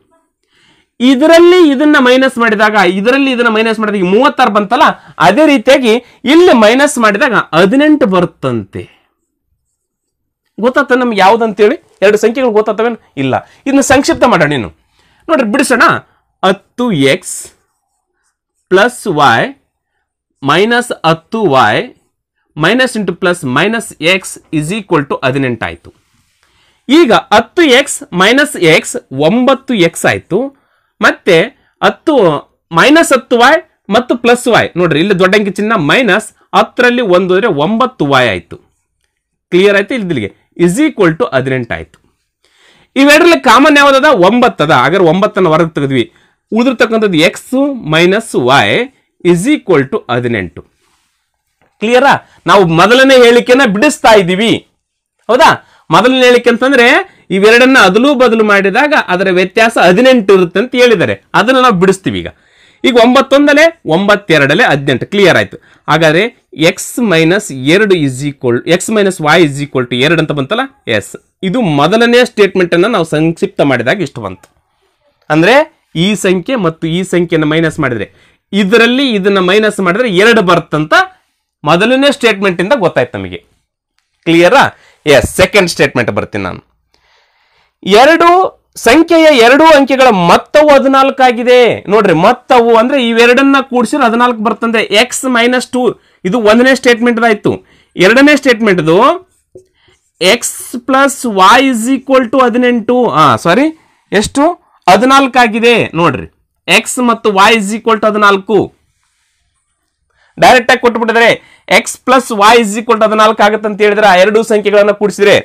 ಇದರಲ್ಲಿ ಇದನ್ನ ಮೈನಸ್ ಮಾಡಿದಾಗ, ಇದರಲ್ಲಿ ಇದನ್ನ ಮೈನಸ್ ಮಾಡಿದಾಗ 36 ಬಂತಲ್ಲ, ಅದೇ ರೀತಿಯಾಗಿ ಇಲ್ಲಿ ಮೈನಸ್ ಮಾಡಿದಾಗ 18 ಬರುತ್ತಂತೆ. ಗೊತ್ತಾತ ನಮ್ಗೆ ಯಾವ್ದಂತೇಳಿ? 2 ಸಂಖ್ಯೆಗಳು ಗೊತ್ತಾತವೇನು? ಇಲ್ಲ. ಇದನ್ನ ಸಂಕ್ಷಿಪ್ತ ಮಾಡೋಣ. ನೀನು ನೋಡ್ರಿ, ಬಿಡಿಸೋಣ. 10x plus Y minus 10y minus into plus minus X is equal to 18 ಆಯ್ತು. ಈಗ 10x ಮೈನಸ್ ಎಕ್ಸ್ 9x ಆಯ್ತು. ಮತ್ತೆ 10 ಮೈನಸ್ 10y ಮತ್ತು ಪ್ಲಸ್ ವೈ. ನೋಡ್ರಿ, ಇಲ್ಲಿ ದೊಡ್ಡ ಅಂಕಿ ಚಿಹ್ನ ಮೈನಸ್ 10ರಲ್ಲಿ 1 ಹೋದ್ರೆ 9y ಆಯ್ತು. ಕ್ಲಿಯರ್ ಆಯ್ತು? ಇಲ್ಲಿಗೆ ಇಸ್ ಈಕ್ವಲ್ ಟು 18 ಆಯ್ತು. ಇವೆರಡರಲ್ಲಿ ಕಾಮನ್ ಯಾವ್ದದ? 9 ಅದ. ಹಾಗಾದ್ರೆ 9 ಹೊರಗೆ ತೆಗೆದ್ವಿ. ಉಳಿದಿರ್ತಕ್ಕಂಥದ್ದು x minus Y is equal to 18. ಕ್ಲಿಯರಾ? ನಾವು ಮೊದಲನೇ ಹೇಳಿಕೆನ ಬಿಡಿಸ್ತಾ ಇದ್ದೀವಿ. ಹೌದಾ? ಮೊದಲನೇ ಹೇಳಿಕೆ ಅಂತಂದ್ರೆ ಇವೆರಡನ್ನ ಅದಲು ಬದಲು ಮಾಡಿದಾಗ ಅದರ ವ್ಯತ್ಯಾಸ 18 ಇರುತ್ತೆ ಅಂತ ಹೇಳಿದ್ದಾರೆ. ಅದನ್ನ ನಾವು ಬಿಡಿಸ್ತೀವಿ. ಈಗ 9 9 18. ಕ್ಲಿಯರ್ ಆಯ್ತು. ಹಾಗಾದ್ರೆ X minus 2 is equal X minus Y is equal to 2 ಅಂತ ಬಂತಲ್ಲ. ಎಸ್. ಇದು ಮೊದಲನೇ ಸ್ಟೇಟ್ಮೆಂಟ್ ಅನ್ನ ನಾವು ಸಂಕ್ಷಿಪ್ತ ಮಾಡಿದಾಗ ಇಷ್ಟು ಬಂತು. ಅಂದ್ರೆ ಈ ಸಂಖ್ಯೆ ಮತ್ತು ಈ ಸಂಖ್ಯೆಯನ್ನು ಮೈನಸ್ ಮಾಡಿದ್ರೆ, ಇದರಲ್ಲಿ ಇದನ್ನ ಮೈನಸ್ ಮಾಡಿದ್ರೆ 2 ಬರುತ್ತಂತ ಮೊದಲನೇ ಸ್ಟೇಟ್ಮೆಂಟ್ ಇಂದ ಗೊತ್ತಾಯ್ತು ನಮಗೆ. ಕ್ಲಿಯರಾ? ಎಸ್. ಸೆಕೆಂಡ್ ಸ್ಟೇಟ್ಮೆಂಟ್ ಬರ್ತೀನಿ ನಾನು. ಸಂಖ್ಯೆಯ 2 ಅಂಕೆಗಳ ಮೊತ್ತವು 14 ಆಗಿದೆ. ನೋಡ್ರಿ, ಮೊತ್ತವು ಅಂದ್ರೆ ಇವೆರಡನ್ನ ಕೂಡಿಸಿದ್ರೆ 14 ಬರ್ತಂದ್ರೆ ಎಕ್ಸ್ ಮೈನಸ್ 2. ಇದು 1ನೇ ಸ್ಟೇಟ್ಮೆಂಟ್ ಆಯ್ತು. 2ನೇ statement x plus y is equal to 18. Sorry, ಎಷ್ಟು? 14 ಆಗಿದೆ. ನೋಡ್ರಿ, ಎಕ್ಸ್ ಮತ್ತು y is equal to 14. Direct ಆಗಿ ಕೊಟ್ಟುಬಿಟ್ಟಿದ್ರೆ x plus y is equal to 14 ಆಗುತ್ತೆ ಅಂತ ಹೇಳಿದ್ರೆ ಆ 2 ಸಂಖ್ಯೆಗಳನ್ನ ಕೂಡಿಸಿದ್ರೆ.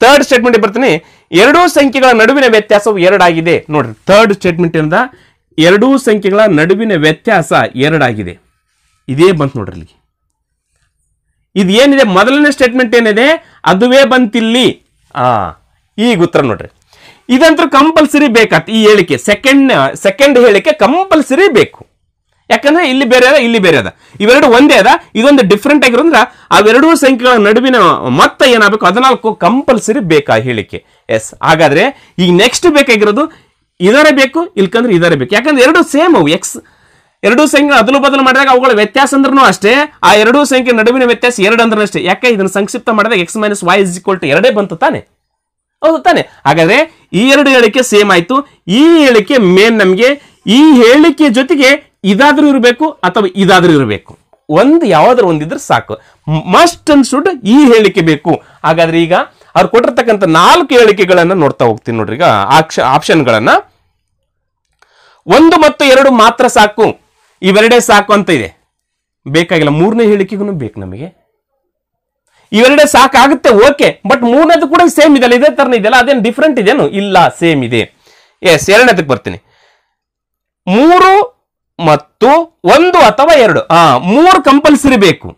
ಥರ್ಡ್ ಸ್ಟೇಟ್ಮೆಂಟ್ ಬರ್ತೀನಿ. 2 ಸಂಖ್ಯೆಗಳ ನಡುವಿನ ವ್ಯತ್ಯಾಸವು 2 ಆಗಿದೆ. ನೋಡ್ರಿ, ಥರ್ಡ್ ಸ್ಟೇಟ್ಮೆಂಟ್ ಇಂದ 2 ಸಂಖ್ಯೆಗಳ ನಡುವಿನ ವ್ಯತ್ಯಾಸ 2 ಆಗಿದೆ. ಇದೇ ಬಂತು ನೋಡ್ರಿ ಇಲ್ಲಿ. ಇದು ಏನಿದೆ ಮೊದಲನೇ ಸ್ಟೇಟ್ಮೆಂಟ್ ಏನಿದೆ ಅದುವೇ ಬಂತಿಲ್ಲಿ. ಈಗ ಉತ್ತರ ನೋಡ್ರಿ. ಇದಂತೂ ಕಂಪಲ್ಸರಿ ಬೇಕಾತ್ ಈ ಹೇಳಿಕೆ. ಸೆಕೆಂಡ್ ಹೇಳಿಕೆ ಕಂಪಲ್ಸರಿ ಬೇಕು. ಯಾಕಂದ್ರೆ ಇಲ್ಲಿ ಬೇರೆ ಅದ, ಇಲ್ಲಿ ಬೇರೆ ಅದ, ಇವೆರಡು ಒಂದೇ ಅದ, ಇದೊಂದು ಡಿಫ್ರೆಂಟ್ ಆಗಿರೋದ್ರ ಅವೆರಡೂ ಸಂಖ್ಯೆಗಳ ನಡುವಿನ ಮೊತ್ತ ಏನಾಗಬೇಕು 14 ಕಂಪಲ್ಸರಿ ಬೇಕಾ ಹೇಳಿಕೆ. ಎಸ್, ಹಾಗಾದ್ರೆ ಈಗ ನೆಕ್ಸ್ಟ್ ಬೇಕಾಗಿರೋದು ಇದರೇ ಬೇಕು, ಇಲ್ಕಂದ್ರೆ ಇದರೇ ಬೇಕು. ಯಾಕಂದ್ರೆ ಎರಡು ಸೇಮ್ ಅವು, ಎಕ್ಸ್ ಎರಡೂ ಸಂಖ್ಯೆ ಅದಲು ಬದಲು ಮಾಡಿದಾಗ ಅವುಗಳ ವ್ಯತ್ಯಾಸ ಅಂದ್ರೂ ಅಷ್ಟೇ, ಆ ಎರಡೂ ಸಂಖ್ಯೆ ನಡುವಿನ ವ್ಯತ್ಯಾಸ 2 ಅಂದ್ರೆ ಅಷ್ಟೇ. ಯಾಕೆ ಇದನ್ನು ಸಂಕ್ಷಿಪ್ತ ಮಾಡಿದಾಗ x - y = 2 ಬಂತು ತಾನೆ, ಹೌದು ತಾನೆ. ಹಾಗಾದ್ರೆ ಈ ಎರಡು ಹೇಳಿಕೆ ಸೇಮ್ ಆಯ್ತು. ಈ ಹೇಳಿಕೆ ಮೇನ್ ನಮಗೆ ಈ ಹೇಳಿಕೆ ಜೊತೆಗೆ ಇದಾದ್ರೂ ಇರಬೇಕು ಅಥವಾ ಇದಾದ್ರೂ ಇರಬೇಕು, ಒಂದು ಯಾವ್ದಾದ್ರು ಒಂದಿದ್ರೆ ಸಾಕು. ಮಸ್ಟ್ ಅಂಡ್ ಶುಡ್ ಈ ಹೇಳಿಕೆ ಬೇಕು. ಹಾಗಾದ್ರೆ ಈಗ ಅವ್ರು ಕೊಟ್ಟಿರ್ತಕ್ಕಂಥ 4 ಹೇಳಿಕೆಗಳನ್ನ ನೋಡ್ತಾ ಹೋಗ್ತೀನಿ ನೋಡ್ರಿ. ಈಗ ಆಪ್ಷನ್ಗಳನ್ನ 1 ಮತ್ತು 2 ಮಾತ್ರ ಸಾಕು, ಇವೆರಡೇ ಸಾಕು ಅಂತ ಇದೆ. ಬೇಕಾಗಿಲ್ಲ, 3ನೇ ಹೇಳಿಕೆಗೂ ಬೇಕು ನಮಗೆ. ಇವೆರಡೇ ಸಾಕಾಗುತ್ತೆ, ಓಕೆ. ಬಟ್ 3ನೇದು ಕೂಡ ಸೇಮ್ ಇದೆಯಲ್ಲ, ಇದೇ ತರನೇ ಇದೆಯಲ್ಲ, ಅದೇನು ಡಿಫ್ರೆಂಟ್ ಇದೆಯೇನು? ಇಲ್ಲ, ಸೇಮ್ ಇದೆ. ಎಸ್, 2ನೇದಕ್ಕೆ ಬರ್ತೀನಿ. 3 ಮತ್ತು 1 ಅಥವಾ 2, 3 ಕಂಪಲ್ಸರಿ ಬೇಕು.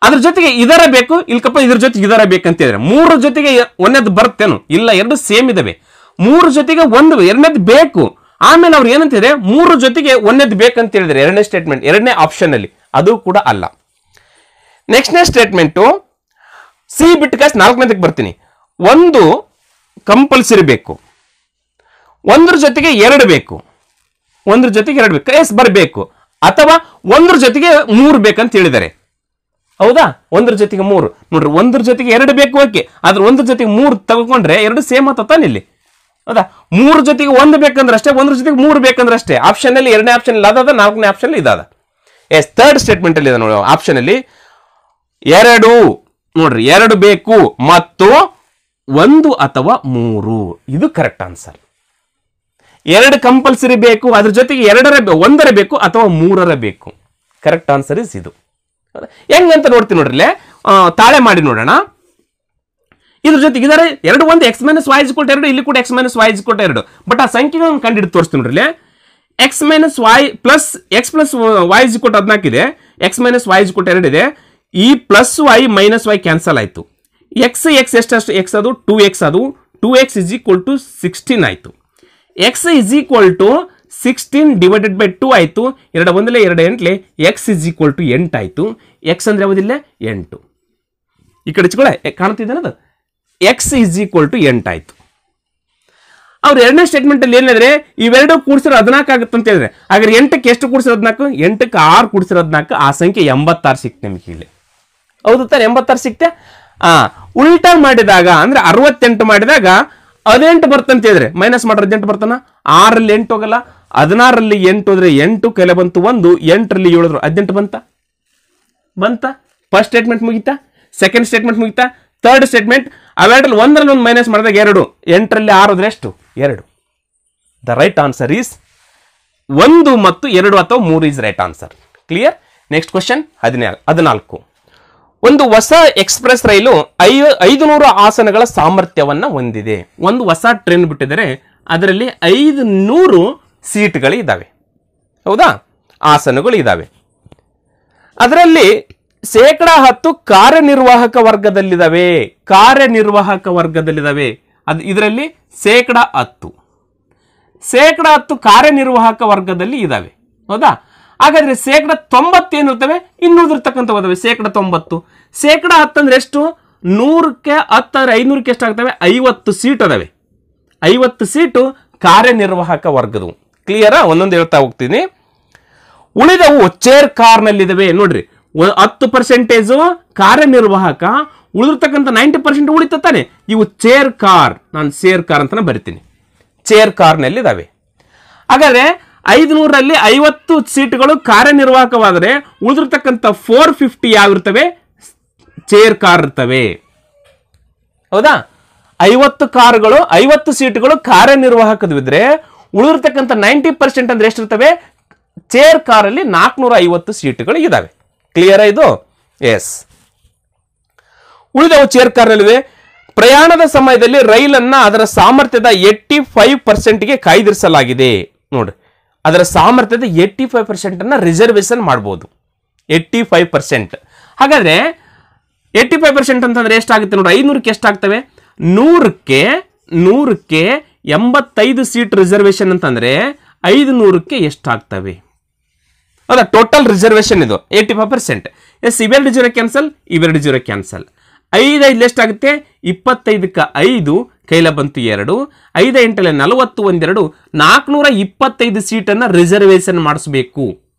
ಅದ್ರ ಜೊತೆಗೆ ಇದರ ಬೇಕು, ಇಲ್ಕಪ್ಪ ಇದ್ರ ಜೊತೆಗೆ ಇದರ ಬೇಕಂತ ಹೇಳಿದ್ರೆ 3 ಜೊತೆಗೆ 1ನೇದು ಬರುತ್ತೇನು? ಇಲ್ಲ, 2 ಸೇಮ್ ಇದಾವೆ. 3 ಜೊತೆಗೆ 1 2ನೇದು ಬೇಕು. ಆಮೇಲೆ ಅವ್ರು ಏನಂತಿದ್ರೆ 3 ಜೊತೆಗೆ 1ನೇದು ಬೇಕಂತ ಹೇಳಿದ್ರೆ 2ನೇ ಸ್ಟೇಟ್ಮೆಂಟ್, 2ನೇ ಆಪ್ಷನ್ ಅಲ್ಲಿ, ಅದು ಕೂಡ ಅಲ್ಲ. ನೆಕ್ಸ್ಟ್ನೇ ಸ್ಟೇಟ್ಮೆಂಟು ಸಿ ಬಿಟ್ಟು ಕಾಸ್ 4ನೇದಕ್ಕೆ ಬರ್ತೀನಿ. 1 ಕಂಪಲ್ಸರಿ ಬೇಕು, 1 ಜೊತೆಗೆ 2 ಬೇಕು, 1 ಜೊತೆಗೆ 2 ಬೇಕು, ಎಸ್ ಬರಬೇಕು. ಅಥವಾ 1 ಜೊತೆಗೆ 3 ಬೇಕಂತ ಹೇಳಿದ್ದಾರೆ, ಹೌದಾ? 1 ಜೊತೆಗೆ 3 ನೋಡ್ರಿ, 1 ಜೊತೆಗೆ 2 ಬೇಕು, ಓಕೆ. ಆದ್ರೆ 1 ಜೊತೆಗೆ 3 ತಗೊಂಡ್ರೆ 2 ಸೇಮ್ ಆತಾನೆ ಇಲ್ಲಿ, ಹೌದಾ? 3 ಜೊತೆಗೆ 1 ಬೇಕಂದ್ರೆ ಅಷ್ಟೇ, 1 ಜೊತೆಗೆ 3 ಬೇಕಂದ್ರೆ ಅಷ್ಟೇ. ಆಪ್ಷನ್ ಅಲ್ಲಿ 2ನೇ ಆಪ್ಷನ್ ಇಲ್ಲ, ಅದಾದ 4ನೇ ಆಪ್ಷನ್ ಇದಾದ. ಎಸ್, 3rd ಸ್ಟೇಟ್ಮೆಂಟ್ ಅಲ್ಲಿ ಇದೆ ನೋಡಿ, ಆಪ್ಷನ್ ಅಲ್ಲಿ 2 ನೋಡ್ರಿ, 2 ಬೇಕು ಮತ್ತು 1 ಅಥವಾ 3, ಇದು ಕರೆಕ್ಟ್ ಆನ್ಸರ್. 2 ಕಂಪಲ್ಸರಿ ಬೇಕು, ಅದ್ರ ಜೊತೆಗೆ 1 ಬೇಕು ಅಥವಾ 3 ಬೇಕು. ಕರೆಕ್ಟ್ ಆನ್ಸರ್ ಇಸ್ ಇದು. ಹೆಂಗಂತ ನೋಡ್ತೀನಿ ನೋಡ್ರಿ, ತಾಳೆ ಮಾಡಿ ನೋಡೋಣ. ಇದ್ರ ಜೊತೆಗೆ ಇದರ 2 1 x - y = 2, ಇಲ್ಲಿ ಕೂಡ x - y = 2. ಬಟ್ ಆ ಸಂಖ್ಯೆಗಳನ್ನು ಕಂಡಿದ್ದು ತೋರಿಸ್ತೀನಿ ನೋಡ್ರಿ. x - y plus x + y = 14 ಇದೆ, x - y = 2 ಇದೆ. ಈ plus y minus y cancel ಆಯ್ತು. x ಎಷ್ಟು? x ಅದು 2x, ಅದು 2x = 16 ಆಯ್ತು. x = 16 / 2 ಆಯ್ತು. 2 1 2 8 x = 8 ಆಯ್ತು. x ಅಂದ್ರೆ ಯಾವುದಿಲ್ಲ? 8. ಈ ಕಡೆ ಚಿಕ್ಕಳ ಕಾಣ್ತಿದ್ದೇನದು, x = 8 ಆಯ್ತು. ಅವ್ರು 2ನೇ ಸ್ಟೇಟ್ಮೆಂಟ್ ಅಲ್ಲಿ ಏನಿದ್ರೆ ಇವೆರಡು ಕೂಡಿಸಿರೋ 14 ಆಗುತ್ತೆ ಅಂತ ಹೇಳಿದ್ರೆ, ಹಾಗಾದ್ರೆ 8ಕ್ಕೆ ಎಷ್ಟು ಕೂಡಿಸಿರೋ 14? 8ಕ್ಕೆ 6 ಕೂಡಿಸಿರೋ 14, ಆ ಸಂಖ್ಯೆ 86 ಸಿಕ್ತು ನಿಮಗೆ ಇಲ್ಲಿ, ಹೌದು ತಾನೆ? 86 ಸಿಕ್ತೆ. ಉಲ್ಟಾ ಮಾಡಿದಾಗ ಅಂದ್ರೆ 68 ಮಾಡಿದಾಗ 18 ಬರ್ತಂತ ಹೇಳಿದ್ರೆ ಮೈನಸ್ ಮಾಡ್ರೆ 18 ಬರ್ತಾನ. 6ರಲ್ಲಿ 8 ಹೋಗಲ್ಲ, 16ರಲ್ಲಿ 8 ಹೋದ್ರೆ 8 ಕೆಲ ಬಂತು 1, 8ರಲ್ಲಿ 7 18 ಬಂತ. ಫಸ್ಟ್ ಸ್ಟೇಟ್ಮೆಂಟ್ ಮುಗಿತಾ, ಸೆಕೆಂಡ್ ಸ್ಟೇಟ್ಮೆಂಟ್ ಮುಗಿತಾ, ಥರ್ಡ್ ಸ್ಟೇಟ್ಮೆಂಟ್ ಅವೆರಡರಲ್ಲಿ 1ರಲ್ಲಿ 1 ಮೈನಸ್ ಮಾಡಿದಾಗ 2, 8ರಲ್ಲಿ 6 ಹೋದ್ರೆ ಎಷ್ಟು? 2. ದ ರೈಟ್ ಆನ್ಸರ್ ಈಸ್ 1 ಮತ್ತು 2 ಅಥವಾ 3 is right answer. Clear? Next question 14. ಒಂದು ಹೊಸ ಎಕ್ಸ್ಪ್ರೆಸ್ ರೈಲು 500 ಆಸನಗಳ ಸಾಮರ್ಥ್ಯವನ್ನ ಹೊಂದಿದೆ. ಒಂದು ಹೊಸ ಟ್ರೈನ್ ಬಿಟ್ಟಿದ್ದಾರೆ, ಅದರಲ್ಲಿ 500 ಸೀಟ್ಗಳು ಇದ್ದಾವೆ, ಹೌದಾ? ಆಸನಗಳು ಇದ್ದಾವೆ. ಅದರಲ್ಲಿ 10% ಕಾರ್ಯನಿರ್ವಾಹಕ ವರ್ಗದಲ್ಲಿದ್ದಾವೆ. ಅದು ಇದರಲ್ಲಿ 10% ಕಾರ್ಯನಿರ್ವಾಹಕ ವರ್ಗದಲ್ಲಿ ಇದ್ದಾವೆ, ಹೌದಾ? ಹಾಗಾದ್ರೆ 90% ಏನಿರ್ತವೆ? ಇನ್ನುಳಿದಿರ್ತಕ್ಕಂಥ ಹೋದವೆ 90%. 10% ಅಂದ್ರೆ ಎಷ್ಟು? 100ಕ್ಕೆ 10 ಅಂದ್ರೆ 500ಕ್ಕೆ ಎಷ್ಟಾಗ್ತವೆ? 50 ಸೀಟ್ ಅದಾವೆ. 50 ಸೀಟು ಕಾರ್ಯನಿರ್ವಾಹಕ ವರ್ಗದವು. ಕ್ಲಿಯರಾ? ಒಂದೊಂದು ಹೇಳ್ತಾ ಹೋಗ್ತೀನಿ. ಉಳಿದವು ಚೇರ್ ಕಾರ್ನಲ್ಲಿದ್ದಾವೆ. ನೋಡ್ರಿ, 10% ಕಾರ್ಯನಿರ್ವಾಹಕ, ಉಳಿದಿರ್ತಕ್ಕಂಥ 90% ಉಳಿತಾನೆ. ಇವು ಚೇರ್ ಕಾರ್, ನಾನು ಚೇರ್ ಕಾರ್ ಅಂತಾನೆ ಬರಿತೀನಿ. ಚೇರ್ ಕಾರ್ನಲ್ಲಿ ಇದಾವೆ. ಹಾಗಾದ್ರೆ 500ರಲ್ಲಿ 50 ಸೀಟ್ಗಳು ಕಾರ್ಯನಿರ್ವಾಹಕವಾದರೆ ಉಳಿದಿರ್ತಕ್ಕಂಥ 450 ಯಾವಿರ್ತವೆ? ಚೇರ್ ಕಾರ್ ಇರ್ತವೆ, ಹೌದಾ? 50 ಕಾರುಗಳು 50 ಸೀಟ್ಗಳು ಕಾರ್ಯನಿರ್ವಾಹಕವಿದ್ರೆ ಉಳಿದಿರ್ತಕ್ಕಂಥ 90% ಅಂದ್ರೆ ಎಷ್ಟಿರ್ತವೆ? ಚೇರ್ ಕಾರಲ್ಲಿ 450 ಸೀಟ್ಗಳು ಇದಾವೆ. ಕ್ಲಿಯರ್ ಇದು? ಎಸ್. ಉಳಿದವು ಚೇರ್ ಕಾರ್ನಲ್ಲಿವೆ. ಪ್ರಯಾಣದ ಸಮಯದಲ್ಲಿ ರೈಲನ್ನ ಅದರ ಸಾಮರ್ಥ್ಯದ 85%ಗೆ ಕಾಯ್ದಿರಿಸಲಾಗಿದೆ. ನೋಡಿ, ಅದರ ಸಾಮರ್ಥ್ಯದ 85% ಅನ್ನ ರಿಸರ್ವೇಶನ್ ಮಾಡಬಹುದು. 85%. ಹಾಗಾದ್ರೆ 85% ಅಂತಂದ್ರೆ ಎಷ್ಟಾಗುತ್ತೆ ನೋಡಿ? 500ಕ್ಕೆ ಎಷ್ಟಾಗ್ತವೆ? 100ಕ್ಕೆ 85 ಸೀಟ್ ರಿಸರ್ವೇಶನ್ ಅಂತಂದ್ರೆ 500ಕ್ಕೆ ಎಷ್ಟಾಗ್ತವೆ? ಹೌದಾ, ಟೋಟಲ್ ರಿಸರ್ವೇಶನ್ ಇದು 85%. ಎಸ್, ಇವೆರಡು 0 ಕ್ಯಾನ್ಸಲ್, ಇವೆರಡು 0 ಕ್ಯಾನ್ಸಲ್. 5 ಎಷ್ಟಾಗುತ್ತೆ? 25ಕ್ಕೆ 5 ಕೈಲ ಬಂತು 2, 5 8 40 1 425 ಸೀಟನ್ನು ರಿಸರ್ವೇಶನ್ ಮಾಡಿಸಬೇಕು.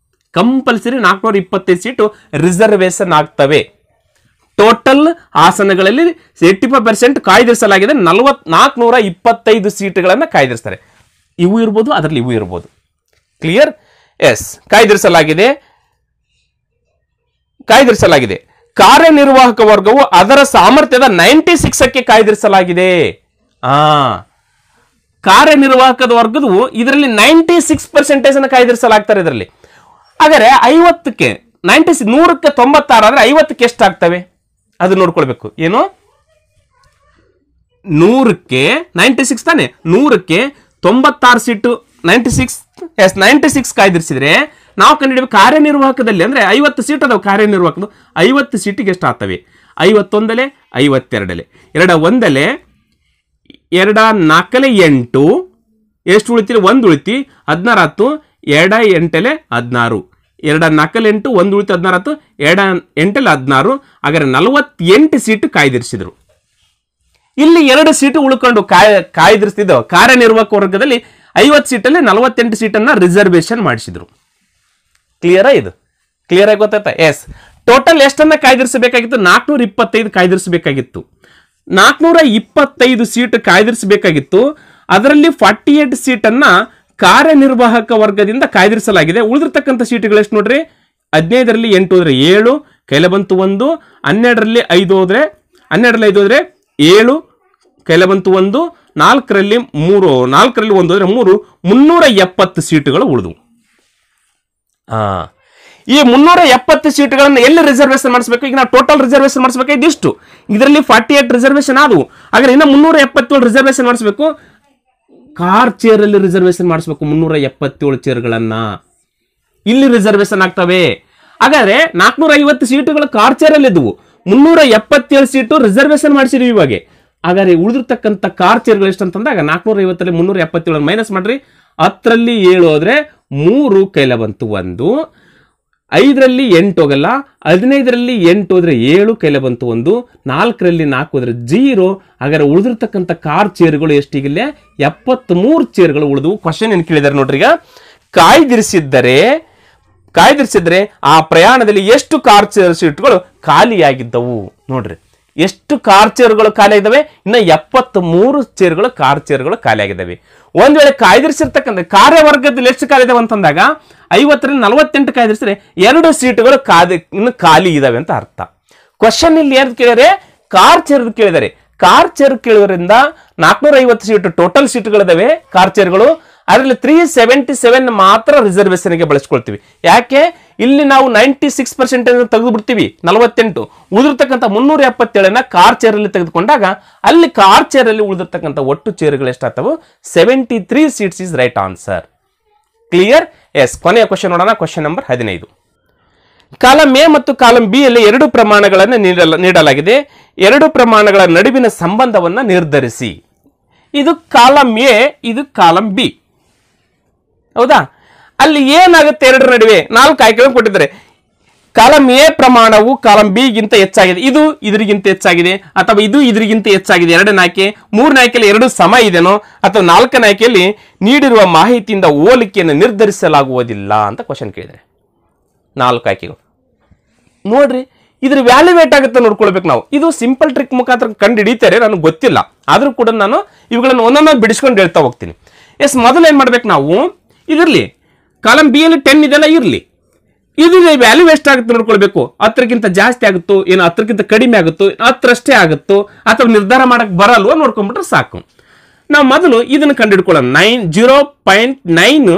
ಕಂಪಲ್ಸರಿ 425 ಸೀಟು ರಿಸರ್ವೇಶನ್ ಆಗ್ತವೆ. ಟೋಟಲ್ ಆಸನಗಳಲ್ಲಿ 85% ಕಾಯ್ದಿರಿಸಲಾಗಿದೆ. 425 ಸೀಟುಗಳನ್ನು ಕಾಯ್ದಿರಿಸ್ತಾರೆ. ಇವು ಇರ್ಬೋದು, ಅದರಲ್ಲಿ ಇವು ಇರ್ಬೋದು. ಕ್ಲಿಯರ್? ಎಸ್, ಕಾಯ್ದಿರಿಸಲಾಗಿದೆ. ಕಾರ್ಯನಿರ್ವಾಹಕ ವರ್ಗವು ಅದರ ಸಾಮರ್ಥ್ಯದ 96ಕ್ಕೆ ಕಾಯ್ದಿರಿಸಲಾಗಿದೆ. ಕಾರ್ಯನಿರ್ವಾಹಕದ ವರ್ಗವು ಇದರಲ್ಲಿ 96% ಕಾಯ್ದಿರಿಸಲಾಗ್ತಾರೆ. ಇದರಲ್ಲಿ ಹಾಗಾದ್ರೆ 50ಕ್ಕೆ 96, 100ಕ್ಕೆ 96 ಆದ್ರೆ 50ಕ್ಕೆ ಎಷ್ಟಾಗ್ತವೆ ಅದು ನೋಡ್ಕೊಳ್ಬೇಕು. ಏನು 100ಕ್ಕೆ 96 ತಾನೆ, 100ಕ್ಕೆ 96 ಸೀಟು 96 ಕಾಯ್ದಿರಿಸಿದ್ರೆ ನಾವು ಕಂಡುಹಿಡಿಯಬೇಕು ಕಾರ್ಯನಿರ್ವಾಹಕದಲ್ಲಿ. ಅಂದ್ರೆ 50 ಸೀಟ್ ಅದಾವ ಕಾರ್ಯನಿರ್ವಾಹಕದು. 50 ಸೀಟಿಗೆ ಎಷ್ಟು ಆಗ್ತವೆ? 51 52 2 1 2 4 8 ಎಷ್ಟು ಉಳಿತೀರಿ? 1 ಉಳಿತಿ 16 2 8 16 2 4 8 1 ಉಳಿತು 16 2 8 16. ಹಾಗಾದ್ರೆ 48 ಸೀಟು ಕಾಯ್ದಿರಿಸಿದ್ರು. ಇಲ್ಲಿ 2 ಸೀಟು ಉಳ್ಕೊಂಡು ಕಾಯ್ದಿರಿಸ್ತಿದ್ದವು. ಕಾರ್ಯನಿರ್ವಾಹಕ ವರ್ಗದಲ್ಲಿ 50 ಸೀಟಲ್ಲಿ 48 ಸೀಟನ್ನ ರಿಸರ್ವೇಶನ್ ಮಾಡಿಸಿದ್ರು. ಕ್ಲಿಯರಾ? ಇದು ಕ್ಲಿಯರ್ ಆಗಿ ಗೊತ್ತಾಯ್ತಾ? ಎಸ್, ಟೋಟಲ್ ಎಷ್ಟನ್ನ ಕಾಯ್ದಿರಿಸಬೇಕಾಗಿತ್ತು? 425 ಕಾಯ್ದಿರಿಸಬೇಕಾಗಿತ್ತು. 425 ಸೀಟ್ ಕಾಯ್ದಿರಿಸಬೇಕಾಗಿತ್ತು. ಅದರಲ್ಲಿ 48 ಸೀಟನ್ನ ಕಾರ್ಯನಿರ್ವಾಹಕ ವರ್ಗದಿಂದ ಕಾಯ್ದಿರಿಸಲಾಗಿದೆ. ಉಳಿದಿರ್ತಕ್ಕಂಥ ಸೀಟುಗಳು ಎಷ್ಟು ನೋಡ್ರಿ? 15ರಲ್ಲಿ 8 ಹೋದ್ರೆ 7 ಕೈಲ ಬಂತು 1, 12ರಲ್ಲಿ 5 ಹೋದ್ರೆ 7 ಕೈಲ ಬಂತು 1, 4ರಲ್ಲಿ 1 ಹೋದ್ರೆ 3, 370 ಸೀಟುಗಳು ಉಳಿದು. ಈ 370 ಸೀಟುಗಳನ್ನು ಎಲ್ಲಿ ರಿಸರ್ವೇಶನ್ ಮಾಡಿಸಬೇಕು? ಈಗ ನಾವು ಟೋಟಲ್ ರಿಸರ್ವೇಶನ್ ಮಾಡಿಸಬೇಕಾಗಿದೆ ಇಷ್ಟು. ಇದರಲ್ಲಿ 48 ರಿಸರ್ವೇಶನ್ ಆದವು. ಹಾಗಾದ್ರೆ ಇನ್ನು 377 ರಿಸರ್ವೇಶನ್ ಮಾಡಿಸಬೇಕು. ಕಾರ್ ಚೇರ್ ಅಲ್ಲಿ ರಿಸರ್ವೇಶನ್ ಮಾಡಿಸಬೇಕು. 377 ಚೇರ್ಗಳನ್ನ ಇಲ್ಲಿ ರಿಸರ್ವೇಶನ್ ಆಗ್ತವೆ. ಹಾಗಾದ್ರೆ 450 ಸೀಟುಗಳು ಕಾರ್ ಚೇರ್ ಅಲ್ಲಿ ಇದ್ವು, 377 ಸೀಟು ರಿಸರ್ವೇಶನ್ ಮಾಡಿಸಿದ್ವಿ ಇವಾಗ. ಹಾಗಾದ್ರೆ ಉಳಿದಿರ್ತಕ್ಕಂಥ ಕಾರ್ ಚೇರ್ಗಳು ಎಷ್ಟು ಅಂತಂದಾಗ 450ರಲ್ಲಿ 377 ಮೈನಸ್ ಮಾಡ್ರಿ. 10ರಲ್ಲಿ 7 ಹೋದ್ರೆ 3 ಕೈಲ ಬಂತು 1, 5ರಲ್ಲಿ 8 ಹೋಗಲ್ಲ, 15ರಲ್ಲಿ 8 ಹೋದ್ರೆ 7 ಕೈಲ ಬಂತು 1, 4ರಲ್ಲಿ 4 ಹೋದ್ರೆ 0. ಹಾಗಾದ್ರೆ ಉಳಿದಿರ್ತಕ್ಕಂಥ ಕಾರ್ ಚೇರ್ಗಳು ಎಷ್ಟಿಗಿಲ್ಲ? 73 ಚೇರ್ಗಳು ಉಳಿದು. ಕ್ವಶನ್ ಏನ್ ಕೇಳಿದಾರೆ ನೋಡ್ರಿ. ಈಗ ಕಾಯ್ದಿರಿಸಿದ್ರೆ ಆ ಪ್ರಯಾಣದಲ್ಲಿ ಎಷ್ಟು ಕಾರ್ ಚೇರ್ ಸೀಟ್ಗಳು ಖಾಲಿಯಾಗಿದ್ದವು ನೋಡ್ರಿ. ಎಷ್ಟು ಕಾರ್ ಚೇರ್ಗಳು ಖಾಲಿ ಆಗಿದ್ದಾವೆ? ಇನ್ನು 73 ಚೇರ್ಗಳು ಕಾರ್ ಚೇರ್ಗಳು ಖಾಲಿ ಆಗಿದ್ದಾವೆ. ಒಂದ್ ವೇಳೆ ಕಾಯ್ದಿರಿಸಿರ್ತಕ್ಕಂಥ ಕಾರ್ಯವರ್ಗದಲ್ಲಿ ಎಷ್ಟು ಖಾಲಿ ಇದಾವೆ ಅಂತಂದಾಗ 50ರಿಂದ 48 ಕಾಯ್ದಿರಿಸಿದ್ರೆ 2 ಸೀಟುಗಳು ಇನ್ನು ಖಾಲಿ ಇದಾವೆ ಅಂತ ಅರ್ಥ. ಕ್ವಶನ್ ಇಲ್ಲಿ ಏನ್ ಕೇಳಿದರೆ? ಕಾರ್ ಚೇರ್ ಕೇಳಿದರೆ. ಕಾರ್ ಚೇರ್ ಕೇಳೋದ್ರಿಂದ 450 ಸೀಟು ಟೋಟಲ್ ಸೀಟುಗಳಿದಾವೆ ಕಾರ್ ಚೇರ್ಗಳು. ಅದರಲ್ಲಿ 377 ಮಾತ್ರ ರಿಸರ್ವೇಶನ್ಗೆ ಬಳಸ್ಕೊಳ್ತೀವಿ. ಯಾಕೆ? ಇಲ್ಲಿ ನಾವು 96% ತೆಗೆದು ಬಿಡ್ತೀವಿ, 48. ಉಳಿದಿರ್ತಕ್ಕಂಥ 377 ಕಾರ್ ಚೇರ್ ಅಲ್ಲಿ ತೆಗೆದುಕೊಂಡಾಗ ಅಲ್ಲಿ ಕಾರ್ ಚೇರ್ ಅಲ್ಲಿ ಉಳಿದಿರ್ತಕ್ಕಂಥ ಒಟ್ಟು ಚೇರ್ಗಳು ಎಷ್ಟಾಗ್ತವೆ? 73 seats is right answer. Clear? Yes, ಕೊನೆಯ ಕ್ವಶನ್ ನೋಡೋಣ. Question number 15. ಕಾಲಂ ಎ ಮತ್ತು ಕಾಲಂ ಬಿ ಯಲ್ಲಿ 2 ಪ್ರಮಾಣಗಳನ್ನು ನೀಡಲಾಗಿದೆ. 2 ಪ್ರಮಾಣಗಳ ನಡುವಿನ ಸಂಬಂಧವನ್ನು ನಿರ್ಧರಿಸಿ. ಇದು ಕಾಲಂ ಎ, ಇದು ಕಾಲಂ ಬಿ. ಹೌದಾ? ಅಲ್ಲಿ ಏನಾಗುತ್ತೆ? 2 ನಡುವೆ 4 ಆಯ್ಕೆಗಳನ್ನು ಕೊಟ್ಟಿದ್ದಾರೆ. ಕಾಲಂ ಎ ಪ್ರಮಾಣವು ಕಾಲಂ ಬಿ ಗಿಂತ ಹೆಚ್ಚಾಗಿದೆ, ಇದು ಇದರಿಗಿಂತ ಹೆಚ್ಚಾಗಿದೆ, ಅಥವಾ ಇದು ಇದರಿಗಿಂತ ಹೆಚ್ಚಾಗಿದೆ. 2ನೇ ಆಯ್ಕೆ. 3ನೇ ಆಯ್ಕೆಯಲ್ಲಿ 2 ಸಮ ಇದೆನೋ, ಅಥವಾ 4ನೇ ಆಯ್ಕೆಯಲ್ಲಿ ನೀಡಿರುವ ಮಾಹಿತಿಯಿಂದ ಹೋಲಿಕೆಯನ್ನು ನಿರ್ಧರಿಸಲಾಗುವುದಿಲ್ಲ ಅಂತ ಕ್ವಶನ್ ಕೇಳಿದರೆ. 4 ಆಯ್ಕೆಗಳು ನೋಡ್ರಿ. ಇದ್ರ ವ್ಯಾಲ್ಯೂವೇಟ್ ಆಗುತ್ತೆ ನೋಡ್ಕೊಳ್ಬೇಕು ನಾವು. ಇದು ಸಿಂಪಲ್ ಟ್ರಿಕ್ ಮುಖಾಂತರ ಕಂಡು ಹಿಡಿತಾರೆ, ನನಗೆ ಗೊತ್ತಿಲ್ಲ. ಆದ್ರೂ ಕೂಡ ನಾನು ಇವುಗಳನ್ನು ಒಂದೊಂದು ಬಿಡಿಸ್ಕೊಂಡು ಹೇಳ್ತಾ ಹೋಗ್ತೀನಿ. ಎಸ್, ಮೊದಲು ಏನ್ ಮಾಡ್ಬೇಕು ನಾವು? ಇದರಲ್ಲಿ ಕಾಲಂ ಬಿ ಯಲ್ಲಿ 10 ಇದೆಲ್ಲ ಇರಲಿ. ಇದು ವ್ಯಾಲ್ಯೂ ಎಷ್ಟಾಗುತ್ತೆ ನೋಡ್ಕೊಳ್ಬೇಕು. 10ಕ್ಕಿಂತ ಜಾಸ್ತಿ ಆಗುತ್ತೋ, ಏನು 10ಕ್ಕಿಂತ ಕಡಿಮೆ ಆಗುತ್ತೋ, 10 ಅಷ್ಟೇ ಆಗುತ್ತೋ, ಅಥವಾ ನಿರ್ಧಾರ ಮಾಡಕ್ ಬರಲ್ವೋ ನೋಡ್ಕೊಂಡ್ಬಿಟ್ರೆ ಸಾಕು. ನಾವು ಮೊದಲು ಇದನ್ನು ಕಂಡುಹಿಡ್ಕೊಳ್ಳೋಣ. 0.9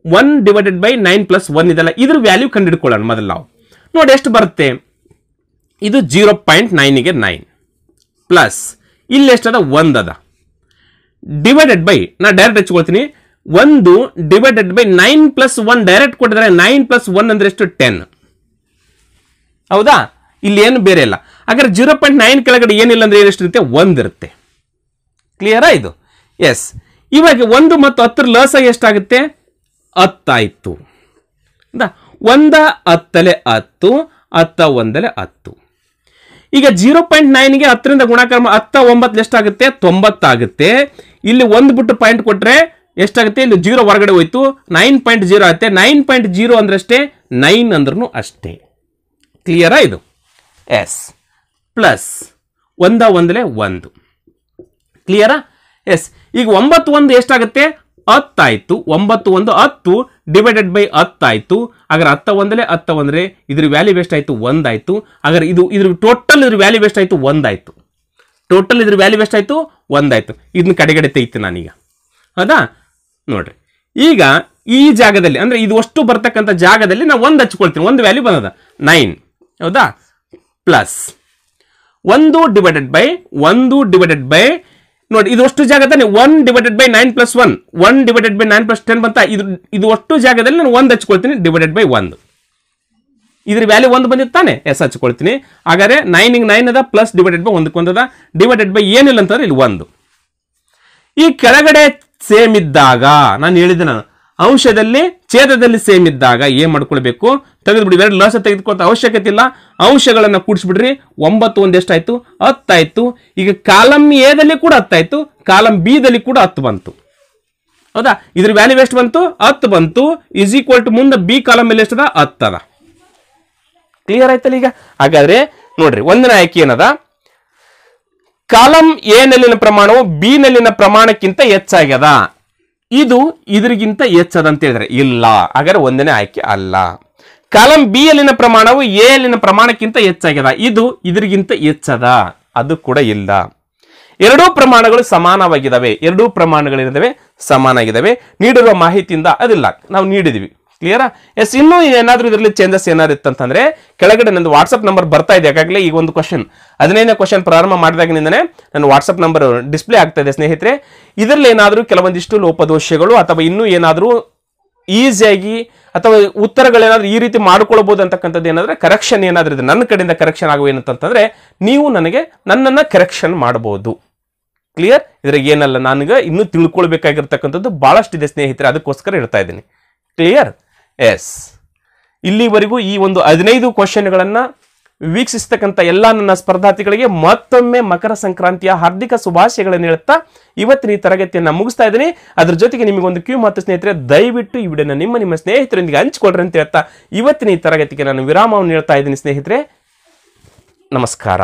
1 ಡಿವೈಡೆಡ್ ಬೈ 9 ಪ್ಲಸ್ 1 ಇದೆಲ್ಲ ಇದ್ರ ವ್ಯಾಲ್ಯೂ ಕಂಡುಹಿಡ್ಕೊಳ್ಳೋಣ ಮೊದಲು ನಾವು. ನೋಡಿ ಎಷ್ಟು ಬರುತ್ತೆ. ಇದು 0.9ಗೆ 9 ಪ್ಲಸ್ ಇಲ್ಲಿ ಎಷ್ಟದ 1 ಅದ, ಡಿವೈಡೆಡ್ ಬೈ ನಾ ಡೈರೆಕ್ಟ್ ಹಚ್ಕೊಳ್ತೀನಿ. 1 ಡಿವೈಡೆಡ್ ಬೈ 9 ಪ್ಲಸ್ 1 ಡೈರೆಕ್ಟ್ ಕೊಟ್ಟಿದ್ರೆ 9 ಪ್ಲಸ್ 1 ಅಂದ್ರೆ ಎಷ್ಟು? 10. ಹೌದಾ? ಇಲ್ಲಿ ಏನು ಬೇರೆ ಇಲ್ಲ. ಹಾಗಾದ್ರೆ 0.9 ಕೆಳಗಡೆ ಏನಿಲ್ಲ ಅಂದ್ರೆ ಎಷ್ಟಿರುತ್ತೆ? 1 ಇರುತ್ತೆ. ಕ್ಲಿಯರಾ ಇದು? ಎಸ್. ಇವಾಗ 1 ಮತ್ತು 10 ಲಸ ಎಷ್ಟಾಗುತ್ತೆ? 10 ಆಯ್ತು. ಒಂದ ಹತ್ತಲೆ 10, 10 ಒಂದಲೆ 10. ಈಗ 0.9ಗೆ 10ರಿಂದ ಗುಣಾಕಾರ 10 9 ಎಷ್ಟಾಗುತ್ತೆ 90 ಆಗುತ್ತೆ. ಇಲ್ಲಿ ಒಂದು ಬಿಟ್ಟು ಪಾಯಿಂಟ್ ಕೊಟ್ರೆ ಎಷ್ಟಾಗುತ್ತೆ, ಇಲ್ಲಿ 0 ಹೊರಗಡೆ ಹೋಯ್ತು, 9.0 ಆಗುತ್ತೆ. 9.0 ಅಂದ್ರಷ್ಟೇ, 9 ಅಂದ್ರೂ ಅಷ್ಟೇ. ಕ್ಲಿಯರಾ ಇದು? ಎಸ್. ಪ್ಲಸ್ ಒಂದ ಒಂದಲೆ 1. ಕ್ಲಿಯರಾ? ಎಸ್. ಈಗ 9 1 ಎಷ್ಟಾಗುತ್ತೆ 10 ಆಯ್ತು. 9 1 10 ಡಿವೈಡೆಡ್ ಬೈ 10 ಆಯ್ತು. ಹಾಗಾದ್ರೆ 10 ಒಂದಲೆ 10 ಒಂದ್ರೆ ಇದ್ರ ವ್ಯಾಲ್ಯೂ ಎಷ್ಟಾಯ್ತು 1 ಆಯ್ತು. ಹಾಗಾದ್ರೆ ಇದ್ರ ಟೋಟಲ್ ಇದ್ರ ವ್ಯಾಲ್ಯೂ ಎಷ್ಟಾಯ್ತು 1 ಆಯ್ತು. ಟೋಟಲ್ ಇದ್ರ ವ್ಯಾಲ್ಯೂ ಎಷ್ಟಾಯ್ತು 1 ಆಯ್ತು. ಇದನ್ನ ಕಡೆಗಡೆ ತೆಗಿತೀನಿ ನಾನೀಗ. ಹೌದಾ? ನೋಡ್ರಿ, ಈಗ ಈ ಜಾಗದಲ್ಲಿ ಅಂದ್ರೆ ಇದು ಅಷ್ಟು ಬರ್ತಕ್ಕಂಥ ಜಾಗದಲ್ಲಿ ನಾವು 1 ಹಚ್ಕೊಳ್ತೀನಿ. ಒಂದು ವ್ಯಾಲ್ಯೂ ಬಂದದ 9. ಹೌದಾ? ಪ್ಲಸ್ 1 ಡಿವೈಡೆಡ್ ಬೈ ನೋಡಿ, ಇದು ಅಷ್ಟು ಜಾಗದಲ್ಲಿ 1 divided by 9 plus 1, 1 divided by 9 plus 10 ಬಂತ. ಇದು ಅಷ್ಟು ಜಾಗದಲ್ಲಿ ನಾನು 1 ಹಚ್ಕೊಳ್ತೀನಿ ಡಿವೈಡೆಡ್ ಬೈ 1. ಇದ್ರ ವ್ಯಾಲ್ಯೂ 1 ಬಂದಿತ್ತಾನೆ, ಎಸ್ ಹಚ್ಕೊಳ್ತೀನಿ. ಹಾಗಾದ್ರೆ 9 9 ಅದ, ಪ್ಲಸ್ ಡಿವೈಡೆಡ್ ಬೈ 1 ಒಂದದ, ಡಿವೈಡೆಡ್ ಬೈ ಏನಿಲ್ಲ ಅಂತಂದ್ರೆ ಇಲ್ಲಿ 1. ಈ ಕೆಳಗಡೆ ಸೇಮ್ ಇದ್ದಾಗ ನಾನು ಹೇಳಿದೆ, ನಾನು ಅಂಶದಲ್ಲಿ ಛೇದದಲ್ಲಿ ಸೇಮ್ ಇದ್ದಾಗ ಏನ್ ಮಾಡ್ಕೊಳ್ಬೇಕು, ತೆಗೆದುಬಿಡಿ. ಎರಡು ಲಸ ತೆಗೆದುಕೊಳ್ಳೋ ಅವಶ್ಯಕತೆ ಇಲ್ಲ, ಅಂಶಗಳನ್ನ ಕೂಡಿಸ್ಬಿಡ್ರಿ. 9 1 ಎಷ್ಟಾಯ್ತು 10 ಆಯ್ತು. ಈಗ ಕಾಲಮ್ ಎ ದಲ್ಲಿ ಕೂಡ 10 ಆಯ್ತು, ಕಾಲಮ್ ಬಿ ದಲ್ಲಿ ಕೂಡ 10 ಬಂತು. ಹೌದಾ? ಇದ್ರ ವ್ಯಾಲ್ಯೂ ಎಷ್ಟು ಬಂತು 10 ಬಂತು. ಇಸ್ ಈಕ್ವಲ್ ಟು ಮುಂದೆ ಬಿ ಕಾಲಮ್ ಮೇಲೆ ಎಷ್ಟದ 10 ಅದ. ಕ್ಲಿಯರ್ ಆಯ್ತಲ್ಲ? ಈಗ ಹಾಗಾದ್ರೆ ನೋಡ್ರಿ, ಒಂದನೇ ಆಯ್ಕೆ ಏನದ, ಕಾಲಮ್ ಎ ನಲ್ಲಿನ ಪ್ರಮಾಣವು ಬಿ ನಲ್ಲಿನ ಪ್ರಮಾಣಕ್ಕಿಂತ ಹೆಚ್ಚಾಗ್ಯದ. ಇದು ಇದ್ರಿಗಿಂತ ಹೆಚ್ಚದ ಅಂತ ಹೇಳಿದ್ರೆ ಇಲ್ಲ, ಹಾಗಾದ್ರೆ ಒಂದನೇ ಆಯ್ಕೆ ಅಲ್ಲ. ಕಾಲಮ್ ಬಿ ಯಲ್ಲಿನ ಪ್ರಮಾಣವು ಎ ಯಲ್ಲಿನ ಪ್ರಮಾಣಕ್ಕಿಂತ ಹೆಚ್ಚಾಗ್ಯದ. ಇದು ಇದ್ರಿಗಿಂತ ಹೆಚ್ಚದ, ಅದು ಕೂಡ ಇಲ್ಲ. ಎರಡೂ ಪ್ರಮಾಣಗಳು ಸಮಾನವಾಗಿದ್ದಾವೆ. ಎರಡೂ ಪ್ರಮಾಣಗಳಿದ್ದಾವೆ, ಸಮಾನಾಗಿದ್ದಾವೆ. ನೀಡಿರುವ ಮಾಹಿತಿಯಿಂದ ಅದಿಲ್ಲ, ನಾವು ನೀಡಿದ್ವಿ. ಕ್ಲಿಯರಾ? ಎಸ್. ಇನ್ನೂ ಏನಾದ್ರೂ ಇದರಲ್ಲಿ ಚೇಂಜಸ್ ಏನಾದ್ರು ಇತ್ತಂತಂದ್ರೆ ಕೆಳಗಡೆ ನಂದು ವಾಟ್ಸ್ಆಪ್ ನಂಬರ್ ಬರ್ತಾ ಇದೆ. ಯಾಕಾಗಲೇ ಈಗ ಒಂದು ಕ್ವಶನ್ 15ನೇ ಕ್ವಶನ್ ಪ್ರಾರಂಭ ಮಾಡಿದಾಗಿನಿಂದನೇ ನನ್ನ ವಾಟ್ಸ್ಆಪ್ ನಂಬರ್ ಡಿಸ್ಪ್ಲೇ ಆಗ್ತಾ ಇದೆ ಸ್ನೇಹಿತರೆ. ಇದರಲ್ಲಿ ಏನಾದರೂ ಕೆಲವೊಂದಿಷ್ಟು ಲೋಪದೋಷಗಳು ಅಥವಾ ಇನ್ನೂ ಏನಾದರೂ ಈಸಿಯಾಗಿ ಅಥವಾ ಉತ್ತರಗಳೇನಾದ್ರೂ ಈ ರೀತಿ ಮಾಡ್ಕೊಳ್ಬಹುದು ಅಂತಕ್ಕಂಥದ್ದು ಏನಾದ್ರೆ ಕರೆಕ್ಷನ್ ಏನಾದ್ರೂ ಇದೆ ನನ್ನ ಕಡೆಯಿಂದ ಕರೆಕ್ಷನ್ ಆಗುವ ಏನಂತಂದ್ರೆ ನೀವು ನನ್ನನ್ನ ಕರೆಕ್ಷನ್ ಮಾಡಬಹುದು. ಕ್ಲಿಯರ್? ಇದ್ರಾಗ ಏನಲ್ಲ, ನನಗೆ ಇನ್ನೂ ತಿಳ್ಕೊಳ್ಬೇಕಾಗಿರ್ತಕ್ಕಂಥದ್ದು ಬಹಳಷ್ಟಿದೆ ಸ್ನೇಹಿತರೆ, ಅದಕ್ಕೋಸ್ಕರ ಇಡ್ತಾ ಇದ್ದೀನಿ. ಕ್ಲಿಯರ್? ಎಸ್. ಇಲ್ಲಿವರೆಗೂ ಈ ಒಂದು 15 ಕ್ವಶನ್ಗಳನ್ನ ವೀಕ್ಷಿಸತಕ್ಕಂಥ ಎಲ್ಲ ನನ್ನ ಸ್ಪರ್ಧಾರ್ಥಿಗಳಿಗೆ ಮತ್ತೊಮ್ಮೆ ಮಕರ ಸಂಕ್ರಾಂತಿಯ ಹಾರ್ದಿಕ ಶುಭಾಶಯಗಳನ್ನು ಹೇಳುತ್ತಾ ಇವತ್ತಿನ ಈ ತರಗತಿಯನ್ನು ಮುಗಿಸ್ತಾ ಇದ್ದೀನಿ. ಅದ್ರ ಜೊತೆಗೆ ನಿಮಗೊಂದು ಕ್ಯೂ ಮಾತು ಸ್ನೇಹಿತರೆ, ದಯವಿಟ್ಟು ಈ ವಿಡಿಯೋನ ನಿಮ್ಮ ಸ್ನೇಹಿತರೊಂದಿಗೆ ಹಂಚಿಕೊಳ್ಳ್ರಿ ಅಂತ ಹೇಳ್ತಾ ಇವತ್ತಿನ ಈ ತರಗತಿಗೆ ನಾನು ವಿರಾಮವನ್ನು ಹೇಳ್ತಾ ಇದ್ದೀನಿ ಸ್ನೇಹಿತರೆ. ನಮಸ್ಕಾರ.